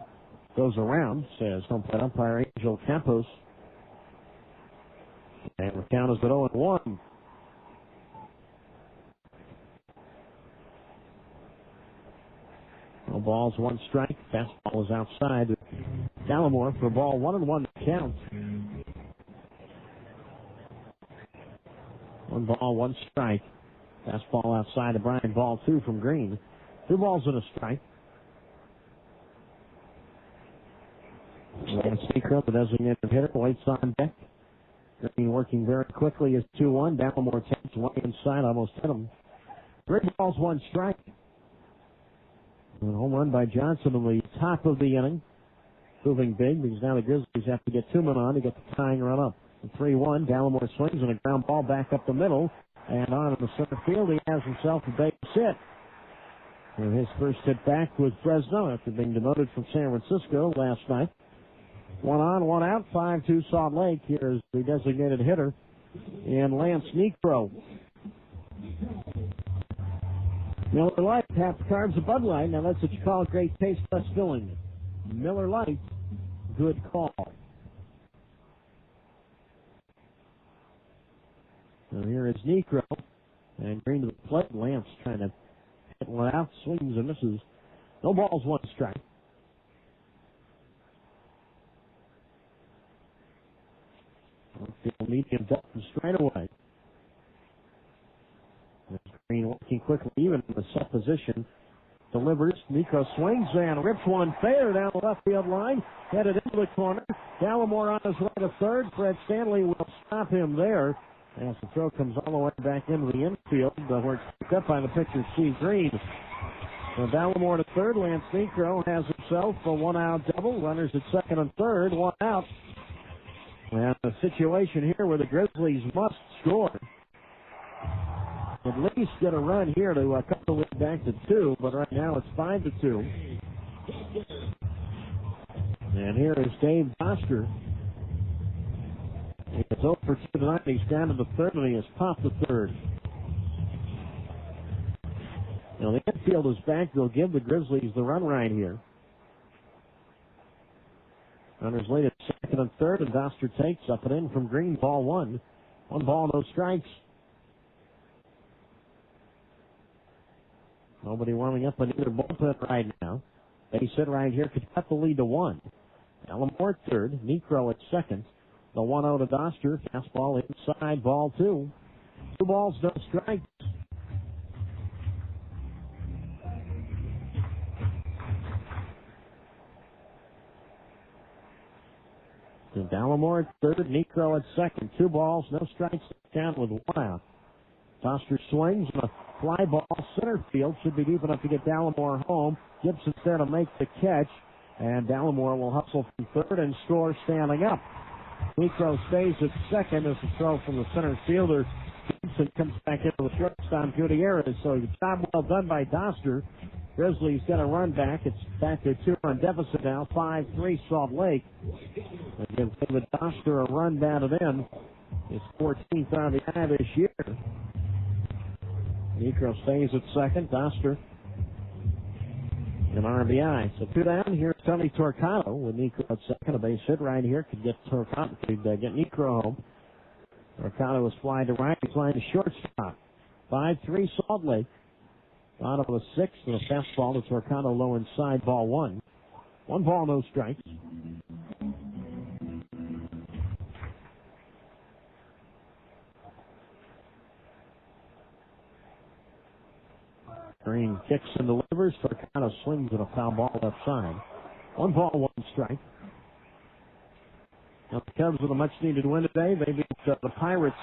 S2: goes around, says home plate umpire Angel Campos. And the count is at 0-1. No balls, 1 strike. Fastball is outside. Dallimore for a ball, 1-1 count. 1 ball, 1 strike. Fastball outside to Brian, ball 2 from Green. 2 balls and a strike. Lance Secret, the designated hitter, waits on deck. Green working very quickly is 2-1. Dallimore takes 1 inside, almost hit him. 3 balls, 1 strike. And a home run by Johnson in the top of the inning. Proving big because now the Grizzlies have to get 2 men on to get the tying run up. 3-1, Dallimore swings and a ground ball back up the middle. And on in the center field, he has himself a base hit. And his first hit back with Fresno after being demoted from San Francisco last night. 1 on, 1 out, 5-2 Salt Lake. Here's the designated hitter in Lance Necro. Miller Lite, half the carbs of Bud Light. Now that's what you call great taste, less filling. Miller Lite, good call. So here is Necro. And Green to the plate. Lance trying to hit one out. Swings and misses. No balls, one strike. Outfield medium depth and straight away. Green working quickly, even in the set position. Delivers. Necro swings and rips one fair down the left field line. Headed into the corner. Gallimore on his way to third. Fred Stanley will stop him there as the throw comes all the way back into the infield, where it's picked up by the pitcher, Steve Green. So Gallimore to third. Lance Necro has himself a one-out double. Runners at second and third. One out. And a situation here where the Grizzlies must score. At least get a run here to cut the lead back to 2, but right now it's 5-2. And here is Dave Doster. It's 0 for 2 tonight. He's down to the third, and he has popped the third. Now the infield is back. They'll give the Grizzlies the run right here. Runners lead at second and third, and Doster takes up and in from Green. Ball one. 1 ball, no strikes. Nobody warming up in either bullpen right now. Base hit right here could cut the lead to 1. Gallimore at third. Necro at second. The 1-0 to Doster. Fastball inside, ball 2. 2 balls, no strikes. So Gallimore at third. Necro at second. 2 balls, no strikes. Count with 1 out. Doster swings and a fly ball center field. Should be deep enough to get Gallimore home. Gibson's there to make the catch. And Gallimore will hustle from third and score standing up. Necro stays at second as the throw from the center fielder. Gibson comes back into the shortstop Gutierrez. So the job well done by Doster. Grizzlies get a run back. It's back to 2-run deficit now. 5-3 Salt Lake. They give David Doster a run down and in. His 14th RBI this year. Necro stays at second. Doster an RBI. So 2 down. Here's Tony Torcato with Necro at second. A base hit right here could get Torcato, could get Necro home. Torcato is flying to right. He's flying to shortstop. 5-3 Salt Lake. Bottom of the 6th and a fastball to Torcato low inside. Ball 1. 1 ball, no strikes. Green kicks and delivers. Torcato swings at a foul ball left side. 1 ball, 1 strike. Now the Cubs with a much-needed win today. They beat the Pirates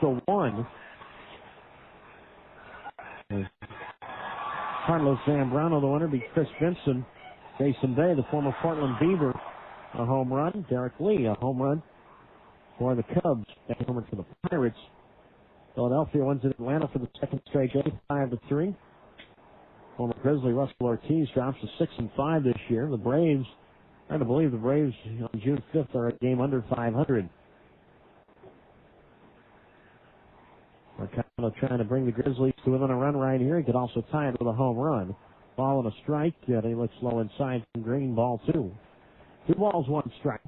S2: 6-1. Carlos Zambrano, the winner, beat Chris Vinson. Jason Day, the former Portland Beaver, a home run. Derek Lee, a home run for the Cubs. Back home for the Pirates. Philadelphia wins in Atlanta for the second straight game, 5-3. Former Grizzly Russell Ortiz drops to 6-5 this year. The Braves, hard to believe the Braves on June 5th are a game under 500. Mercado trying to bring the Grizzlies to within a run right here. He could also tie it with a home run. Ball and a strike. Yeah, he looks low inside from Green. Ball 2. 2 balls, 1 strike.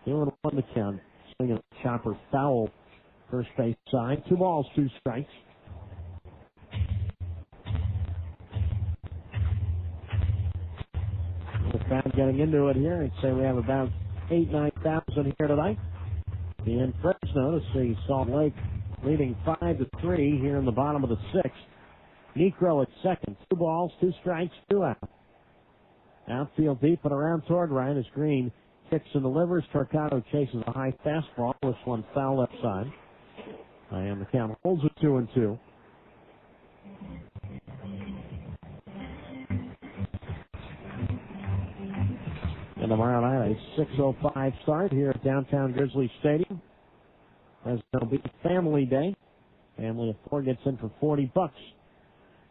S2: Doing 1 to count. Swinging a chopper foul first base side. 2 balls, 2 strikes. The crowd getting into it here. I'd say we have about 8,000-9,000 here tonight in Fresno to see Salt Lake leading 5-3 here in the bottom of the 6th. Necro at second. 2 balls, 2 strikes, 2 out. Outfield deep and around toward right as Green kicks and delivers. Torcato chases a high fastball. This one foul left side. And the count holds it 2-2. And tomorrow night, a 6:05 start here at downtown Grizzly Stadium. As it'll be Family Day. Family of 4 gets in for $40.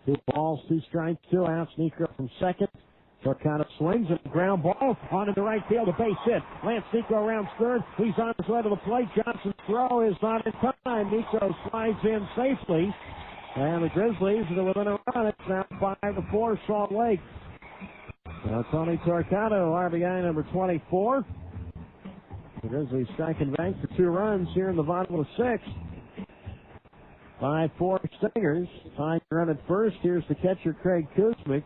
S2: 2 balls, 2 strikes, 2 outs. Necro from second. Torcano swings and ground ball onto the right field, a base hit. Lance Nico around third. He's on his way to the plate. Johnson's throw is not in time. Nico slides in safely. And the Grizzlies are within a run. It's now 5-4 Salt Lake. Now Tony Torcano, RBI number 24. The Grizzlies striking bank for 2 runs here in the bottom of the 6th. 5-4 Stingers. Tying run at first. Here's the catcher, Craig Kuzmic.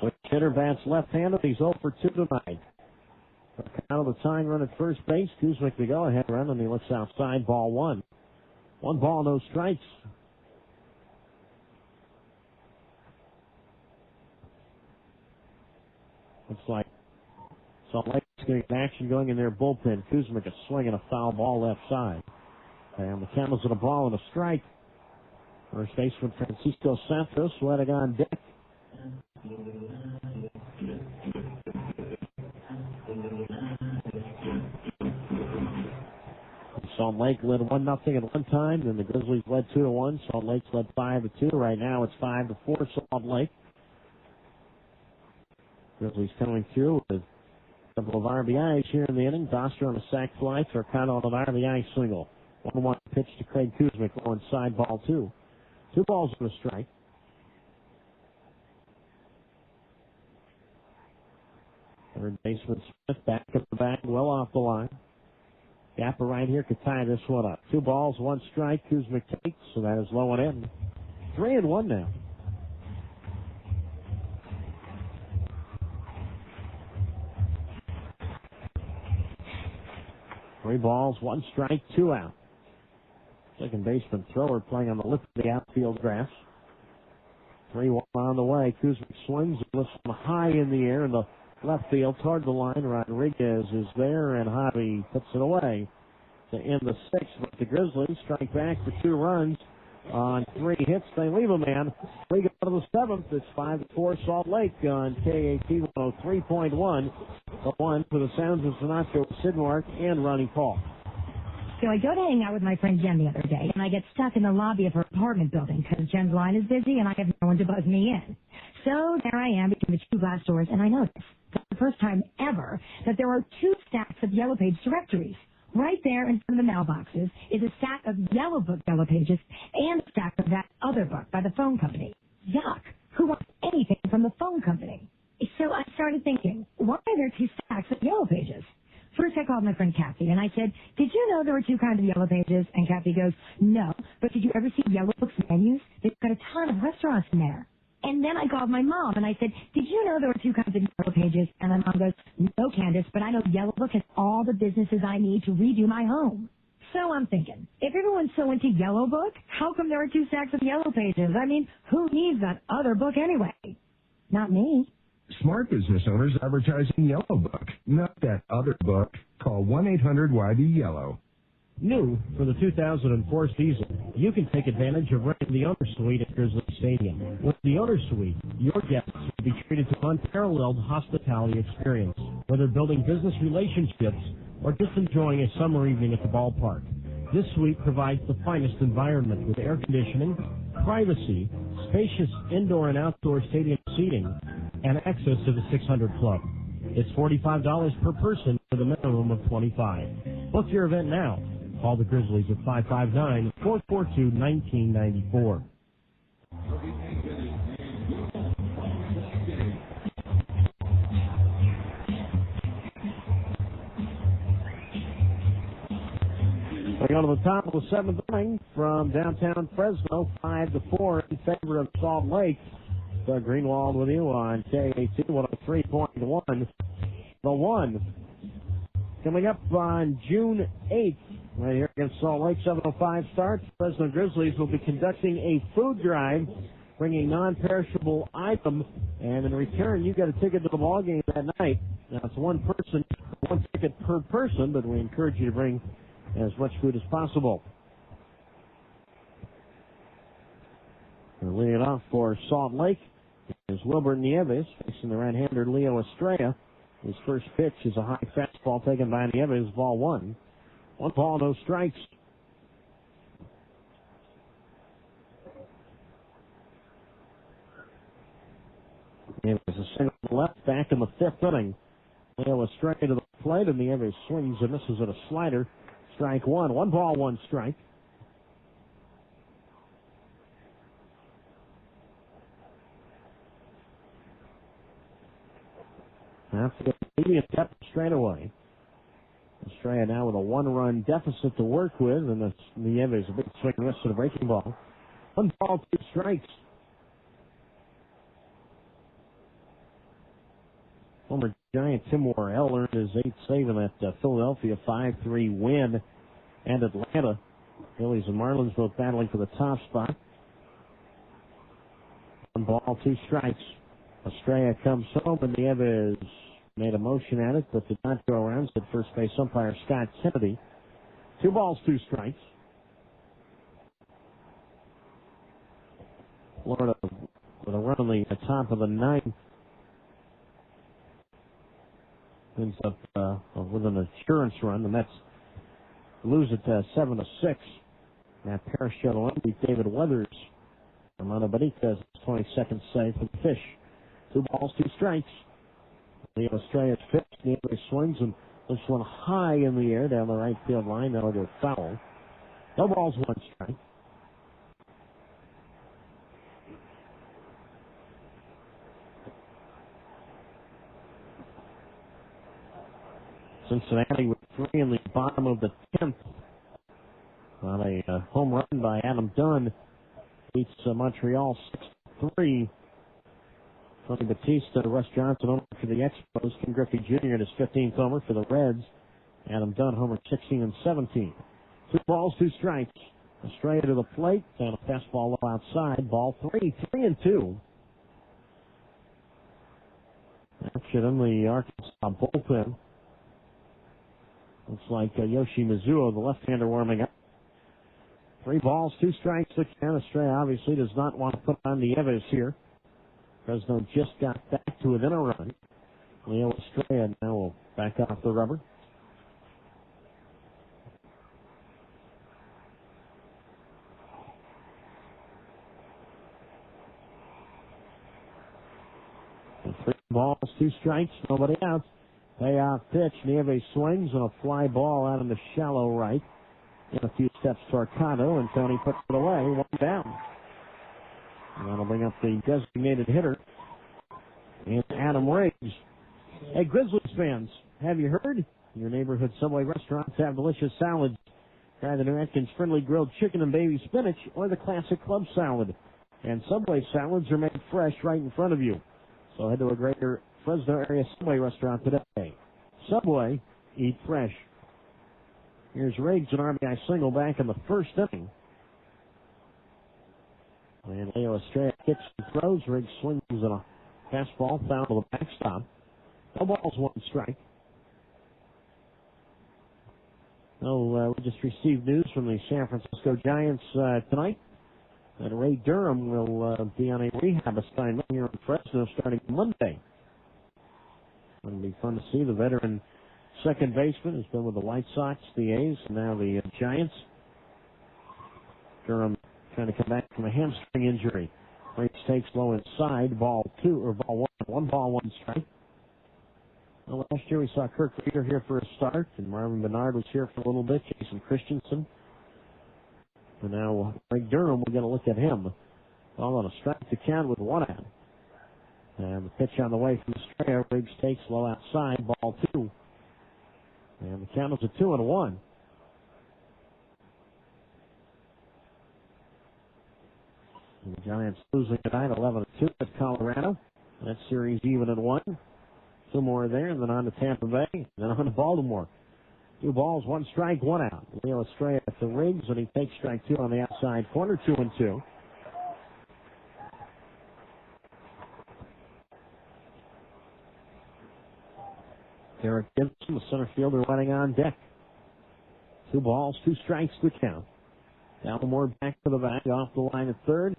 S2: Switch hitter bats left-handed. He's 0 for 2 tonight. Out of the tying run at first base. Kuzmic the go-ahead run, and he looks outside. Ball 1. 1 ball, no strikes. Looks like Salt Lake's getting action going in their bullpen. Kuzmic a swing and a foul ball left side. And the Camels with a ball and a strike. First baseman Francisco Santos letting on deck. Salt Lake led 1-0 at one time, then the Grizzlies led 2-1. Salt Lake's led 5-2. Right now it's 5-4 Salt Lake. Grizzlies coming through with a couple of RBIs here in the inning. Doster on a sac fly, Torcano on an RBI single. 1-1 pitch to Craig Kuzmic, low inside, ball 2. 2 balls and a strike. Third baseman Smith back up the bag, well off the line. Gapper right here could tie this one up. 2 balls, 1 strike. Kuzmic takes, so that is low and in. 3-1 now. Three balls, 1 strike, 2 out. Second baseman Thrower playing on the lip of the outfield grass. 3-1 on the way. Kuzmic swings and lifts him high in the air in the left field toward the line. Rodriguez is there, and Javi puts it away to end the 6th. But the Grizzlies strike back for 2 runs on 3 hits. They leave a man. We go to the 7th. It's 5-4 Salt Lake on KAT 103.1. The one for the sounds of Sinatra, Sidmark, and Ronnie Paul.
S11: So I go to hang out with my friend Jen the other day, and I get stuck in the lobby of her apartment building because Jen's line is busy, and I have no one to buzz me in. So there I am between the 2 glass doors, and I notice, for the first time ever, that there are 2 stacks of Yellow Page directories. Right there in front of the mailboxes is a stack of Yellow Book Yellow Pages and a stack of that other book by the phone company. Yuck. Who wants anything from the phone company? So I started thinking, why are there 2 stacks of Yellow Pages? First I called my friend Kathy and I said, did you know there were 2 kinds of Yellow Pages? And Kathy goes, no, but did you ever see Yellow Book's menus? They've got a ton of restaurants in there. And then I called my mom and I said, did you know there were 2 kinds of Yellow Pages? And my mom goes, no, Candace, but I know Yellow Book has all the businesses I need to redo my home. So I'm thinking, if everyone's so into Yellow Book, how come there are 2 stacks of Yellow Pages? I mean, who needs that other book anyway? Not me.
S9: Smart business owners advertising Yellow Book, not that other book. Call 1-800-YB-YELLO.
S5: New for the 2004 season, you can take advantage of renting the Owner Suite at Grizzly Stadium. With the Owner Suite, your guests will be treated to an unparalleled hospitality experience, whether building business relationships or just enjoying a summer evening at the ballpark. This suite provides the finest environment with air conditioning, privacy, spacious indoor and outdoor stadium seating, and access to the 600 Club. It's $45 per person with a minimum of $25. Book your event now. Call the Grizzlies at 559-442-1994. We go to the top of the 7th inning from downtown Fresno, 5-4 in favor of Salt Lake. Doug Greenwald with you on KAT 103.1. The one coming up on June 8th, right here against Salt Lake, 7:05 start. Fresno Grizzlies will be conducting a food drive, bringing non-perishable item, and in return, you get a ticket to the ball game that night. Now, it's one ticket per person, but we encourage you to bring as much food as possible. Leading it off for Salt Lake is Wilbur Nieves, facing the right-hander Leo Estrella.
S2: His first pitch is a high fastball taken by Nieves, ball one. 1 ball, no strikes. Nieves a single left, back in the 5th inning. Leo Estrella to the plate, and Nieves swings and misses at a slider. Strike one. 1 ball, 1 strike. Have to get immediate depth straight away. Estrella now with a 1-run deficit to work with, and Nieves a big swing and miss to the breaking ball. 1 ball, 2 strikes. Former Giant Tim Worrell earned his 8th save in that Philadelphia 5-3 win at Atlanta. Phillies and Marlins both battling for the top spot. 1 ball, 2 strikes. Estrella comes home, and Nieves made a motion at it, but did not go around, said first base umpire Scott Kennedy. 2 balls, 2 strikes. Florida with a run on the top of the 9th. Ends up with an insurance run. The Mets lose it 7-6. Matt Parrish showed a beat David Weathers. Armando Benitez, 22nd save for the Fish. 2 balls, 2 strikes. Leo Estrella's pitch. Nieves swings and this one high in the air down the right field line. That'll go foul. No balls, 1 strike. Cincinnati with 3 in the bottom of the 10th. On a home run by Adam Dunn. Beats Montreal 6-3. Tony Batista, Russ Johnson homer for the Expos. Ken Griffey Jr. at his 15th homer for the Reds. Adam Dunn homer 16 and 17. 2 balls, 2 strikes. Estrella to the plate and a fastball low outside. Ball 3, 3-2. Action in the Arkansas bullpen. Looks like Yoshi Mizuo, the left-hander, warming up. 3 balls, 2 strikes to count. Estrella obviously does not want to put on the Nieves here. Fresno just got back to within a run. Leo Estrella now will back off the rubber. And 3 balls, 2 strikes, nobody out. Payoff pitch. Nieves swings and a fly ball out in the shallow right. In a few steps toward Cotto, and Tony puts it away. 1 down. And that'll bring up the designated hitter. And Adam Riggs. Hey, Grizzlies fans, have you heard? Your neighborhood Subway restaurants have delicious salads. Try the New Atkins Friendly Grilled Chicken and Baby Spinach or the Classic Club Salad. And Subway salads are made fresh right in front of you. So head to a greater Fresno area Subway restaurant today. Subway, eat fresh. Here's Riggs, an RBI single back in the 1st inning. And Leo Estrella kicks and throws. Riggs swings in a fastball foul to the backstop. No balls, 1 strike. We just received news from the San Francisco Giants tonight that Ray Durham will be on a rehab assignment here in Fresno starting Monday. It'll be fun to see. The veteran second baseman has been with the White Sox, the A's, and now the Giants. Durham trying to come back from a hamstring injury. Riggs takes low inside, ball 1. 1 ball, 1 strike. Well, last year we saw Kirk Reeder here for a start, and Marvin Bernard was here for a little bit, Jason Christensen. And now Ray Durham, we're going to look at him. Ball on a strike to count with 1 out. And the pitch on the way from Estrella. Riggs takes low outside, ball 2. And the count is a 2-1. And the Giants losing tonight 11-2 at Colorado. That series even at 1. 2 more there, and then on to Tampa Bay, and then on to Baltimore. 2 balls, 1 strike, 1 out. Leo Estrella to Riggs, and he takes strike 2 on the outside corner, 2-2. Derek Gibson, the center fielder, running on deck. 2 balls, 2 strikes to count. Baltimore back to the bag, off the line at third.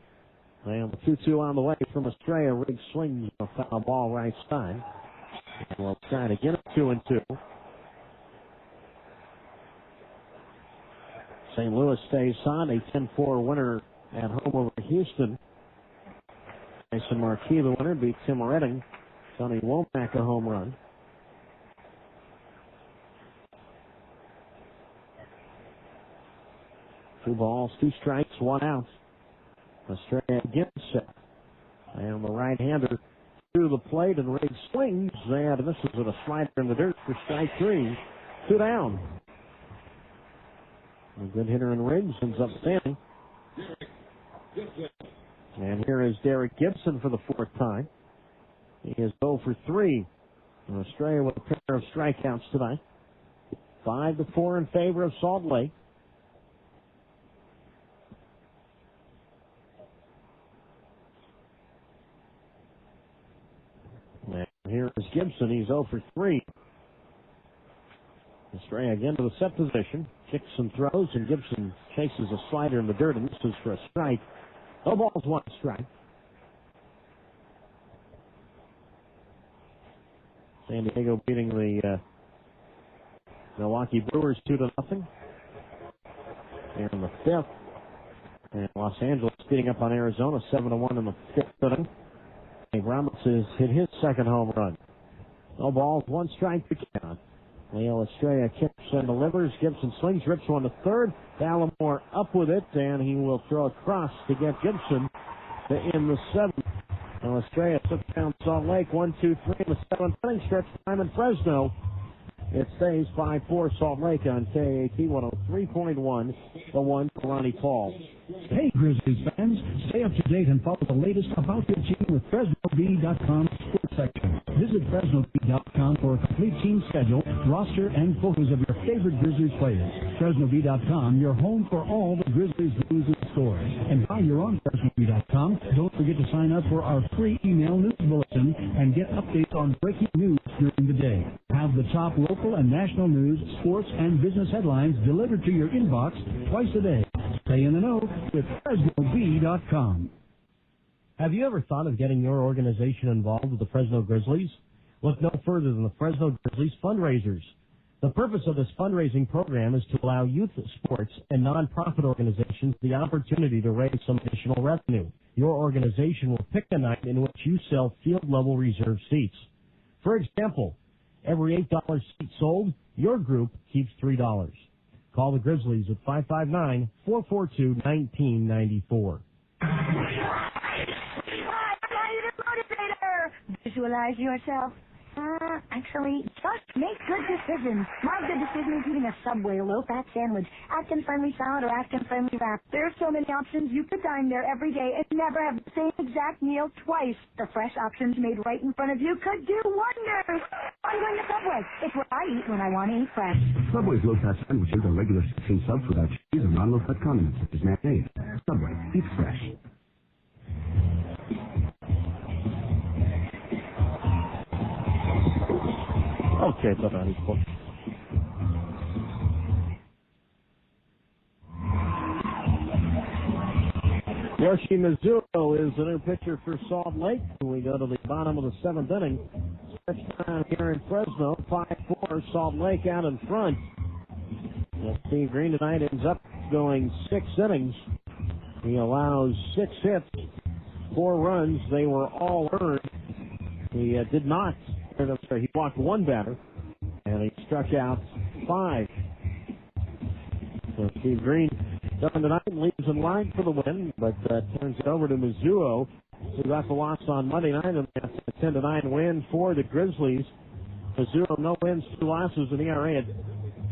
S2: And the 2-2 on the way from Estrella. Riggs swings a foul ball right side. And we'll try to get it 2-2. St. Louis stays on a 10-4 winner at home over Houston. Mason Marquis, the winner, beat Tim Redding. Sonny Womack a home run. Two balls, two strikes, one out. Estrella gets set. And the right-hander to the plate, and Riggs swings, and misses with a slider in the dirt for strike three. Two down. A good hitter in Riggs ends up standing. And here is Derek Gibson for the fourth time. He is 0 for 3. And Estrella with a pair of strikeouts tonight. 5-4 in favor of Salt Lake. And here is Gibson. He's 0 for 3. Estrella again to the set position. Kicks and throws, and Gibson chases a slider in the dirt, and this is for a strike. No balls, one strike. San Diego beating the Milwaukee Brewers 2-0. And in the fifth, and Los Angeles beating up on Arizona 7-1 in the fifth inning. Dave Roberts has hit his second home run. No balls, one strike to count. Leo Estrella kicks and delivers. Gibson swings, rips one to third. Ballamore up with it, and he will throw across to get Gibson to end the seventh. Now Estrella took down Salt Lake 1-2-3 in the seventh inning. Stretch time in Fresno. It stays 5-4 Salt Lake on KAT 103.1. The one for Ronnie Paul.
S18: Hey, Grizzlies fans, stay up to date and follow the latest about your team with FresnoB.com sports section. Visit FresnoB.com for a complete team schedule, roster, and photos of your favorite Grizzlies players. FresnoB.com, your home for all the Grizzlies news and scores. And while you're on FresnoB.com, don't forget to sign up for our free email news bulletin and get updates on breaking news during the day. Have the top local and national news, sports, and business headlines delivered to your inbox twice a day. Stay in the know with FresnoB.com.
S5: Have you ever thought of getting your organization involved with the Fresno Grizzlies? Look no further than the Fresno Grizzlies fundraisers. The purpose of this fundraising program is to allow youth sports and nonprofit organizations the opportunity to raise some additional revenue. Your organization will pick a night in which you sell field-level reserve seats. For example, every $8 seat sold, your group keeps $3. Call the Grizzlies at 559-442-1994.
S11: Visualize yourself. Actually, just make good decisions. My good decision is eating a Subway low-fat sandwich, Atkins-friendly salad, or Atkins-friendly wrap. There are so many options. You could dine there every day and never have the same exact meal twice. The fresh options made right in front of you could do wonders. I'm going to Subway. It's what I eat when I want to eat fresh.
S12: Subway's low-fat sandwiches are regular 16 subs without cheese and non-low-fat condiments such as mayonnaise. Subway, eat fresh.
S2: Okay, bye-bye. Yoshi Mizuno is the new pitcher for Salt Lake. We go to the bottom of the seventh inning. Stretch time here in Fresno. 5-4, Salt Lake out in front. Steve Green tonight ends up going 6 innings. He allows 6 hits, 4 runs. They were all earned. He did not. He walked 1 batter, and he struck out 5. So Steve Green done tonight, leaves in line for the win, but turns it over to Mizuno, who got the loss on Monday night, and that's a 10-9 win for the Grizzlies. Mizuno, no wins, 2 losses, and ERA at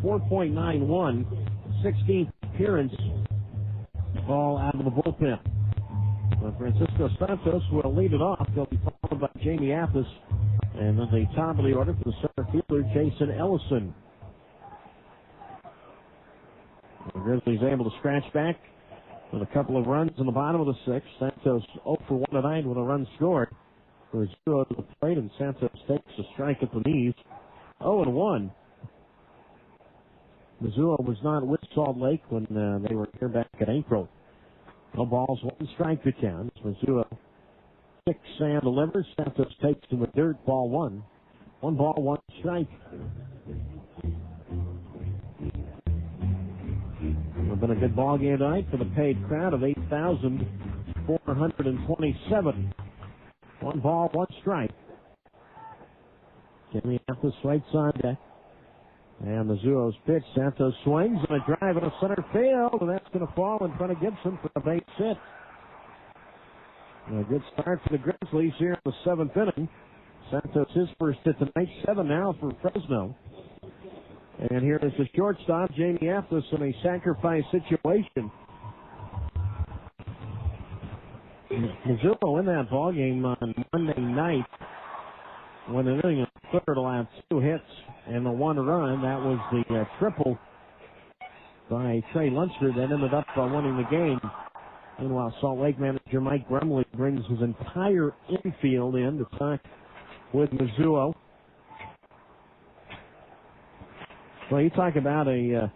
S2: 4.91, 16th appearance, all out of the bullpen. Francisco Santos will lead it off. They'll be followed by Jamie Appis. And then the top of the order for the center fielder, Jason Ellison. The Grizzlies able to scratch back with a couple of runs in the bottom of the 6th. Santos 0 for 1 tonight with a run scored. For 0 to the plate, and Santos takes a strike at the knees. 0-1. Mizuno was not with Salt Lake when they were here back in April. No balls, 1 strike to count. Mizuno 6 and delivers. Santos takes to the dirt, ball 1. 1 ball, 1 strike. It's been a good ball game tonight for the paid crowd of 8,427. 1 ball, 1 strike. Jimmy Santos right side deck. And Mizuno's pitch. Santos swings and a drive into center field, and that's going to fall in front of Gibson for a base hit. And a good start for the Grizzlies here in the 7th inning. Santos his first hit tonight, 7 now for Fresno. And here is the shortstop, Jamie Apthus, in a sacrifice situation. Mizuno in that ballgame on Monday night when an inning in the third allowed 2 hits and the 1 run. That was the triple by Trey Lunsford that ended up winning the game. Meanwhile, Salt Lake manager Mike Grumley brings his entire infield in to talk with Mizuno. Well, you talk about a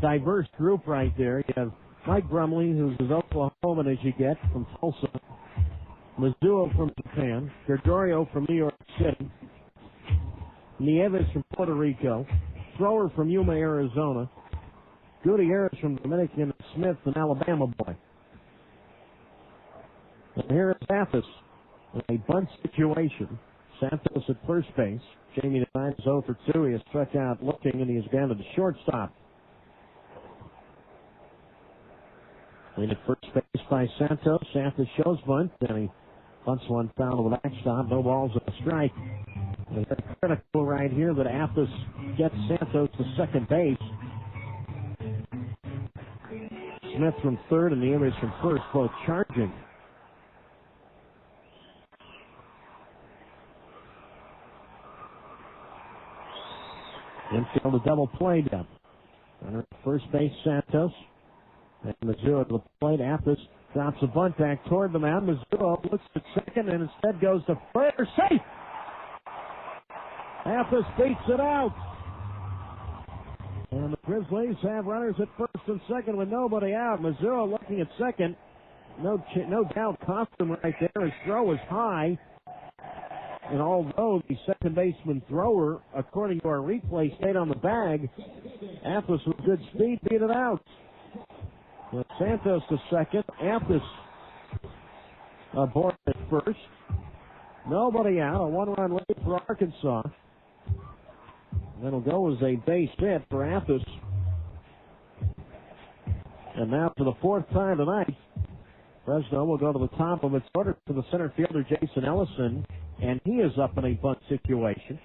S2: diverse group right there. You have Mike Grumley, who's as Oklahoman as you get from Tulsa. Mizuno from Japan. Gregorio from New York City. Nieves from Puerto Rico. Thrower from Yuma, Arizona. Gutierrez from Dominican. Smith, an Alabama boy. And here is Santos in a bunt situation. Santos at first base. Jamie tonight is 0 for 2. He has struck out looking, and he has gone to the shortstop. Lead at first base by Santos. Santos shows bunt, and he bunts one foul to the backstop. No balls and a strike. And it's critical right here that Apthus gets Santos to second base. Smith from third and the Nieves from first, both charging. Infield a double play down. Runner at first base, Santos. And Mizuno to the plate. Apthus drops a bunt back toward the mound. Mizuno looks at second and instead goes to first. Safe! Apthus beats it out. And the Grizzlies have runners at first and second with nobody out. Mizuno looking at second. No doubt cost him right there. His throw was high. And although the second baseman thrower, according to our replay, stayed on the bag, Apthus with good speed beat it out. With Santos to second, Apthus aboard at first. Nobody out. A 1-run lead for Arkansas. That'll go as a base hit for Apthus. And now for the 4th time tonight, Fresno will go to the top of its order to the center fielder, Jason Ellison. And he is up in a bunt situation.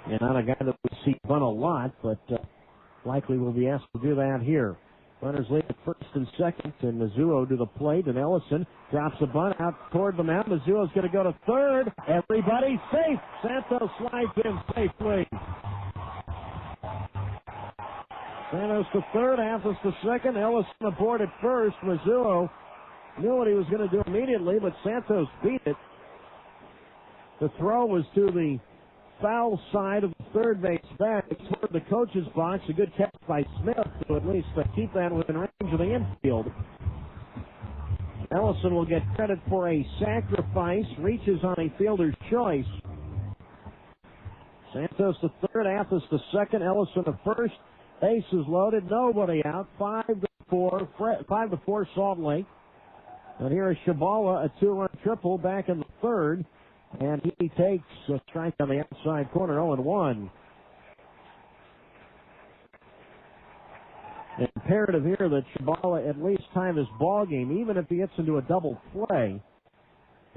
S2: And not a guy that we see bunt a lot, but likely will be asked to do that here. Runners lead at first and second, and Mizuno to the plate, and Ellison drops a bunt out toward the mound. Mizuno's going to go to third. Everybody's safe. Santos slides in safely. Santos to third, Apthus to second, Ellison aboard at first. Mizuno knew what he was going to do immediately, but Santos beat it. The throw was to the foul side of the third base back toward the coach's box. A good catch by Smith to at least keep that within range of the infield. Ellison will get credit for a sacrifice, reaches on a fielder's choice. Santos to third, Apthus to second, Ellison to first. Bases loaded, nobody out. 5-4 Salt Lake. And here is Shabala, a 2-run triple back in the third. And he takes a strike on the outside corner, 0-1. Imperative here that Shabala at least tie this ball game, even if he gets into a double play.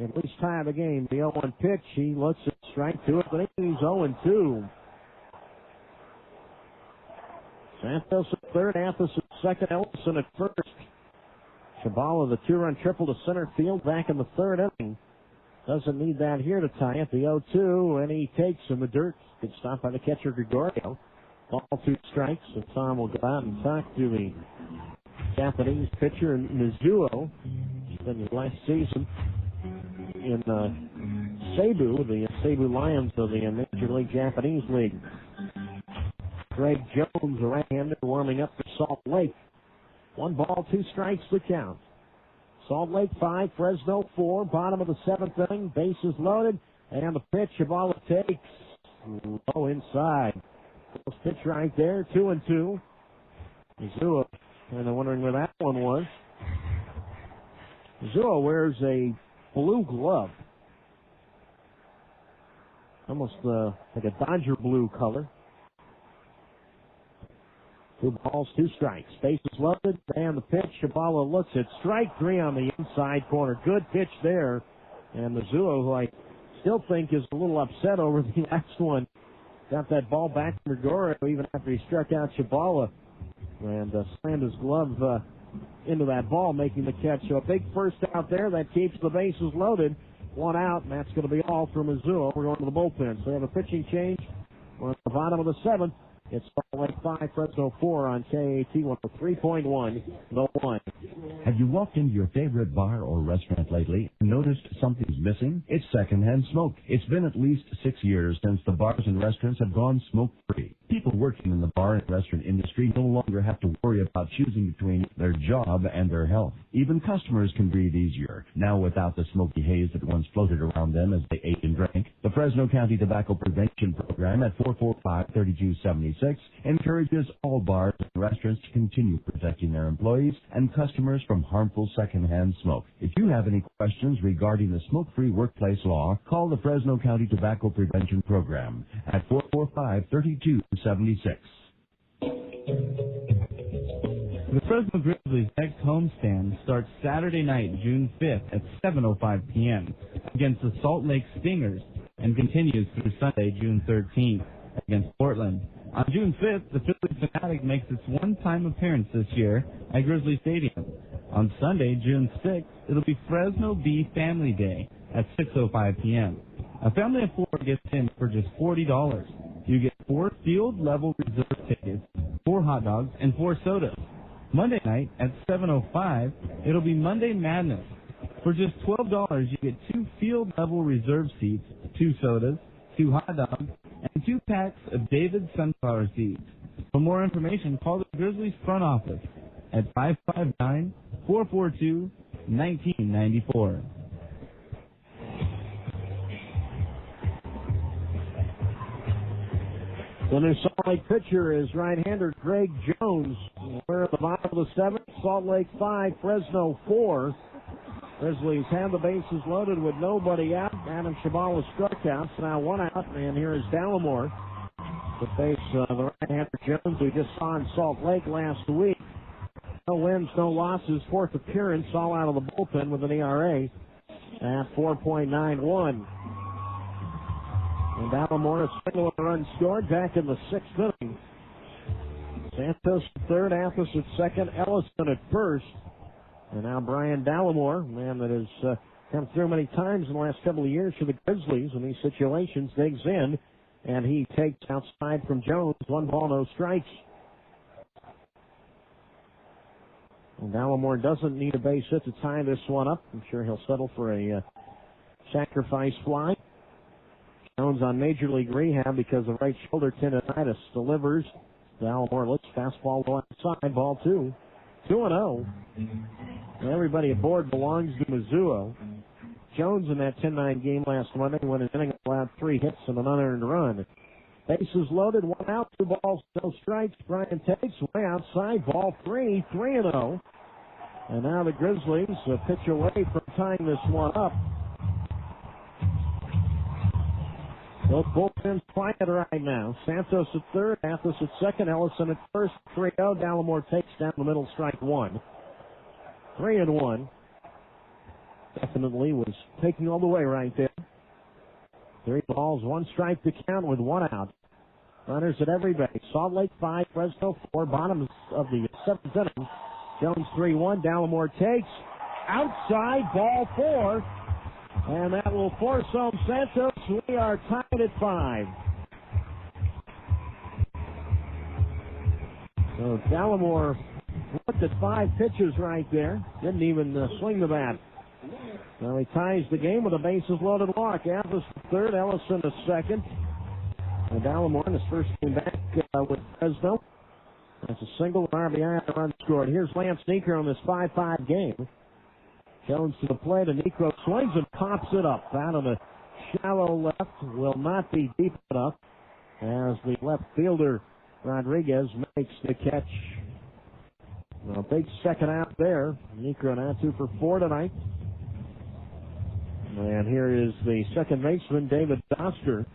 S2: At least tie the game. The 0-1 pitch, he looks at strike to it, but he's 0-2. Santos at third, Apthus at second, Ellison at first. Shabala, the 2-run triple to center field back in the third inning. Doesn't need that here to tie it. The 0-2, and he takes in the dirt. Good stop by the catcher, Gregorio. Ball 2 strikes, and Tom will go out and talk to the Japanese pitcher, Mizuno. Spent his last season in Cebu, the Cebu Lions of the Major League Japanese League. Greg Jones, a right-hander, warming up for Salt Lake. 1 ball, 2 strikes to count. Salt Lake 5, Fresno 4, bottom of the 7th inning, bases loaded, and the pitch, Shabala takes low inside. First pitch right there, 2-2. Missoula, kind of wondering where that one was. Missoula wears a blue glove. Almost like a Dodger blue color. 2 balls, 2 strikes. Bases loaded, and the pitch. Shabala looks at strike 3 on the inside corner. Good pitch there. And Missoula, who I still think is a little upset over the last one, got that ball back from Gregorio even after he struck out Shabala and slammed his glove into that ball, making the catch. So a big first out there that keeps the bases loaded. 1 out, and that's going to be all for Missoula. We're going to the bullpen. So we have a pitching change. We're at the bottom of the 7th. It's Salt Lake 5, Fresno 4 on KAT 103.1, the 1.
S1: Have you walked into your favorite bar or restaurant lately and noticed something's missing? It's secondhand smoke. It's been at least 6 years since the bars and restaurants have gone smoke-free. People working in the bar and restaurant industry no longer have to worry about choosing between their job and their health. Even customers can breathe easier, now without the smoky haze that once floated around them as they ate and drank. The Fresno County Tobacco Prevention Program at 445-3276 encourages all bars and restaurants to continue protecting their employees and customers from harmful secondhand smoke. If you have any questions regarding the smoke-free workplace law, call the Fresno County Tobacco Prevention Program at 445-3276.
S21: The Fresno Grizzlies' next homestand starts Saturday night, June 5th at 7:05 p.m. against the Salt Lake Stingers and continues through Sunday, June 13th against Portland. On June 5th, the Phillies Fanatic makes its one-time appearance this year at Grizzly Stadium. On Sunday, June 6th, it'll be Fresno Bee Family Day at 6:05 p.m. A family of 4 gets in for just $40. You get 4 field-level reserve tickets, 4 hot dogs, and 4 sodas. Monday night at 7:05, it'll be Monday Madness. For just $12, you get 2 field-level reserve seats, 2 sodas, 2 hot dogs, and 2 packs of David sunflower seeds. For more information, call the Grizzlies front office at 559-442-1994.
S2: The new Salt Lake pitcher is right-hander Greg Jones. We're at the bottom of the 7th. Salt Lake 5, Fresno 4. Grizzlies have the bases loaded with nobody out. Adam Shabala struck out, so now 1 out, and here is Dallimore to face the right-hander Jones, who just saw in Salt Lake last week. No wins, no losses, 4th appearance, all out of the bullpen with an ERA at 4.91. And Dallimore, a single run scored back in the 6th inning. Santos at 3rd, Athos at 2nd, Ellison at 1st. And now Brian Dallimore, a man that has come through many times in the last couple of years for the Grizzlies in these situations, digs in, and he takes outside from Jones. 1 ball, no strikes. And Dallimore doesn't need a base hit to tie this one up. I'm sure he'll settle for a sacrifice fly. Jones on Major League rehab because of right shoulder tendonitis delivers. Dallimore looks fastball low outside, ball 2. 2-0. Everybody aboard belongs to Mizzou. Jones in that 10-9 game last Monday went an inning, allowed 3 hits and an unearned run. Bases loaded, 1 out, 2 balls, no strikes. Brian takes way outside, ball 3, 3-0. And now the Grizzlies a pitch away from tying this one up. Both bullpens quiet right now. Santos at 3rd, Athos at 2nd, Ellison at 1st, 3-0. Dallimore takes down the middle, strike 1. 3-1. Definitely was taking all the way right there. 3 balls, 1 strike to count with 1 out. Runners at every base. Salt Lake 5, Fresno 4, bottom of the 7th inning. Jones 3-1, Dallimore takes. Outside, ball 4. And that will force home Santos. We are tied at 5. So Dallimore looked at 5 pitches right there. Didn't even swing the bat. Now he ties the game with a bases loaded walk. Athos to 3rd, Ellison to 2nd. And Dallimore in his first game back with Fresno. That's a single RBI and a run scored. Here's Lance Niekro in this 5-5 game. Jones to the plate, and Niekro swings and pops it up. Out on the shallow left, will not be deep enough as the left fielder Rodriguez makes the catch. A big second out there. Niekro now 2 for 4 tonight. And here is the second baseman, David Doster.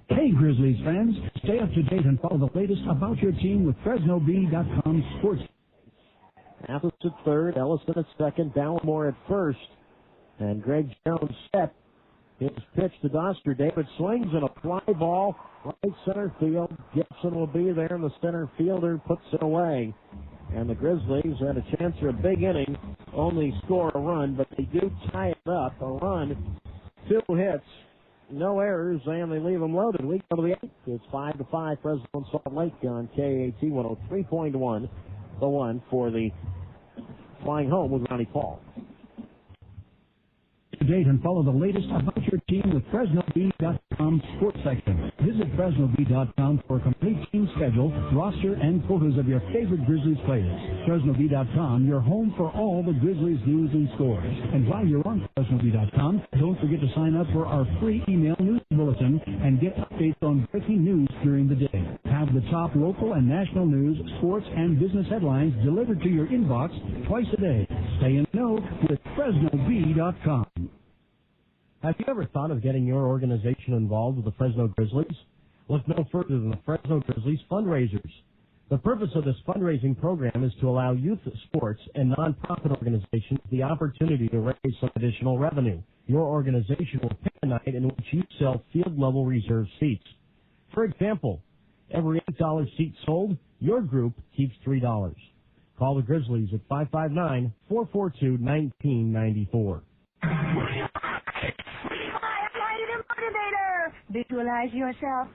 S18: Hey, Grizzlies fans, stay up to date and follow the latest about your team with FresnoB.com Sports.
S2: Athens at third, Ellison at second, Ballamore at first, and Greg Jones set. His pitch to Doster. David swings and a fly ball right center field. Gibson will be there, and the center fielder puts it away. And the Grizzlies had a chance for a big inning, only score a run, but they do tie it up. A run, 2 hits, no errors, and they leave them loaded. We go to the 8th. It's 5-5, Fresno and Salt Lake on KAT 103.1. The one for the Flying Home with Ronnie Paul.
S18: To date and follow the latest about your team with FresnoB.com Sports section. Visit FresnoB.com for a complete team schedule, roster, and photos of your favorite Grizzlies players. FresnoB.com, your home for all the Grizzlies news and scores. And while you're on FresnoB.com, don't forget to sign up for our free email news bulletin and get updates on breaking news during the day. Have the top local and national news, sports, and business headlines delivered to your inbox twice a day. Stay in the know with FresnoB.com.
S5: Have you ever thought of getting your organization involved with the Fresno Grizzlies? Look no further than the Fresno Grizzlies fundraisers. The purpose of this fundraising program is to allow youth sports and nonprofit organizations the opportunity to raise some additional revenue. Your organization will pick a night in which you sell field-level reserve seats. For example, every $8 seat sold, your group keeps $3. Call the Grizzlies at 559-442-1994.
S11: Visualize yourself.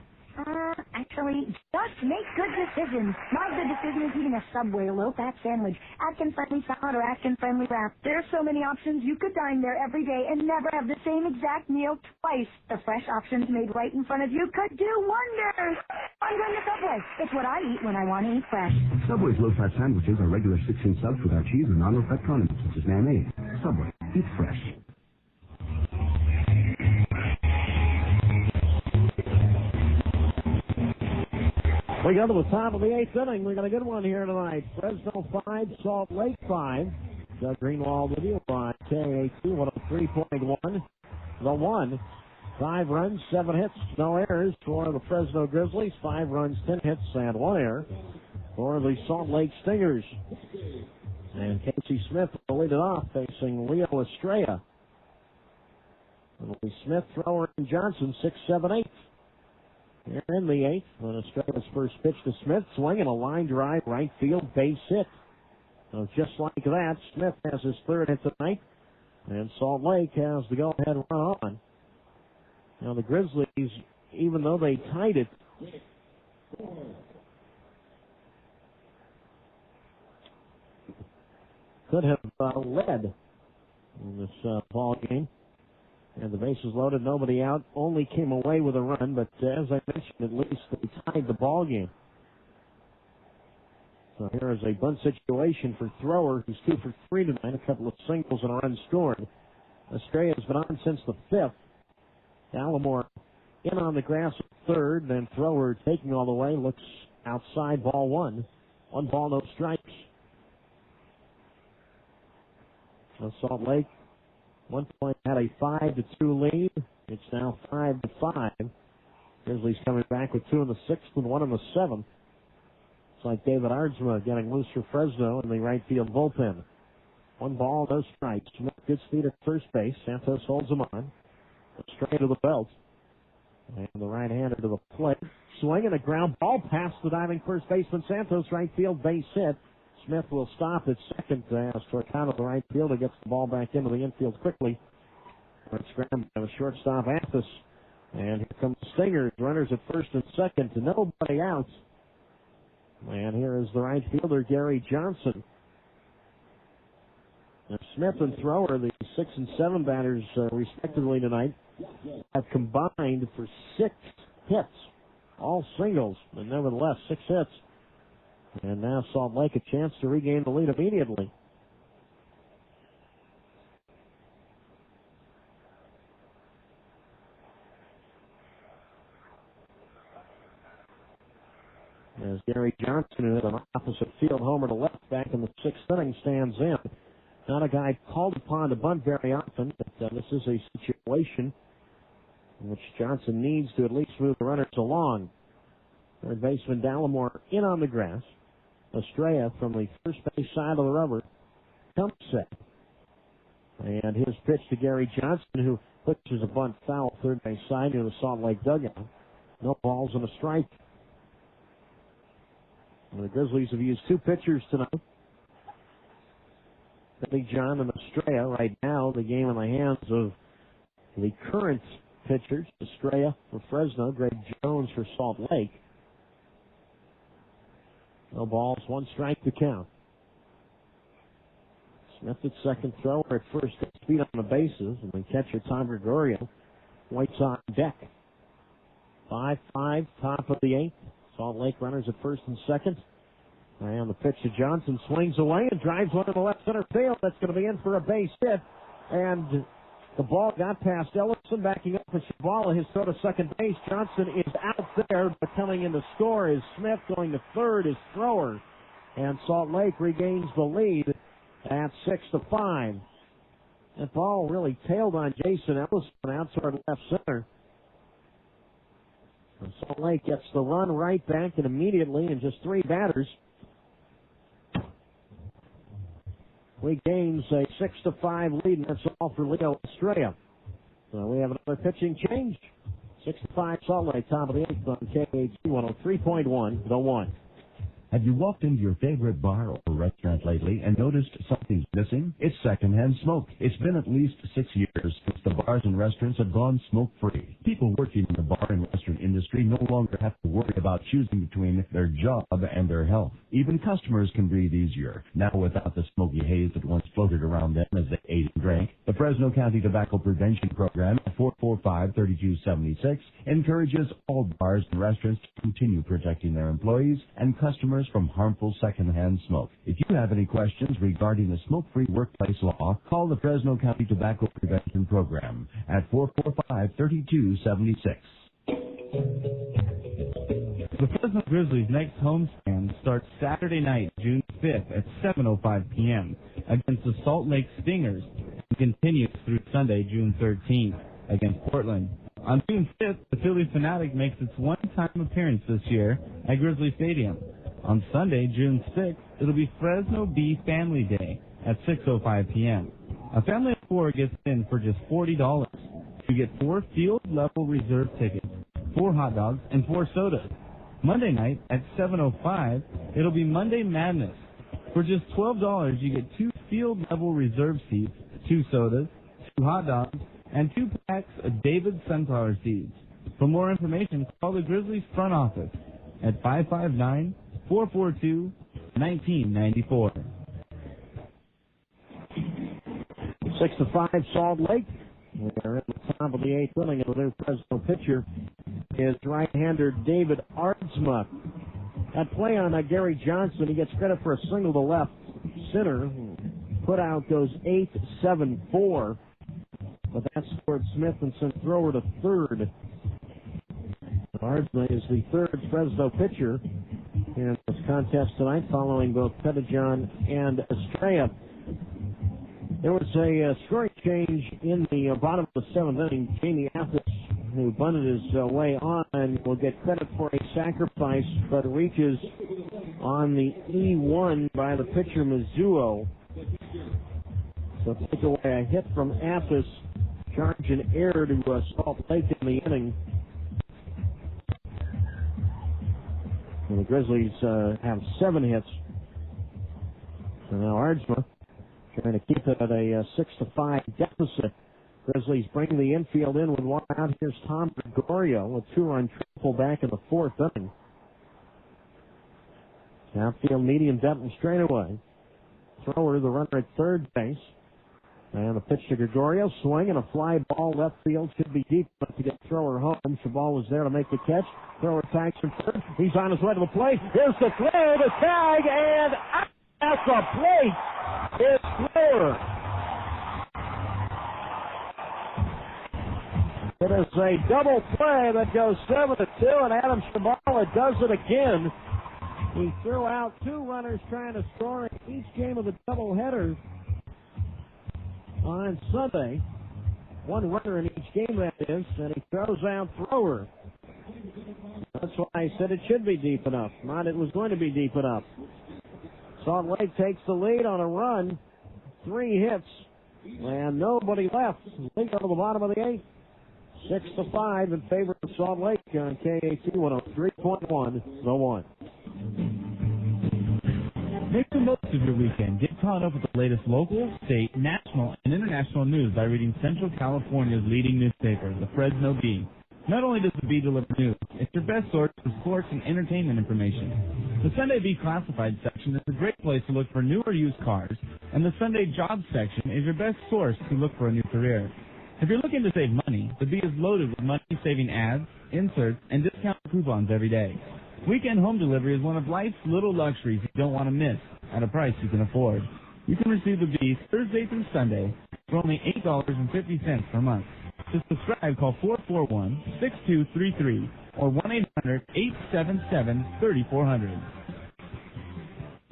S11: Actually, just make good decisions. My good decision is eating a Subway low-fat sandwich, Atkins-friendly salad, or Atkins-friendly wrap. There are so many options. You could dine there every day and never have the same exact meal twice. The fresh options made right in front of you could do wonders. I'm going to Subway. It's what I eat when I want to eat fresh.
S12: Subway's low-fat sandwiches are regular 16 subs without cheese and non-low-fat condiments such as mayonnaise. Subway. Eat fresh.
S2: We go to the top of the 8th inning. We got a good one here tonight. Fresno 5, Salt Lake 5. Doug Greenwald with you on KAT 103.1. The one, 5 runs, 7 hits, no errors for the Fresno Grizzlies. 5 runs, 10 hits, and 1 error for the Salt Lake Stingers. And Casey Smith will lead it off, facing Leo Estrella. It'll be Smith, Thrower, and Johnson, 6, 7, 8. Here in the 8th, when Estrella's first pitch to Smith, swinging a line drive, right field, base hit. So just like that, Smith has his 3rd hit tonight, and Salt Lake has the go-ahead run on. Now the Grizzlies, even though they tied it, could have led in this ball game. And the bases loaded, nobody out, only came away with a run, but as I mentioned, at least they tied the ball game. So here is a bunt situation for Thrower, who's 2 for 3 tonight, a couple of singles and a run scored. Estrella's been on since the 5th. Ballamore in on the grass at 3rd, then Thrower taking all the way, looks outside, ball 1. 1 ball, no strikes. So Salt Lake, one point had a 5-2 lead. It's now 5-5. Grizzlies coming back with 2 in the 6th and 1 in the 7th. It's like David Aardsma getting loose for Fresno in the right field bullpen. 1 ball, no strikes. Smith gets feet at first base. Santos holds him on. Straight to the belt. And the right-hander to the plate. Swinging a ground ball past the diving first baseman Santos. Right field base hit. Smith will stop at second as Torcano, the right fielder, gets the ball back into the infield quickly. It's scrambled by the shortstop Athos And here comes the Stingers. Runners at first and second to nobody out. And here is the right fielder, Gary Johnson. And Smith and Thrower, the 6 and 7 batters, respectively tonight, have combined for 6 hits. All singles, but nevertheless, 6 hits. And now Salt Lake a chance to regain the lead immediately. As Gary Johnson, who hit an opposite field homer to left back in the 6th inning, stands in. Not a guy called upon to bunt very often, but this is a situation in which Johnson needs to at least move the runners along. Third baseman Dallimore in on the grass. Estrella from the first base side of the rubber comes set. And his pitch to Gary Johnson, who pitches a bunt foul third base side near the Salt Lake dugout. No balls and a strike. And the Grizzlies have used 2 pitchers tonight. Billy John and Estrella. Right now, the game in the hands of the current pitchers. Estrella for Fresno, Greg Jones for Salt Lake. No balls, 1 strike to count. Smith at second, Thrower at first, speed on the bases, and the catcher Tom Gregorio waits on deck. 5-5, top of the 8th. Salt Lake runners at first and second. And the pitch to Johnson swings away and drives one to the left center field. That's going to be in for a base hit. And the ball got past Ellison, backing up for Shabala. His throw to second base. Johnson is out there, but coming in to score is Smith. Going to third is Thrower. And Salt Lake regains the lead at 6-5. That ball really tailed on Jason Ellison out toward left center. And Salt Lake gets the run right back, and immediately in just 3 batters, we gains a 6-5 lead, and that's all for Leo Estrella. So we have another pitching change. 6-5 Salt Lake, top of the 8th on KHC 103.1, the 1.
S1: Have you walked into your favorite bar or restaurant lately and noticed something's missing? It's secondhand smoke. It's been at least 6 years since the bars and restaurants have gone smoke-free. People working in the bar and restaurant industry no longer have to worry about choosing between their job and their health. Even customers can breathe easier, now without the smoky haze that once floated around them as they ate and drank. The Fresno County Tobacco Prevention Program at 445-3276 encourages all bars and restaurants to continue protecting their employees and customers from harmful secondhand smoke. If you have any questions regarding the smoke-free workplace law, call the Fresno County Tobacco Prevention Program at 445-3276.
S21: The Fresno Grizzlies' next homestand starts Saturday night, June 5th at 7:05 p.m. against the Salt Lake Stingers and continues through Sunday, June 13th against Portland. On June 5th, the Philly Fanatic makes its one-time appearance this year at Grizzly Stadium. On Sunday, June 6th, it'll be Fresno Bee Family Day at 6:05 p.m. A family of 4 gets in for just $40. You get 4 field-level reserve tickets, 4 hot dogs, and 4 sodas. Monday night at 7:05, it'll be Monday Madness. For just $12, you get 2 field-level reserve seats, 2 sodas, 2 hot dogs, and 2 packs of David sunflower seeds. For more information, call the Grizzlies front office at 559-442-1994.
S2: 6-5 Salt Lake. They're in the top of the 8th inning, and the new Fresno pitcher is right-hander David Ardsma. That play on Gary Johnson, he gets credit for a single to left center. Put out goes 8-7-4, but that scored Smith and sent Thrower to third. Ardsma is the 3rd Fresno pitcher in this contest tonight, following both Pettijohn and Estrella. There was a scoring change in the bottom of the 7th inning. Jamie Athis, who bunted his way on, will get credit for a sacrifice, but reaches on the E1 by the pitcher Mizuo. So take away a hit from Athis, charge an error to Salt Lake in the inning. And the Grizzlies have 7 hits. So now Ardsma trying to keep it at a 6-5 deficit Grizzlies bring the infield in with one out. Here's Tom Gregorio, a two-run triple back in the fourth inning. Outfield medium depth and straightaway. Thrower, the runner at third base. And the pitch to Gregorio, swing and a fly ball left field, should be deep enough to get thrower home. Chabal was there to make the catch. Thrower tags from third. He's on his way to the plate. Here's the clear, the tag, and at the plate is thrower. It is a double play that goes 7-2, and Adam Chabal does it again. He threw out two runners trying to score in each game of the doubleheader on Sunday. One runner in each game, that is, and he throws out thrower. That's why I said it should be deep enough, not it was going to be deep enough. Salt Lake takes the lead on a run, 3 hits, and nobody left. They go to the bottom of the 8th. 6-5 in favor of Salt Lake on KAT 103.1, the one.
S21: Make the most of your weekend. Get caught up with the latest local, state, national, and international news by reading Central California's leading newspaper, the Fresno Bee. Not only does the Bee deliver news, it's your best source for sports and entertainment information. The Sunday Bee Classified section is a great place to look for new or used cars, and the Sunday Jobs section is your best source to look for a new career. If you're looking to save money, the Bee is loaded with money-saving ads, inserts, and discount coupons every day. Weekend home delivery is one of life's little luxuries you don't want to miss at a price you can afford. You can receive the Bee Thursday through Sunday for only $8.50 per month. To subscribe, call 441-6233 or 1-800-877-3400.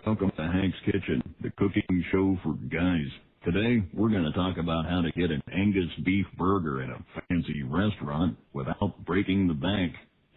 S19: Welcome to Hank's Kitchen, the cooking show for guys. Today, we're going to talk about how to get an Angus beef burger in a fancy restaurant without breaking the bank.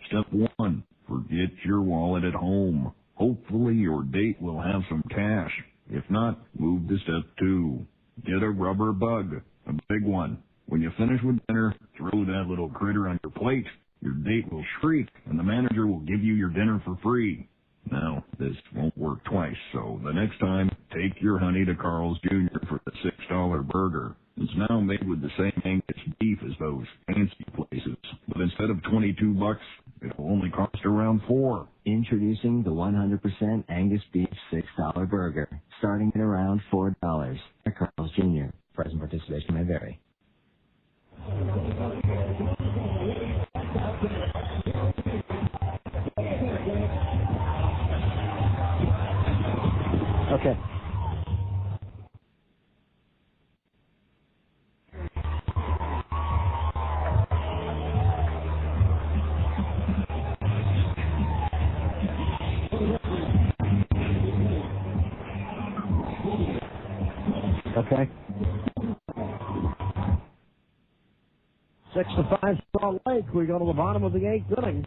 S19: Step 1, forget your wallet at home. Hopefully your date will have some cash. If not, move to step 2. Get a rubber bug, a big one. When you finish with dinner, throw that little critter on your plate. Your date will shriek, and the manager will give you your dinner for free. Now, this won't work twice, so the next time, take your honey to Carl's Jr. for the $6 burger. It's now made with the same Angus beef as those fancy places, but instead of $22, it'll only cost around $4.
S20: Introducing the 100% Angus beef $6 burger, starting at around $4 at Carl's Jr. Present participation may vary.
S2: Okay. Okay. 6-5 Salt Lake. We go to the bottom of the 8th inning.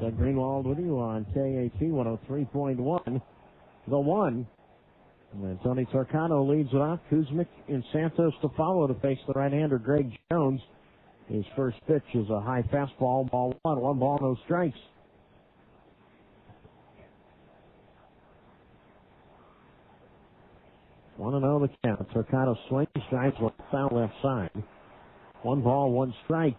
S2: Doug Greenwald with you on KAT 103.1. The one. And Tony Torcano leads it off. Kuzmic and Santos to follow to face the right-hander Greg Jones. His first pitch is a high fastball, ball 1. 1 ball, no strikes. One and 0 the count. Torcano swings, drives one foul left side. 1 ball, 1 strike.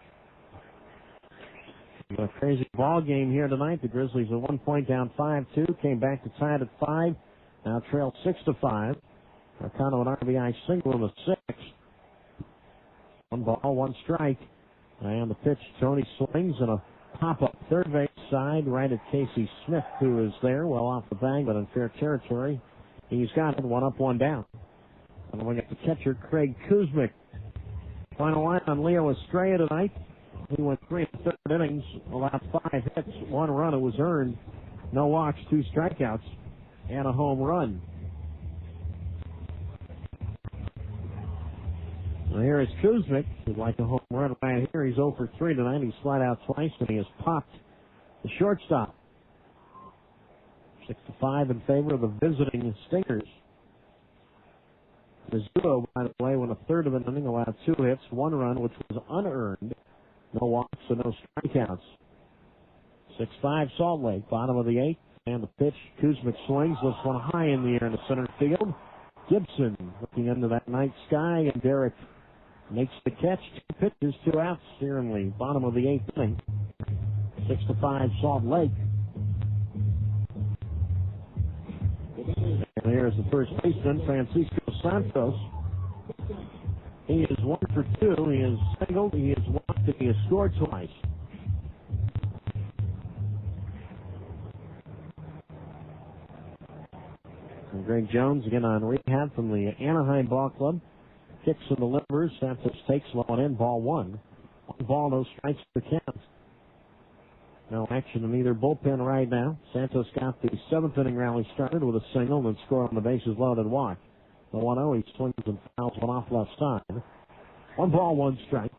S2: A crazy ball game here tonight. The Grizzlies are 1 point down 5-2. Came back to tie it at 5. Now trail 6-5. Torcano an RBI single in the 6th. 1 ball, 1 strike. And the pitch, Tony swings and a pop-up third base side right at Casey Smith, who is there, well off the bag, but in fair territory. He's got it, 1 up, 1 down. And we got the catcher, Craig Kuzmic. Final line on Leo Estrella tonight. He went 3 1/3 innings, allowed 5 hits, 1 run. It was earned. No walks, 2 strikeouts, and a home run. Well, here is Kuzmic. He'd like a home run right here. He's 0 for 3 tonight. He's slid out twice, and he has popped the shortstop. 6-5 in favor of the visiting Stingers. Mizuno, by the way, went 1/3 of an inning, allowed 2 hits, 1 run, which was unearned. No walks and no strikeouts. 6-5 Salt Lake, bottom of the 8th, and the pitch. Kuzmic swings, lifts one high in the air into center field. Gibson looking into that night sky, and Derek makes the catch. 2 pitches, 2 outs here in the bottom of the 8th inning. 6-5 Salt Lake. And here's the first baseman, Francisco Santos. He is 1 for 2. He is singled. He is walked. And he has scored twice. And Greg Jones again on rehab from the Anaheim Ball Club. Kicks and delivers. Santos takes low and in. Ball 1. 1 ball, no strikes to count. No action in either bullpen right now. Santos got the 7th inning rally started with a single and then scored on the bases loaded walk. The 1-0, he swings and fouls one off left side. 1 ball, 1 strike.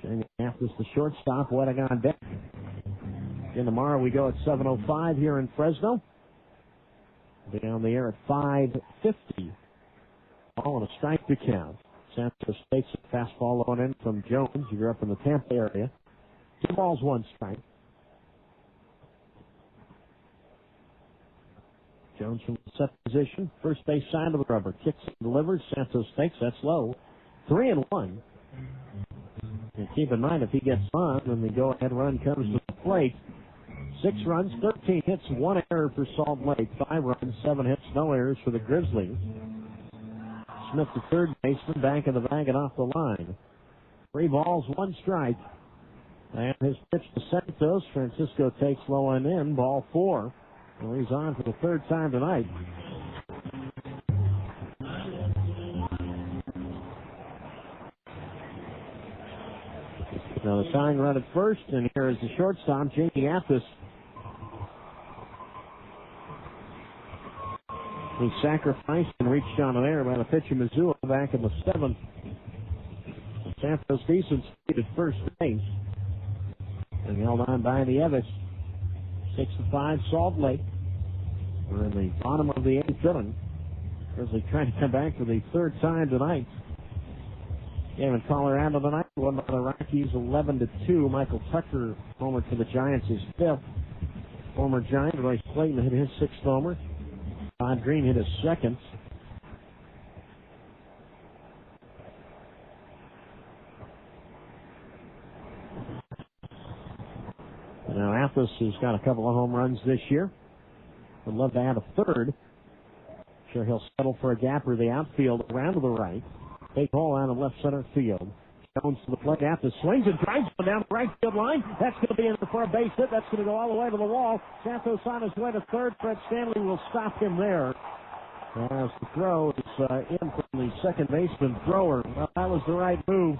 S2: Jamie Mathis, the shortstop, waiting on deck. Again, tomorrow we go at 7:05 here in Fresno. We'll be on the air at 5:50. Ball and a strike to count. Santos takes a fastball on in from Jones. He grew up in the Tampa area. 2 balls, 1 strike. Jones from the set position. First base side of the rubber. Kicks and delivers. Santos takes. That's low. 3-1. And keep in mind, if he gets on, then the go-ahead run comes to the plate. 6 runs, 13 hits, 1 error for Salt Lake. 5 runs, 7 hits, no errors for the Grizzlies. Smith, the third baseman, back in the bag and off the line. 3 balls, 1 strike. And his pitch to Santos. Francisco takes low and in. Ball 4. And he's on for the 3rd time tonight. Now the tying run at first, and here is the shortstop, Jamie Mathis. He sacrificed and reached down there by the pitch of Missoula back in the 7th. Santos decent speed at first base. And held on by the Evis. 6-5 Salt Lake. We're in the bottom of the 8th inning. Grizzlies trying to come back for the 3rd time tonight. Game in Colorado tonight. Won by the Rockies 11-2. Michael Tucker homer for the Giants, his 5th. Former Giant Royce Clayton hit his 6th homer. Todd Green hit his 2nd. Now, Athos has got a couple of home runs this year. Would love to add a 3rd. Sure, he'll settle for a gap or the outfield around to the right. Big ball out of left center field. Jones to the plate. Athos swings and drives one down the right field line. That's going to be in for a base hit. That's going to go all the way to the wall. Santos on his way to 3rd. Fred Stanley will stop him there. As the throw is in from the second baseman thrower. Well, that was the right move.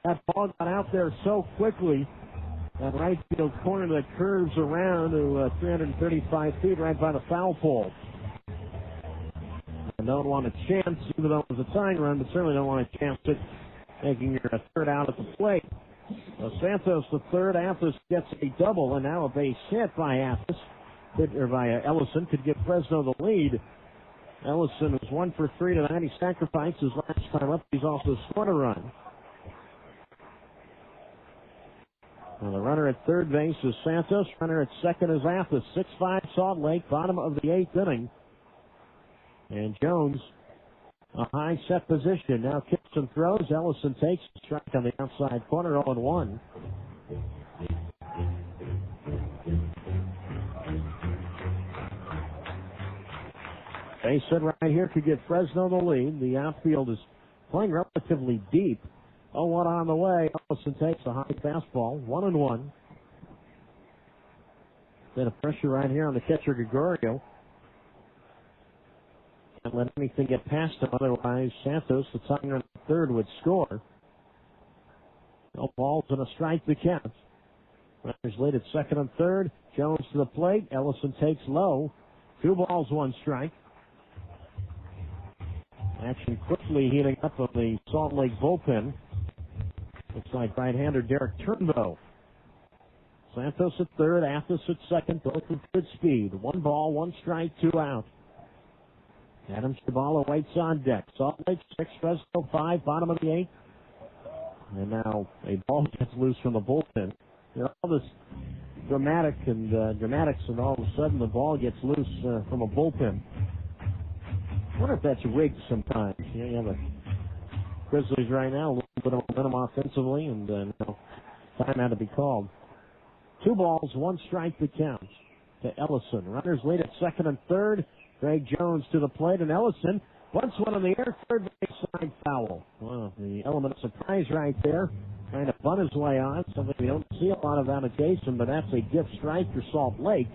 S2: That ball got out there so quickly. That right field corner that curves around to 335 feet right by the foul pole. And don't want a chance, even though it was a tying run, but certainly don't want a chance at making your 3rd out at the plate. So Santos the 3rd. Athos gets a double, and now a base hit by Athos, or by Ellison, could give Fresno the lead. Ellison was 1 for 3 tonight. He sacrificed his last time up. He's also scored a run. Well, the runner at 3rd base is Santos. Runner at 2nd is Athos. 6-5 Salt Lake, bottom of the 8th inning. And Jones, a high set position. Now kicks and throws. Ellison takes a strike on the outside corner, 0-1. Base hit right here could get Fresno the lead. The outfield is playing relatively deep. 0-1 on the way. Ellison takes a high fastball. 1-1. Bit of pressure right here on the catcher, Gregorio. Can't let anything get past him. Otherwise, Santos, the tying run at 3rd, would score. No balls and a strike to count. Runners lead at 2nd and 3rd. Jones to the plate. Ellison takes low. 2 balls, 1 strike. Action quickly heating up on the Salt Lake bullpen. Looks like right-hander Derek Turnbow. Santos at 3rd, Athos at 2nd, both with good speed. 1 ball, 1 strike, 2 out. Adam Shabala waits on deck. Salt Lake 6, Fresno 5, bottom of the 8th. And now a ball gets loose from the bullpen. You know, all this dramatics, and all of a sudden the ball gets loose from a bullpen. I wonder if that's rigged sometimes. You know, you have a Grizzlies right now, a little bit of momentum offensively, and now time had to be called. 2 balls, 1 strike that counts to Ellison. Runners lead at second and third. Greg Jones to the plate, and Ellison once one in the air, third base side foul. Well, the element of surprise right there. Trying to bunt his way on, something we don't see a lot of out of Jason, but that's a gift strike for Salt Lake.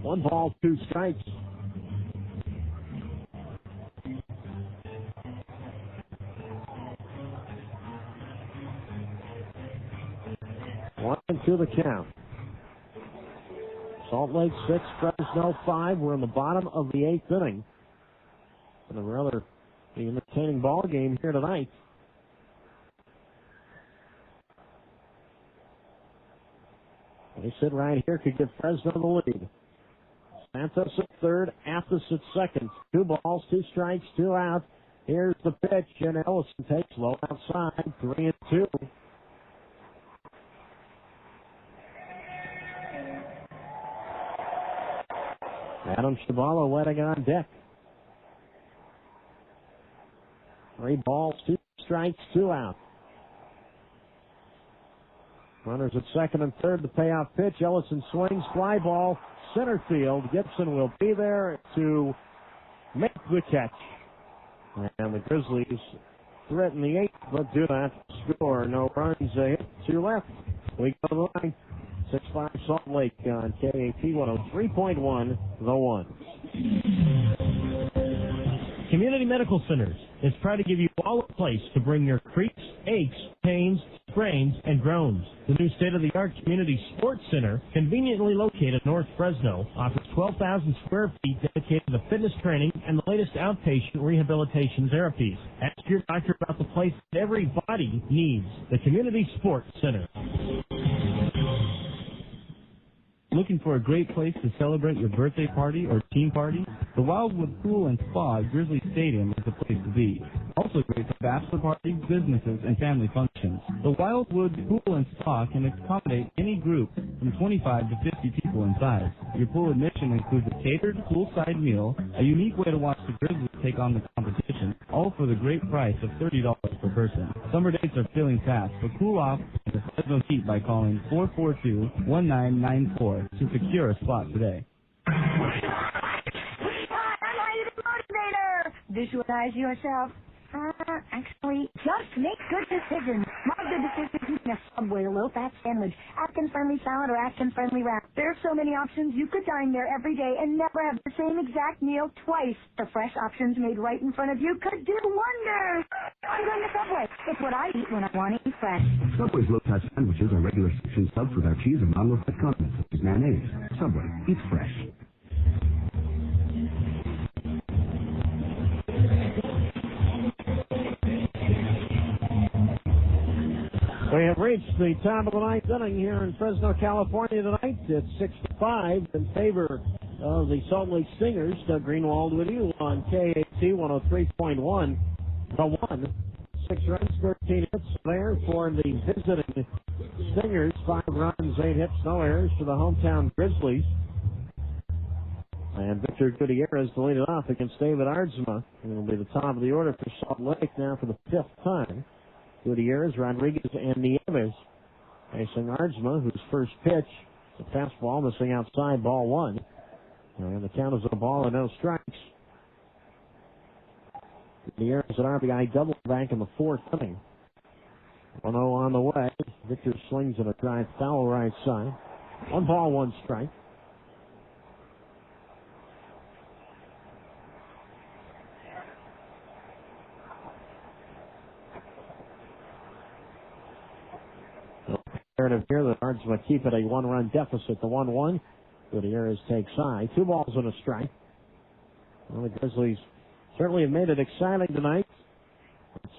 S2: 1 ball, 2 strikes. One and 2 the count. Salt Lake 6, Fresno 5. We're in the bottom of the 8th inning. And a rather entertaining ball game here tonight. They sit right here, could give Fresno the lead. Santos at third, Athos at second. 2 balls, 2 strikes, 2 out. Here's the pitch, and Ellison takes low outside, 3 and 2. Adam Shabala wetting on deck. 3 balls, 2 strikes, 2 out. Runners at second and third, the payoff pitch. Ellison swings, fly ball, center field. Gibson will be there to make the catch. And the Grizzlies threaten the 8th, but do not score. No runs, a hit to left. We go to the line. 6-5 Salt Lake on KAT 103.1, The One.
S5: Community Medical Centers is proud to give you all a place to bring your creaks, aches, pains, sprains, and groans. The new state-of-the-art Community Sports Center, conveniently located North Fresno, offers 12,000 square feet dedicated to fitness training and the latest outpatient rehabilitation therapies. Ask your doctor about the place that everybody needs, the Community Sports Center.
S21: Looking for a great place to celebrate your birthday party or team party? The Wildwood Pool and Spa at Grizzlies Stadium is the place to be. Also great for bachelor parties, businesses, and family functions. The Wildwood Pool and Spa can accommodate any group from 25 to 50 people in size. Your pool admission includes a catered poolside meal, a unique way to watch the Grizzlies take on the competition, all for the great price of $30 per person. Summer dates are filling fast, but cool off in the Fresno heat by calling 442-1994 to secure a spot today.
S11: Motivator! Visualize yourself. Actually, just make good decisions. My good decision is eating a Subway low-fat sandwich, Atkins-friendly salad, or Atkins-friendly wrap. There's so many options. You could dine there every day and never have the same exact meal twice. The fresh options made right in front of you could do wonders. I'm going to Subway. It's what I eat when I want to eat fresh.
S12: Subway's low-fat sandwiches are regular section subs without cheese and non-low-fat condiments such as mayonnaise. Subway, eats fresh.
S2: We have reached the top of the 9th inning here in Fresno, California tonight. It's 6-5 in favor of the Salt Lake Stingers. Doug Greenwald with you on KAT 103.1. The One. 6 runs, 13 hits there for the visiting Stingers. 5 runs, 8 hits, no errors for the hometown Grizzlies. And Victor Gutierrez to lead it off against David Aardsma. It'll be the top of the order for Salt Lake now for the 5th time. Gutierrez, Rodriguez, and Nieves facing Aardsma, whose first pitch, the fastball missing outside, ball 1. And the count is a ball and no strikes. Gutierrez an RBI double back in the 4th inning. 1-0 on the way. Victor swings at a drive foul right side. 1 ball, 1 strike. Imperative here that Aardsma keep it a 1-run deficit. The 1-1. Gutierrez takes high. 2 balls and a strike. Well, the Grizzlies certainly have made it exciting tonight.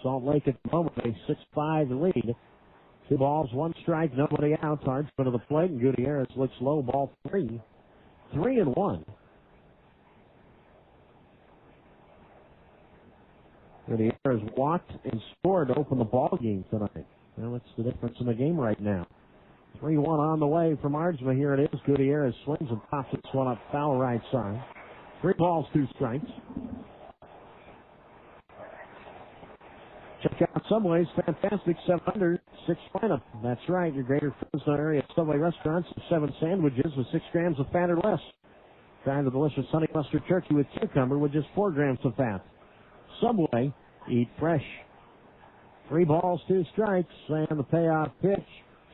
S2: Salt Lake at the moment, a 6-5 lead. 2 balls, 1 strike, nobody out. Aardsma to the plate, and Gutierrez looks low, ball 3. 3-1. Gutierrez walked and scored to open the ball game tonight. Well, that's the difference in the game right now. 3-1 on the way from Aardsma. Here it is. Gutierrez swings and pops this one up foul right side. 3 balls, 2 strikes. Check out Subway's fantastic 700 6 lineup. That's right, your greater Fresno area Subway restaurants with 7 sandwiches with 6 grams of fat or less. Try the delicious honey mustard turkey with cucumber with just 4 grams of fat. Subway, eat fresh. 3 balls, 2 strikes, and the payoff pitch.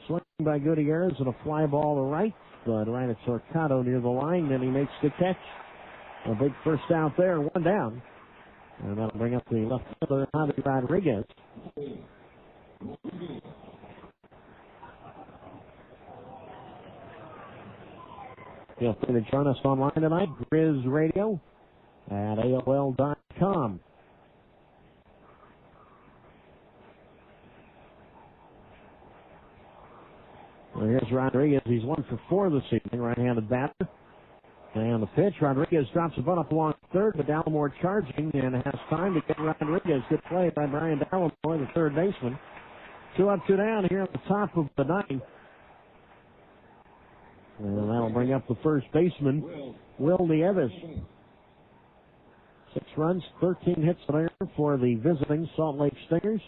S2: Swing by Gutierrez and a fly ball to right. But right at Torcato near the line, and he makes the catch. A big first out there, 1 down. And that'll bring up the left fielder, Javi Rodriguez. Feel free to join us online tonight, Grizz Radio at AOL.com. Well, here's Rodriguez. He's 1 for 4 this evening, right-handed batter. And the pitch, Rodriguez drops a bunt up along third, but Dallimore charging and has time to get Rodriguez. Good play by Brian Dallimore, the third baseman. 2 up, 2 down here at the top of the 9th. And that'll bring up the first baseman, Will Nieves. 6 runs, 13 hits there for the visiting Salt Lake Stingers.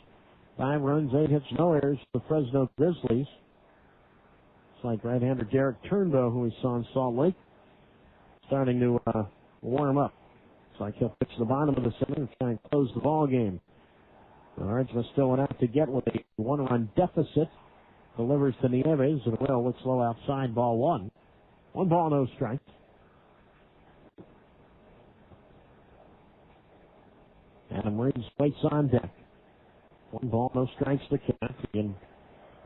S2: 5 runs, 8 hits, no errors for the Fresno Grizzlies. It's like right-hander Derek Turnbow, who we saw in Salt Lake, starting to warm up. It's like he'll pitch the bottom of the 7th and try and close the ball game. The Archman still went out to get with a 1-run deficit. Delivers to Nieves, and Will looks low outside, ball 1. 1 ball, no strikes. Adam Reeves waits on deck. 1 ball, no strikes to count. And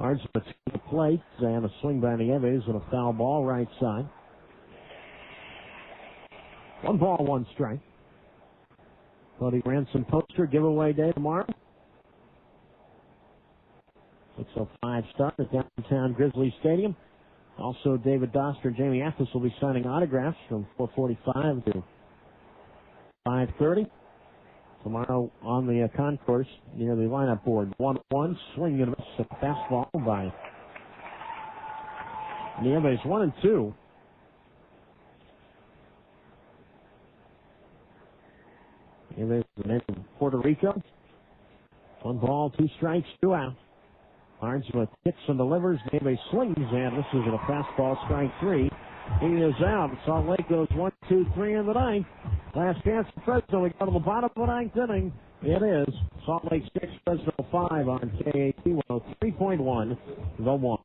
S2: Archman to the plate, and a swing by Nieves and a foul ball right side. 1 ball, 1 strike. Cody Ransom poster giveaway day tomorrow. 6:05 start at downtown Grizzlies Stadium. Also, David Doster and Jamie Athos will be signing autographs from 4:45 to 5:30. Tomorrow on the concourse near the lineup board. 1-1, swing and a miss, a fastball by Nieves. 1-2. Nieves, the name from Puerto Rico. 1 ball, 2 strikes, 2 out. Arnsworth hits and delivers. Nieves swings, and this is a fastball, strike 3. He is out. Salt Lake goes 1, 2, 3 in the 9th. Last chance for Fresno. We go to the bottom of the 9th inning. It is Salt Lake 6, Fresno 5 on KAT 103.1, The One.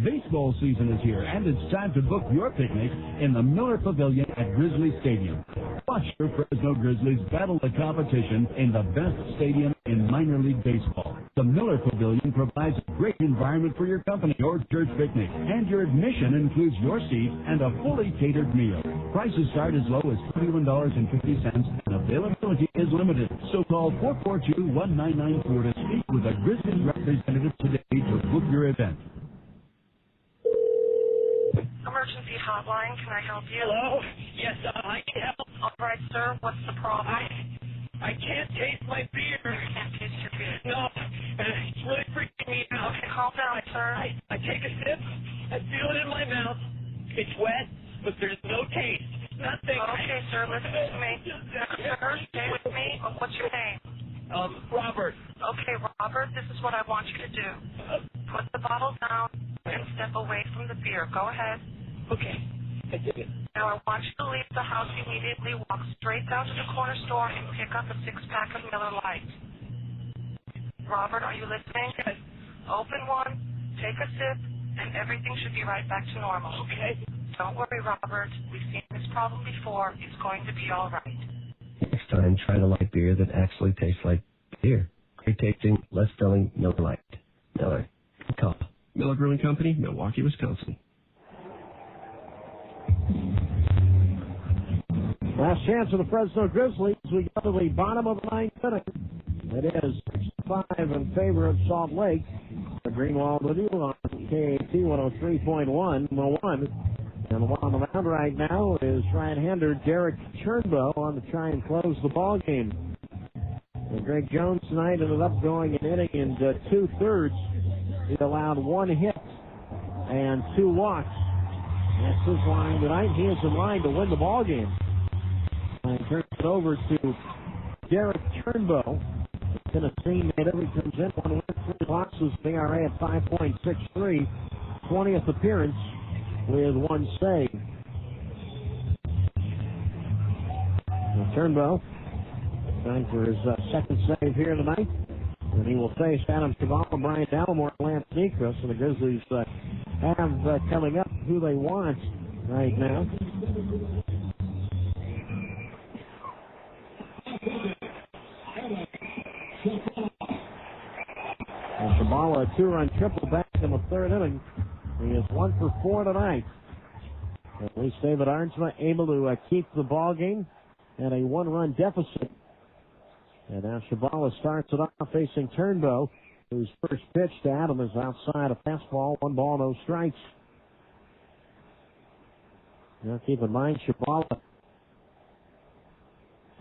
S18: Baseball season is here, and it's time to book your picnic in the Miller Pavilion at Grizzly Stadium. Watch your Fresno Grizzlies battle the competition in the best stadium in minor league baseball. The Miller Pavilion provides a great environment for your company or church picnic, and your admission includes your seat and a fully catered meal. Prices start as low as $21.50, and availability is limited. So call 442-1994 to speak with a Grizzlies representative today to book your event.
S6: Emergency hotline, can I help you?
S7: Hello? Yes, I can help.
S6: All right, sir, what's the problem?
S7: I can't taste my beer.
S6: You can't taste your beer.
S7: No, it's really freaking me out.
S6: Okay, calm down, sir.
S7: I take a sip, I feel it in my mouth. It's wet, but there's no taste. Nothing.
S6: Okay, sir, listen to me. Sir, stay with me. What's your name?
S7: Robert.
S6: Okay, Robert, this is what I want you to do. Put the bottle down and step away from the beer. Go ahead.
S7: Okay, I did it.
S6: Now I want you to leave the house immediately, walk straight down to the corner store and pick up a 6-pack of Miller Lite. Robert, are you listening?
S7: Yes.
S6: Open one, take a sip, and everything should be right back to normal.
S7: Okay.
S6: Don't worry, Robert. We've seen this problem before. It's going to be all right.
S8: Next time, try the light beer that actually tastes like beer. Great tasting, less filling, Miller Lite. Miller. Good call. Miller Brewing Company, Milwaukee, Wisconsin.
S2: Last chance for the Fresno Grizzlies. We go to the bottom of the 9th inning. It is 6-5 in favor of Salt Lake. The Greenwald with you on KAT 103.1, the one. And the one on the mound right now is right-hander Derek Turnbow on to try and close the ball game. And Greg Jones tonight ended up going an inning and 2/3. He allowed 1 hit and 2 walks. That's his line tonight. He is in line to win the ball game. And turns it over to Derek Turnbow. Tennessee native. He comes in 1 win, 3 losses, ERA at 5.63. 20th appearance with 1 save. Now, Turnbow trying for his second save here tonight. And he will face Adam Chavalla, Brian Dallimore, and Lance Niekros. And the Grizzlies have coming up who they want right now. And Chavalla, a 2-run triple back in the 3rd inning. He is 1 for 4 tonight. At least David Arnsma able to keep the ball game at a 1-run deficit. And now Chavalla starts it off facing Turnbow, whose first pitch to Adam is outside a fastball, 1 ball, no strikes. Now keep in mind, Chavalla,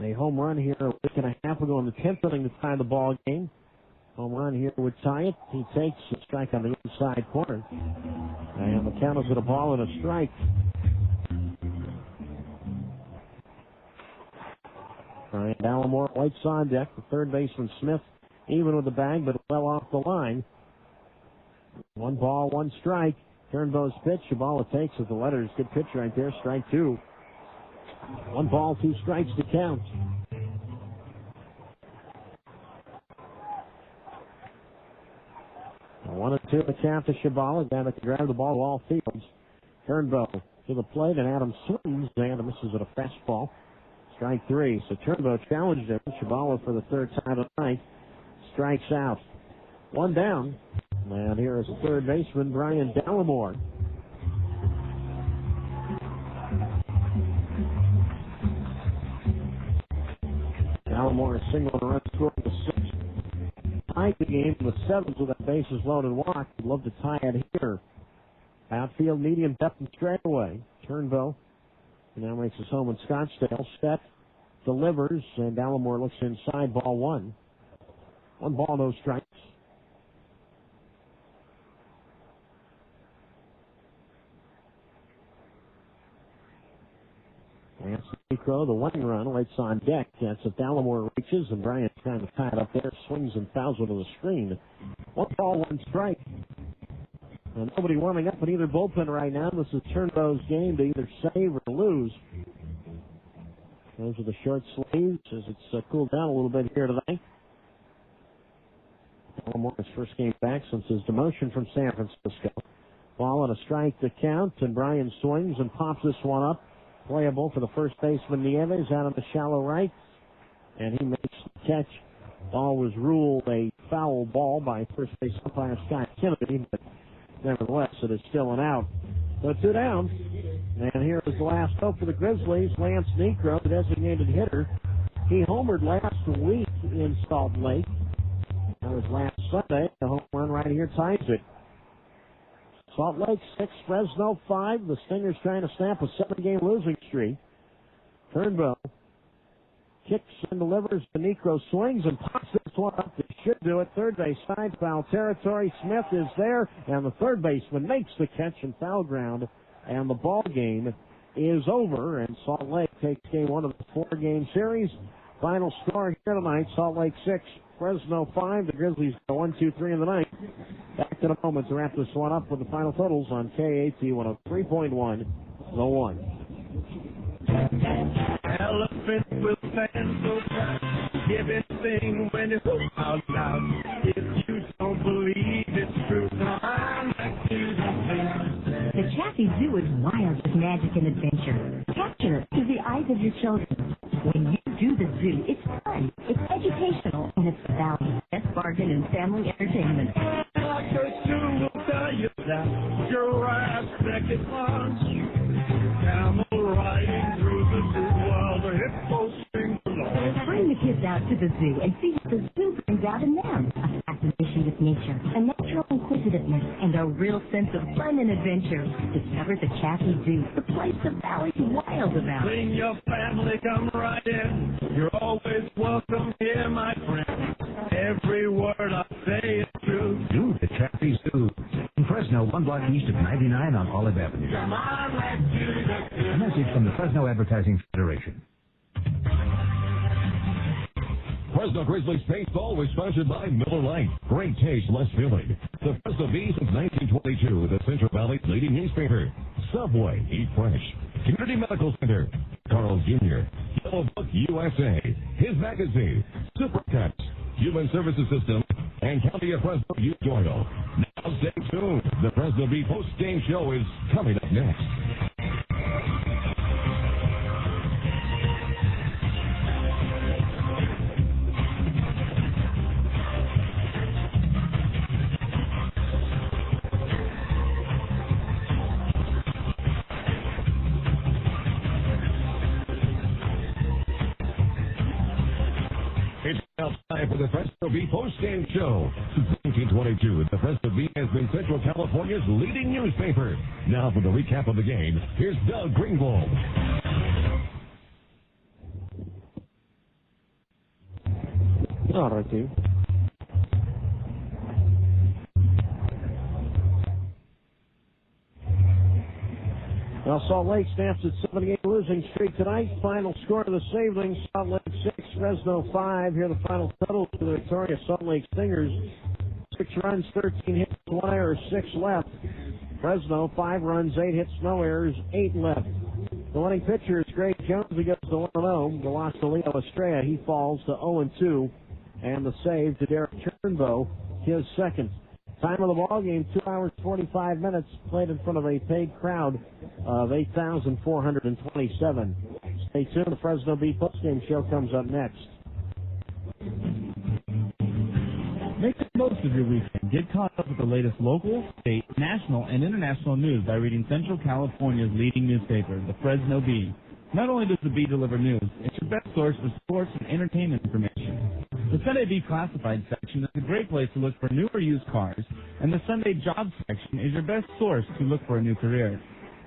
S2: a home run here a week and a half ago in the 10th inning to tie the ball game. Home run here would tie it. He takes a strike on the inside corner. And the count is at a ball and a strike. Brian Dallimore, White's on deck. The third baseman Smith even with the bag, but well off the line. 1 ball, 1 strike. Turnbow's pitch. Chavalla takes with the letters. Good pitch right there. Strike 2. 1 ball, 2 strikes to count. A 1-2 the count to Chavalla. Down to grab the ball to all fields. Turnbow to the plate, and Adam swings and misses at a fastball. Strike 3. So Turnbow challenged him. Chavalla for the 3rd time tonight strikes out. 1 down. And here is the 3rd baseman, Brian Dallimore. Dallimore is single and run scored in the 6th. Tied the game in the 7th with a bases loaded walk. Would love to tie it here. Outfield, medium, depth, and straightaway. Turnbow now makes his home in Scottsdale. Step delivers, and Dallimore looks inside, ball 1. 1 ball, no strikes. Lance Niekro, the winning run, waits on deck. That's if Dallimore reaches, and Bryant's kind of tied up there, swings and fouls it to the screen. 1 ball, 1 strike. And nobody warming up in either bullpen right now. This is Turnbow's game to either save or lose. Those are the short sleeves as it's cooled down a little bit here tonight. Dallimore's first game back since his demotion from San Francisco. Ball and a strike to count, and Brian swings and pops this one up. Playable for the first baseman Nieves out of the shallow right, and he makes the catch. Ball was ruled a foul ball by first base umpire Scott Kennedy, but nevertheless it is still an out. So 2 down, and here is the last hope for the Grizzlies. Lance Niekro, the designated hitter. He homered last week in Salt Lake. That was last Sunday. The home run right here ties it. Salt Lake 6, Fresno 5. The Stingers trying to snap a 7-game losing streak. Turnbow kicks and delivers. Niekro swings and pops this one up. They should do it. Third base side, foul territory. Smith is there, and the third baseman makes the catch in foul ground, and the ball game is over. And Salt Lake takes game 1 of the 4-game series. Final score here tonight: Salt Lake 6, Fresno 5. The Grizzlies go 1-2-3 in the ninth. Back in a moment to wrap this one up with the final totals on KAT 103.1, the 1.
S7: Elephant will stand so proud, give anything when it's out loud. If you don't believe it's true, I'm back to the
S15: The Chaffee Zoo is wild with magic and adventure. Capture it through the eyes of your children. When you do the zoo, it's fun, it's educational, and it's value. Best bargain in family entertainment.
S7: Dr. Sue will tell you that giraffe second lunch, camel riding through the zoo while the hippo sings along.
S15: Bring the kids out to the zoo and see what the zoo brings out in them. A fascination with nature, a natural inquisitiveness, and a real sense of fun and adventure. Discover the Chaffee Zoo, the place the valley's wild about.
S7: Bring your family, come right in. You're always welcome here, my friend. Every word I say is true.
S12: Zoo, the Chaffee Zoo. In Fresno, 1 block east of 99 on Olive Avenue.
S7: Come on, let's do the zoo.
S12: A message from the Fresno Advertising Federation.
S1: Fresno Grizzlies baseball was sponsored by Miller Lite. Great taste, less filling. The Fresno Bee since 1922, the Central Valley's leading newspaper. Subway, eat fresh. Community Medical Center. Carl Jr. Yellow Book USA. His magazine. Supercuts. Human Services System. And County of Fresno Used Oil. Now stay tuned. The Fresno Bee post-game show is coming up next. It's now time for the Fresno Bee post-game show. Since 1922, the Fresno Bee has been Central California's leading newspaper. Now for the recap of the game, here's Doug Greenwald.
S2: All right, team. Well, Salt Lake snaps its 7-game losing streak tonight. Final score of this evening, Salt Lake 6, Fresno 5. Here are the final totals for the victorious Salt Lake Stingers. 6 runs, 13 hits, 1 error, 6 left. Fresno, 5 runs, 8 hits, no errors, 8 left. The winning pitcher is Gray Jones. He goes to 1-0. The loss to Leo Estrella. He falls to 0-2. And the save to Derek Turnbow, his second. Time of the ball game, 2 hours, 45 minutes, played in front of a paid crowd of 8,427. Stay tuned. The Fresno Bee postgame show comes up next.
S21: Make the most of your weekend. Get caught up with the latest local, state, national, and international news by reading Central California's leading newspaper, the Fresno Bee. Not only does the Bee deliver news, it's your best source for sports and entertainment information. The Sunday Bee Classified section is a great place to look for new or used cars, and the Sunday Jobs section is your best source to look for a new career.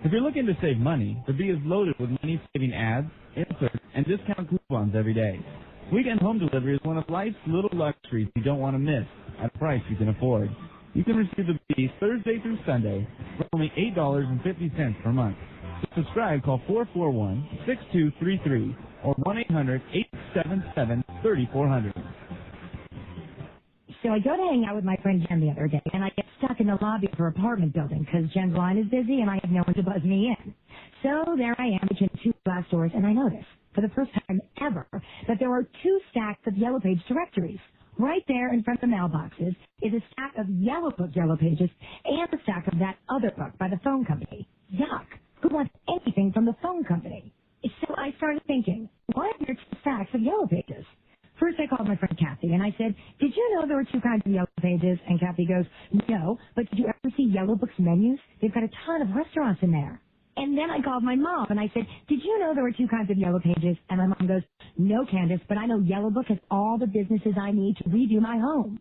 S21: If you're looking to save money, the Bee is loaded with money-saving ads, inserts, and discount coupons every day. Weekend home delivery is one of life's little luxuries you don't want to miss at a price you can afford. You can receive the Bee Thursday through Sunday for only $8.50 per month. To subscribe, call 441-6233 or 1-800-877-3400.
S11: So I go to hang out with my friend Jen the other day, and I get stuck in the lobby of her apartment building because Jen's line is busy and I have no one to buzz me in. So there I am between 2 glass doors, and I notice, for the first time ever, that there are 2 stacks of Yellow Page directories. Right there in front of the mailboxes is a stack of Yellow Book Yellow Pages and a stack of that other book by the phone company. Yuck. Who wants anything from the phone company? So I started thinking, why are there 2 stacks of Yellow Pages? First I called my friend Kathy and I said, did you know there were 2 kinds of Yellow Pages? And Kathy goes, no, but did you ever see Yellow Book's menus? They've got a ton of restaurants in there. And then I called my mom and I said, did you know there were 2 kinds of Yellow Pages? And my mom goes, no, Candace, but I know Yellow Book has all the businesses I need to redo my home.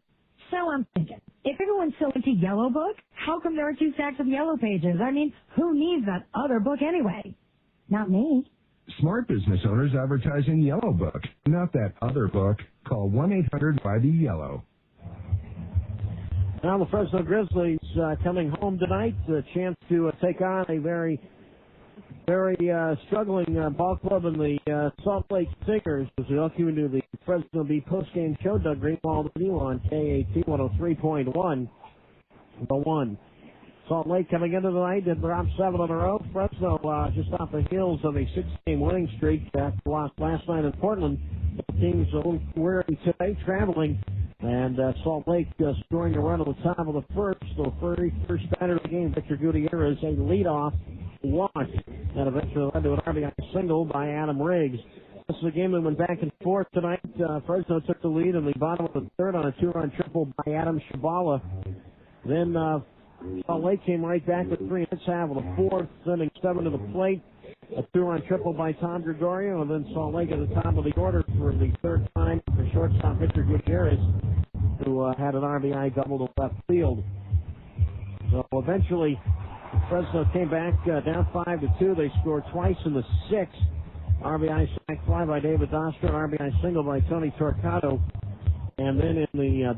S11: So I'm thinking, if everyone's so into Yellow Book, how come there are 2 stacks of Yellow Pages? I mean, who needs that other book anyway? Not me.
S9: Smart business owners advertising Yellow Book, not that other book. Call 1-800-BUY-THE-YELLOw.
S2: Now the Fresno Grizzlies coming home tonight, a chance to take on a very struggling ball club in the Salt Lake Stingers. As we welcome you into the Fresno Bee postgame show, Doug Greenwald with you on KAT 103.1. The one. Salt Lake coming into the night, did drop 7 in a row. Fresno just off the heels of a 6-game winning streak that lost last night in Portland. The team's a little weary today, traveling, and Salt Lake scoring a run at the top of the first. So first batter of the game, Victor Gutierrez, a leadoff walk that eventually led to an RBI single by Adam Riggs. This is a game that went back and forth tonight. Fresno took the lead in the bottom of the third on a 2-run triple by Adam Shabala. Then Salt Lake came right back with 3 hits, having the 4th, sending 7 to the plate. A 2-run triple by Tom Gregorio, and then Salt Lake at the top of the order for the 3rd time for shortstop Victor Gutierrez, who had an RBI double to left field. So eventually, Fresno came back down 5-2. They scored twice in the 6th. RBI sac fly by David Dostra, an RBI single by Tony Torcato. And then in the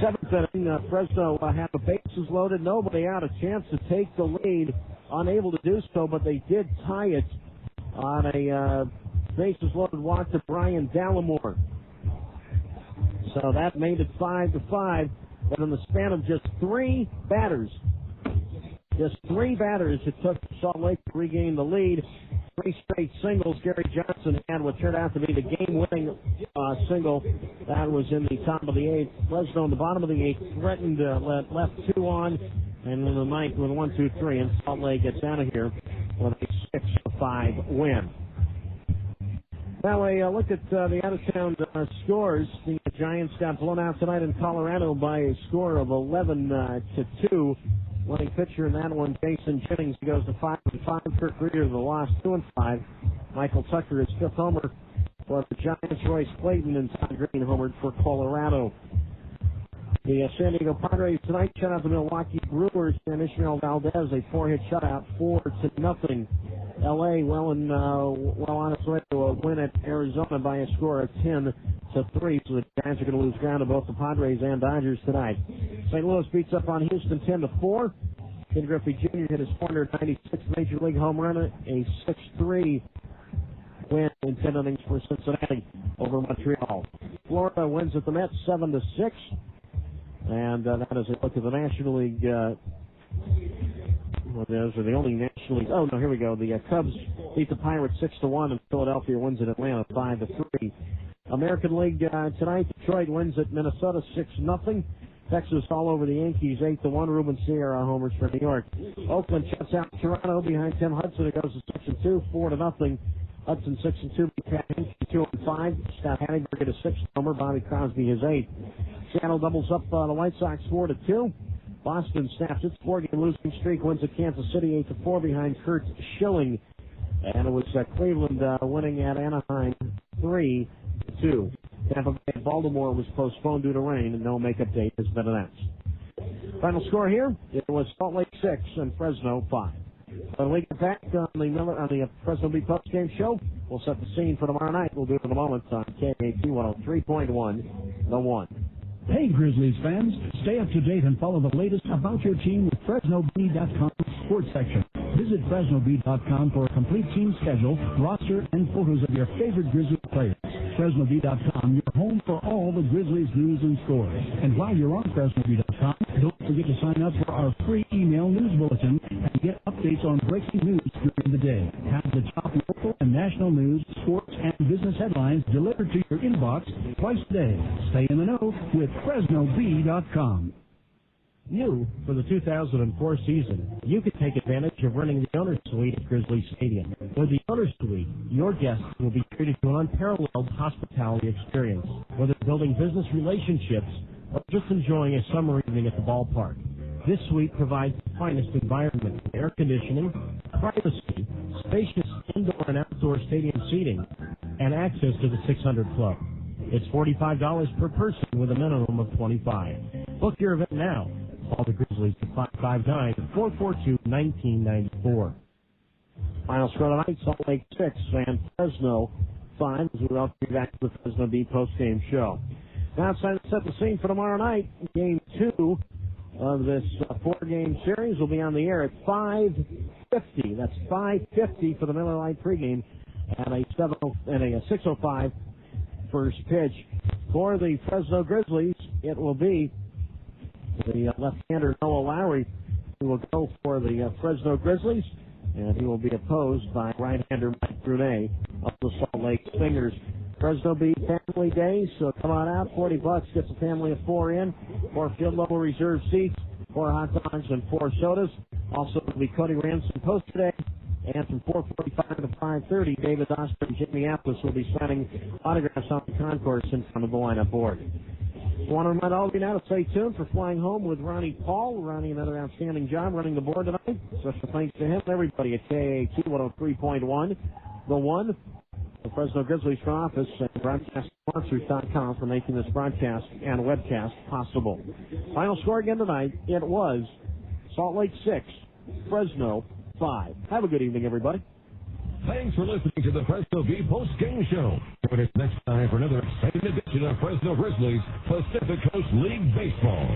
S2: seventh inning, Fresno had the bases loaded, nobody out, a chance to take the lead, unable to do so, but they did tie it on a bases loaded walk to Brian Dallimore. So that made it 5-5. But in the span of just three batters, it took Salt Lake to regain the lead. 3 straight singles. Gary Johnson had what turned out to be the game-winning single. That was in the top of the 8th. Fresno in the bottom of the 8th threatened left 2 on, and in the 9th with 1-2-3, and Salt Lake gets out of here with a 6-5 win. Now a look at the out-of-town scores. The Giants got blown out tonight in Colorado by a score of 11-2. Winning pitcher in that one, Jason Jennings, goes to 5-5. Kirk Reeder, the loss, 2-5. Michael Tucker, his 5th homer for the Giants. Royce Clayton and Todd Green homered for Colorado. The San Diego Padres tonight shut out the Milwaukee Brewers and Ishmael Valdez, a 4-hit shutout, 4-0. L.A. well on its way to a win at Arizona by a score of 10-3. So the Giants are going to lose ground to both the Padres and Dodgers tonight. St. Louis beats up on Houston 10-4. Ken Griffey Jr. hit his 496th Major League home run, a 6-3 win in 10 innings for Cincinnati over Montreal. Florida wins at the Mets 7-6. And that is a look at the National League. Those are the only National League. Oh, no, here we go. The Cubs beat the Pirates 6-1, and Philadelphia wins at Atlanta 5-3. American League tonight, Detroit wins at Minnesota 6-0. Texas all over the Yankees 8-1. Ruben Sierra homers for New York. Oakland shuts out Toronto behind Tim Hudson. It goes to 6-2, 4-0. Hudson 6-2, Pat Hinkie 2-5. Scott Hatteberg at a 6th homer. Bobby Crosby his 8th. Seattle doubles up the White Sox 4-2. Boston snaps its 4-game losing streak, wins at Kansas City 8-4 behind Kurt Schilling. And it was Cleveland winning at Anaheim 3-2. Tampa Bay Baltimore was postponed due to rain, and no makeup date has been announced. Final score here, it was Salt Lake 6 and Fresno 5. When we get back on the Fresno Bee Post-Game Show, we'll set the scene for tomorrow night. We'll do it in a moment on KAT 103.1, The One.
S18: Hey, Grizzlies fans, stay up to date and follow the latest about your team with FresnoBee.com sports section. Visit FresnoBee.com for a complete team schedule, roster, and photos of your favorite Grizzlies players. FresnoBee.com, your home for all the Grizzlies news and scores. And while you're on FresnoBee.com, don't forget to sign up for our free email news bulletin and get updates on breaking news during the day. Have the top local and national news, sports, and business headlines delivered to your inbox twice a day. Stay in the know with FresnoBee.com.
S5: New for the 2004 season, you can take advantage of renting the Owner's Suite at Grizzlies Stadium. With the Owner's Suite, your guests will be treated to an unparalleled hospitality experience, whether building business relationships or just enjoying a summer evening at the ballpark. This suite provides the finest environment, air conditioning, privacy, spacious indoor and outdoor stadium seating, and access to the 600 Club. It's $45 per person with a minimum of $25. Book your event now. Call the Grizzlies at 559-442-1994. Final score tonight, Salt Lake 6 and Fresno 5, as we welcome you back to the Fresno Bee post-game show. Now it's time to set the scene for tomorrow night. Game 2 of this 4-game series will be on the air at 5:50. That's 5:50 for the Miller Lite pregame and a 6:05 first pitch. For the Fresno Grizzlies, it will be the left-hander Noah Lowry who will go for the Fresno Grizzlies, and he will be opposed by right-hander Mike Brunet of the Salt Lake Stingers. Fresno Bee Family Day, so come on out. $40 gets a family of 4 in. 4 field-level reserve seats, 4 hot dogs, and 4 sodas. Also, it will be Cody Ransom Post today. And from 4:45 to 5:30, David Oster and Jimmy Apples will be signing autographs on the concourse in front of the lineup board. I want to remind all of you now to stay tuned for Flying Home with Ronnie Paul. Ronnie, another outstanding job running the board tonight. Special thanks to him and everybody at KAT 103.1, The One, the Fresno Grizzlies front office, and BroadcastSponsors.com for making this broadcast and webcast possible. Final score again tonight, it was Salt Lake 6, Fresno 5. Have a good evening, everybody.
S9: Thanks for listening to the Fresno Bee post-game show. Join us next time for another exciting edition of Fresno Grizzlies Pacific Coast League Baseball.